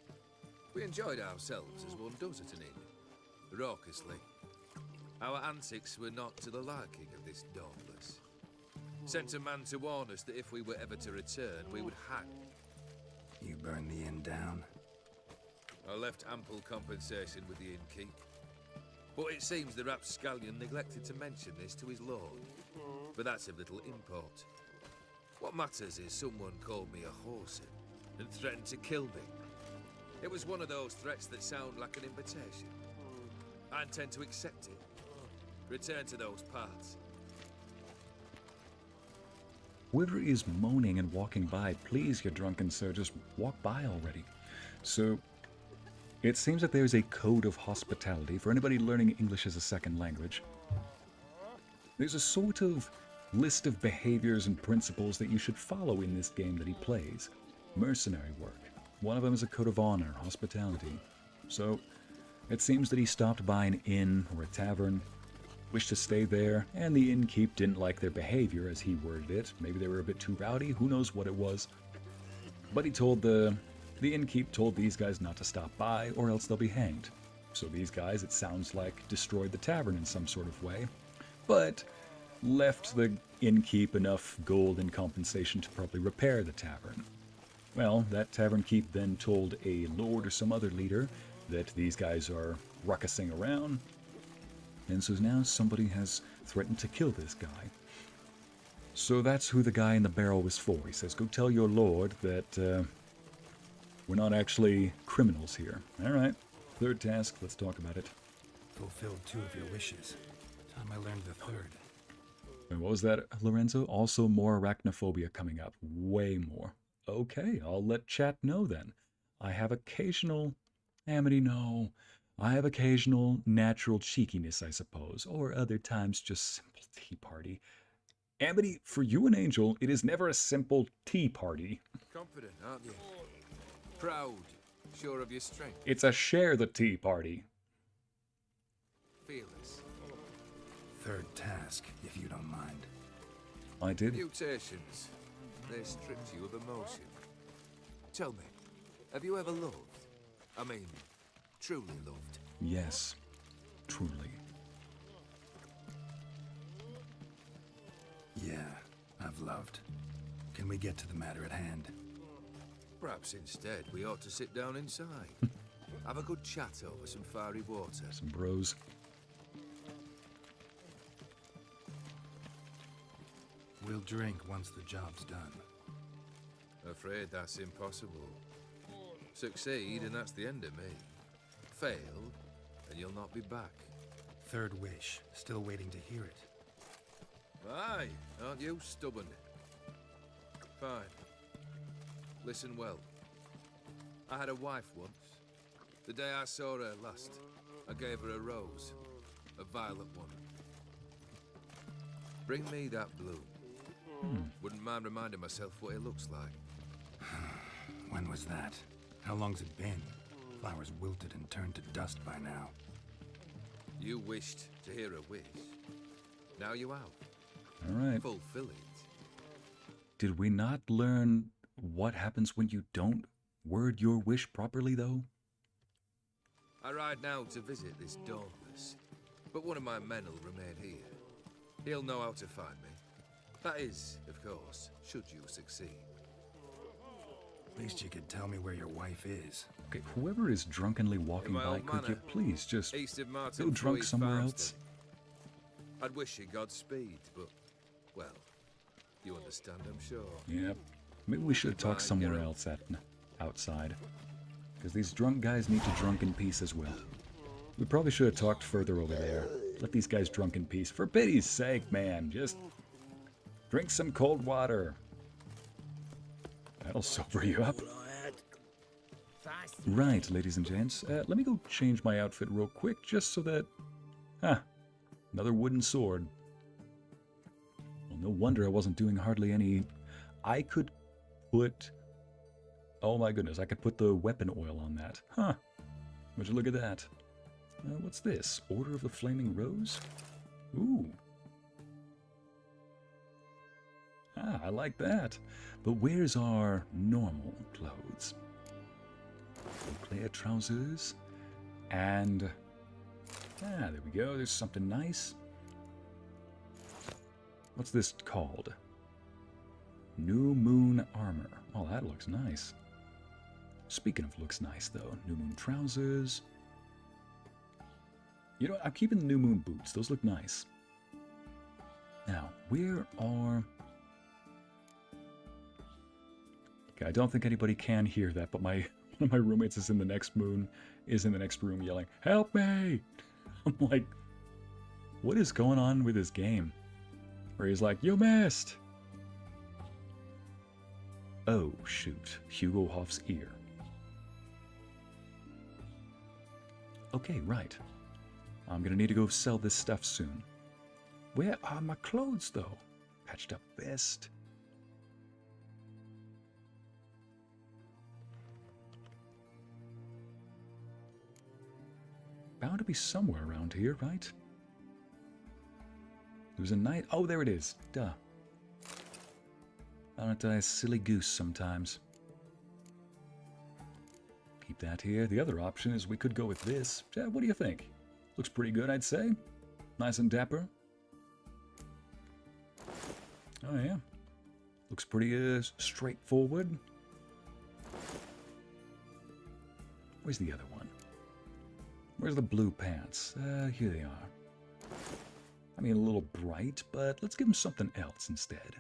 We enjoyed ourselves as one does at an inn, raucously. Our antics were not to the liking of this Dauntless. Sent a man to warn us that if we were ever to return, we would hang. You burned the inn down? I left ample compensation with the innkeep. But it seems the rapscallion neglected to mention this to his lord. But that's of little import. What matters is someone called me a whoreson and threatened to kill me. It was one of those threats that sound like an invitation. I intend to accept it. Return to those parts. Whoever is moaning and walking by, please, you drunken sir, just walk by already. So, it seems that there's a code of hospitality for anybody learning English as a second language. There's a sort of list of behaviors and principles that you should follow in this game that he plays. Mercenary work. One of them is a code of honor, hospitality. So, it seems that he stopped by an inn or a tavern, wished to stay there, and the innkeep didn't like their behavior, as he worded it. Maybe they were a bit too rowdy, who knows what it was. But he told the innkeep told these guys not to stop by, or else they'll be hanged. So these guys, it sounds like, destroyed the tavern in some sort of way, but left the innkeep enough gold in compensation to probably repair the tavern. Well, that tavern keep then told a lord or some other leader that these guys are ruckusing around, and so now somebody has threatened to kill this guy. So that's who the guy in the barrel was for. He says, go tell your lord that we're not actually criminals here. All right, third task, let's talk about it. Fulfilled 2 of your wishes. Time I learned the third. And what was that, Lorenzo? Also more arachnophobia coming up. Way more. Okay, I'll let chat know then. I have occasional... Amity, no. I have occasional natural cheekiness, I suppose. Or other times just simple tea party. Amity, for you an angel, it is never a simple tea party. Confident, aren't you? Proud, sure of your strength. It's a share the tea party. Fearless. Third task, if you don't mind. I did. Mutations. They stripped you of emotion. Tell me, have you ever loved? I mean, truly loved? Yes, truly. Yeah, I've loved. Can we get to the matter at hand? Perhaps instead we ought to sit down inside. Have a good chat over some fiery water. Some bros. We'll drink once the job's done. Afraid that's impossible. Succeed and that's the end of me. Fail and you'll not be back. Third wish. Still waiting to hear it. Aye, aren't you stubborn? Fine. Listen well. I had a wife once. The day I saw her last, I gave her a rose. A violet one. Bring me that bloom. Wouldn't mind reminding myself what it looks like. When was that? How long's it been? Flowers wilted and turned to dust by now. You wished to hear a wish. Now you out. All right. Fulfill it. Did we not learn what happens when you don't word your wish properly, though? I ride now to visit this dauntless, but one of my men will remain here. He'll know how to find me. That is, of course, should you succeed. At least you could tell me where your wife is. Okay, whoever is drunkenly walking by, could you please just go drunk somewhere else? I'd wish you Godspeed, but, well, you understand, I'm sure. Yep. Maybe we should talk somewhere else outside. Because these drunk guys need to drunk in peace as well. We probably should have talked further over there. Let these guys drunk in peace. For pity's sake, man, just drink some cold water. That'll sober you up. Right, ladies and gents. Let me go change my outfit real quick, just so that... another wooden sword. Well, no wonder I wasn't doing hardly any... I could put... Oh my goodness, I could put the weapon oil on that. Huh. Would you look at that? What's this? Order of the Flaming Rose? Ooh. I like that. But where's our normal clothes? Clear trousers. And... there we go. There's something nice. What's this called? New Moon armor. Oh, that looks nice. Speaking of looks nice, though. New Moon trousers. You know, I'm keeping the New Moon boots. Those look nice. Now, where are... Okay, I don't think anybody can hear that, but one of my roommates is in the next room yelling, "Help me!" I'm like, what is going on with this game? Where he's like, "You missed!" Oh, shoot. Hugo Hoff's ear. Okay, right. I'm gonna need to go sell this stuff soon. Where are my clothes, though? Patched up vest. Bound to be somewhere around here, right? There's a night. Oh, there it is. Duh. Aren't I a silly goose sometimes? Keep that here. The other option is we could go with this. Yeah, what do you think? Looks pretty good, I'd say. Nice and dapper. Oh, yeah. Looks pretty straightforward. Where's the other one? Where's the blue pants? Here they are. I mean, a little bright, but let's give them something else instead.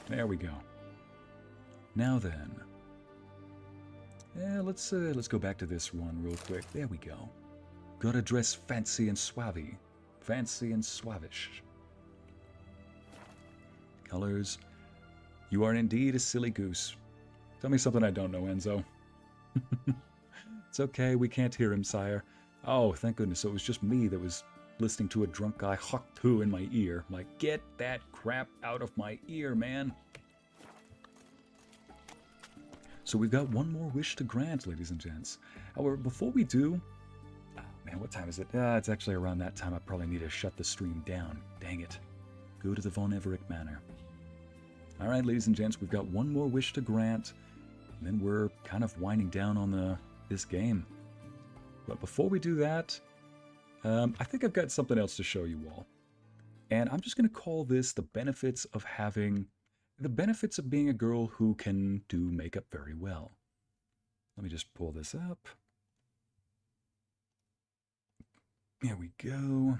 There we go. Now then. Yeah, let's go back to this one real quick. There we go. Gotta dress fancy and suave. Fancy and suavish. Colors. You are indeed a silly goose. Tell me something I don't know, Enzo. It's okay, we can't hear him, sire. Oh, thank goodness, so it was just me that was listening to a drunk guy hawk to in my ear. I'm like, get that crap out of my ear, man. So we've got one more wish to grant, ladies and gents. However, before we do... Oh, man, what time is it? It's actually around that time I probably need to shut the stream down. Dang it. Go to the Von Everec Manor. Alright, ladies and gents, we've got one more wish to grant. And then we're kind of winding down on this game. But before we do that, I think I've got something else to show you all. And I'm just going to call this the benefits of being a girl who can do makeup very well. Let me just pull this up. There we go.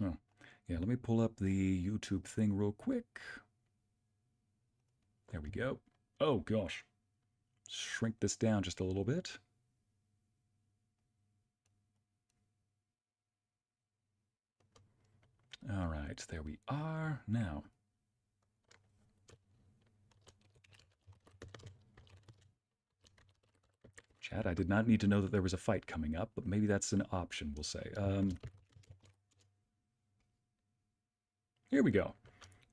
Oh, yeah, let me pull up the YouTube thing real quick. There we go. Oh, gosh. Shrink this down just a little bit. All right, there we are. Now, chat, I did not need to know that there was a fight coming up, but maybe that's an option, we'll say. Here we go.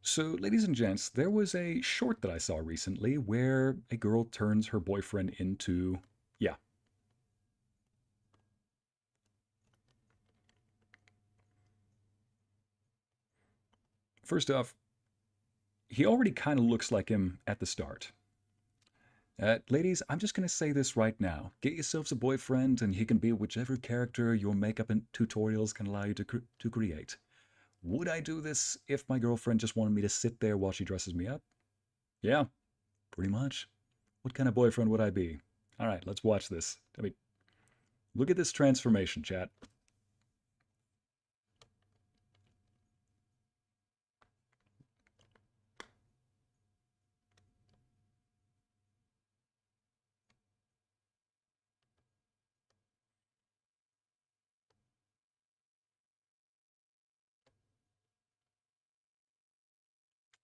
So, ladies and gents, there was a short that I saw recently where a girl turns her boyfriend into... Yeah. First off, he already kind of looks like him at the start. Ladies, I'm just going to say this right now. Get yourselves a boyfriend and he can be whichever character your makeup and tutorials can allow you to create. Would I do this if my girlfriend just wanted me to sit there while she dresses me up? Yeah, pretty much. What kind of boyfriend would I be? All right, let's watch this. I mean, look at this transformation, chat.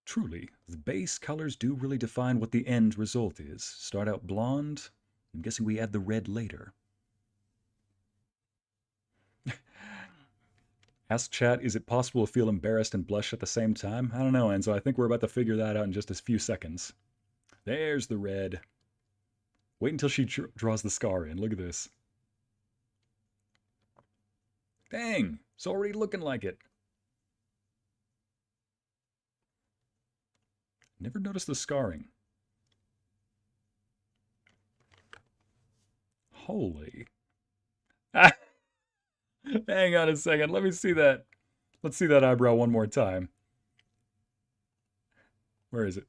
Truly, the base colors do really define what the end result is. Start out blonde. I'm guessing we add the red later. Ask chat, is it possible to feel embarrassed and blush at the same time? I don't know, Enzo. I think we're about to figure that out in just a few seconds. There's the red. Wait until she draws the scar in. Look at this. Dang, it's already looking like it. Never noticed the scarring. Holy. Ah. Hang on a second. Let me see that. Let's see that eyebrow one more time. Where is it?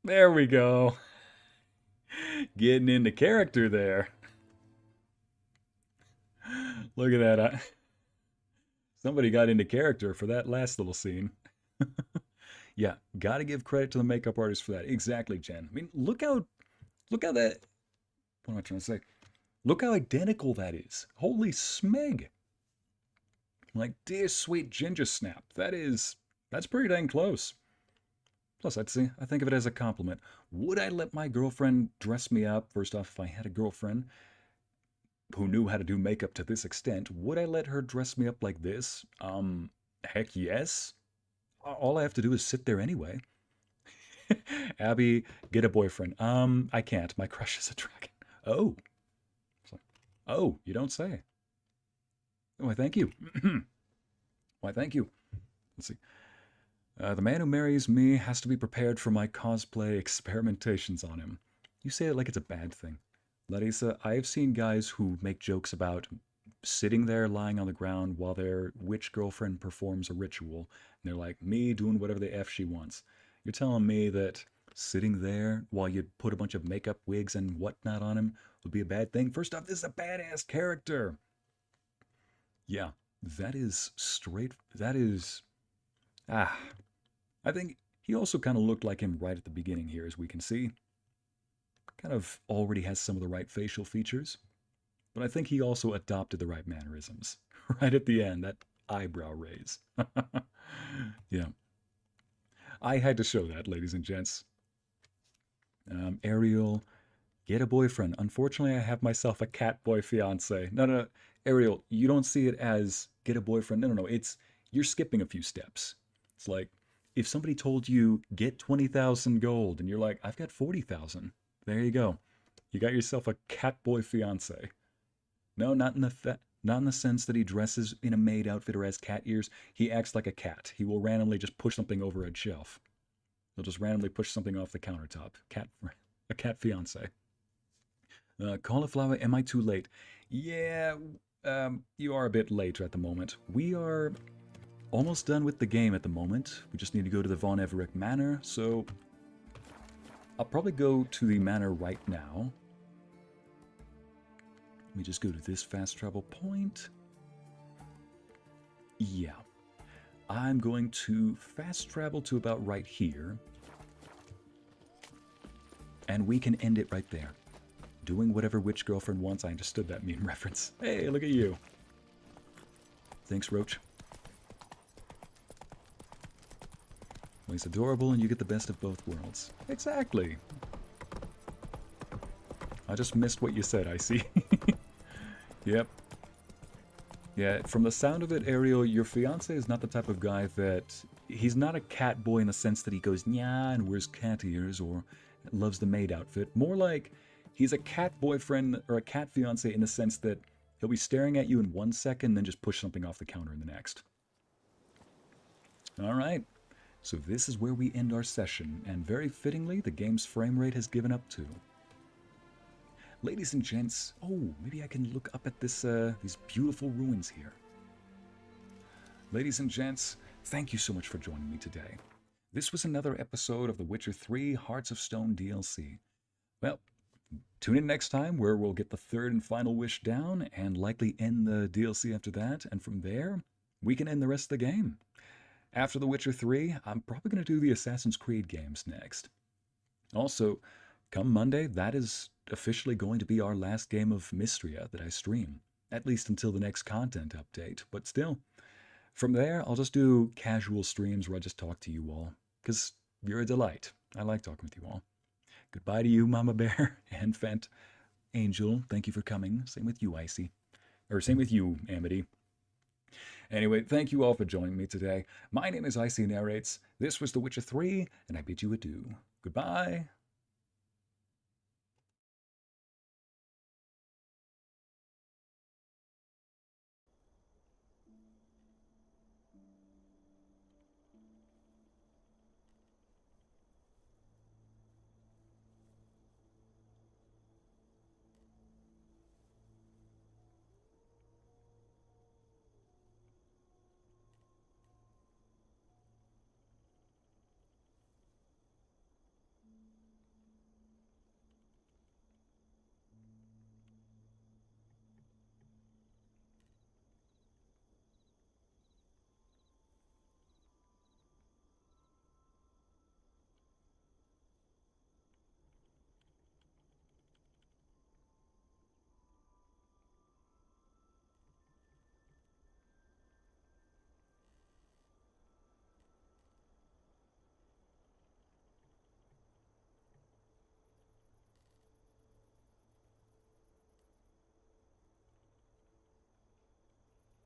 There we go. Getting into character there. Look at that. Somebody got into character for that last little scene. Yeah, gotta give credit to the makeup artist for that. Exactly, Jen. I mean, look how that, what am I trying to say? Look how identical that is. Holy smeg. Like, dear sweet ginger snap. That's pretty dang close. Plus, I think of it as a compliment. Would I let my girlfriend dress me up? First off, if I had a girlfriend who knew how to do makeup to this extent, would I let her dress me up like this? Heck yes. All I have to do is sit there anyway. Abby, get a boyfriend. I can't. My crush is a dragon. Oh. Oh, you don't say. Why, thank you. Why, thank you. Let's see. The man who marries me has to be prepared for my cosplay experimentations on him. You say it like it's a bad thing. Larissa, I have seen guys who make jokes about sitting there lying on the ground while their witch girlfriend performs a ritual. And they're like, me doing whatever the F she wants. You're telling me that sitting there while you put a bunch of makeup, wigs, and whatnot on him would be a bad thing? First off, this is a badass character. Yeah, that is straight. That is... I think he also kind of looked like him right at the beginning here, as we can see. Kind of already has some of the right facial features. But I think he also adopted the right mannerisms. Right at the end, that eyebrow raise. Yeah. I had to show that, ladies and gents. Ariel, get a boyfriend. Unfortunately, I have myself a cat boy fiance. No. Ariel, you don't see it as get a boyfriend. No. You're skipping a few steps. It's like, if somebody told you, get 20,000 gold, and you're like, I've got 40,000. There you go. You got yourself a cat boy fiance. No, not in the sense that he dresses in a maid outfit or has cat ears. He acts like a cat. He will randomly just push something over a shelf. He'll just randomly push something off the countertop. A cat fiance. Cauliflower, am I too late? Yeah, you are a bit late at the moment. We are almost done with the game at the moment. We just need to go to the Von Everec Manor, so I'll probably go to the manor right now. Let me just go to this fast travel point. Yeah. I'm going to fast travel to about right here. And we can end it right there. Doing whatever witch girlfriend wants. I understood that meme reference. Hey, look at you. Thanks, Roach. Well, he's adorable and you get the best of both worlds. Exactly. I just missed what you said, Ycey. Yep. Yeah, from the sound of it, Ariel, your fiancé is not the type of guy that... He's not a cat boy in the sense that he goes, nyah, and wears cat ears, or loves the maid outfit. More like, he's a cat boyfriend, or a cat fiancé in the sense that he'll be staring at you in 1 second, then just push something off the counter in the next. Alright. So this is where we end our session, and very fittingly, the game's frame rate has given up too. Ladies and gents, oh, maybe I can look up at this these beautiful ruins here. Ladies and gents, thank you so much for joining me today. This was another episode of The Witcher 3 Hearts of Stone DLC. Well, tune in next time where we'll get the third and final wish down and likely end the DLC after that, and from there, we can end the rest of the game. After The Witcher 3, I'm probably going to do the Assassin's Creed games next. Also, come Monday, that is officially going to be our last game of Mystria that I stream. At least until the next content update, but still. From there, I'll just do casual streams where I just talk to you all, because you're a delight. I like talking with you all. Goodbye to you, Mama Bear, and Fent. Angel, thank you for coming. Same with you, Ycey. Or same with you, Amity. Anyway, thank you all for joining me today. My name is Ycey Narrates. This was The Witcher 3, and I bid you adieu. Goodbye.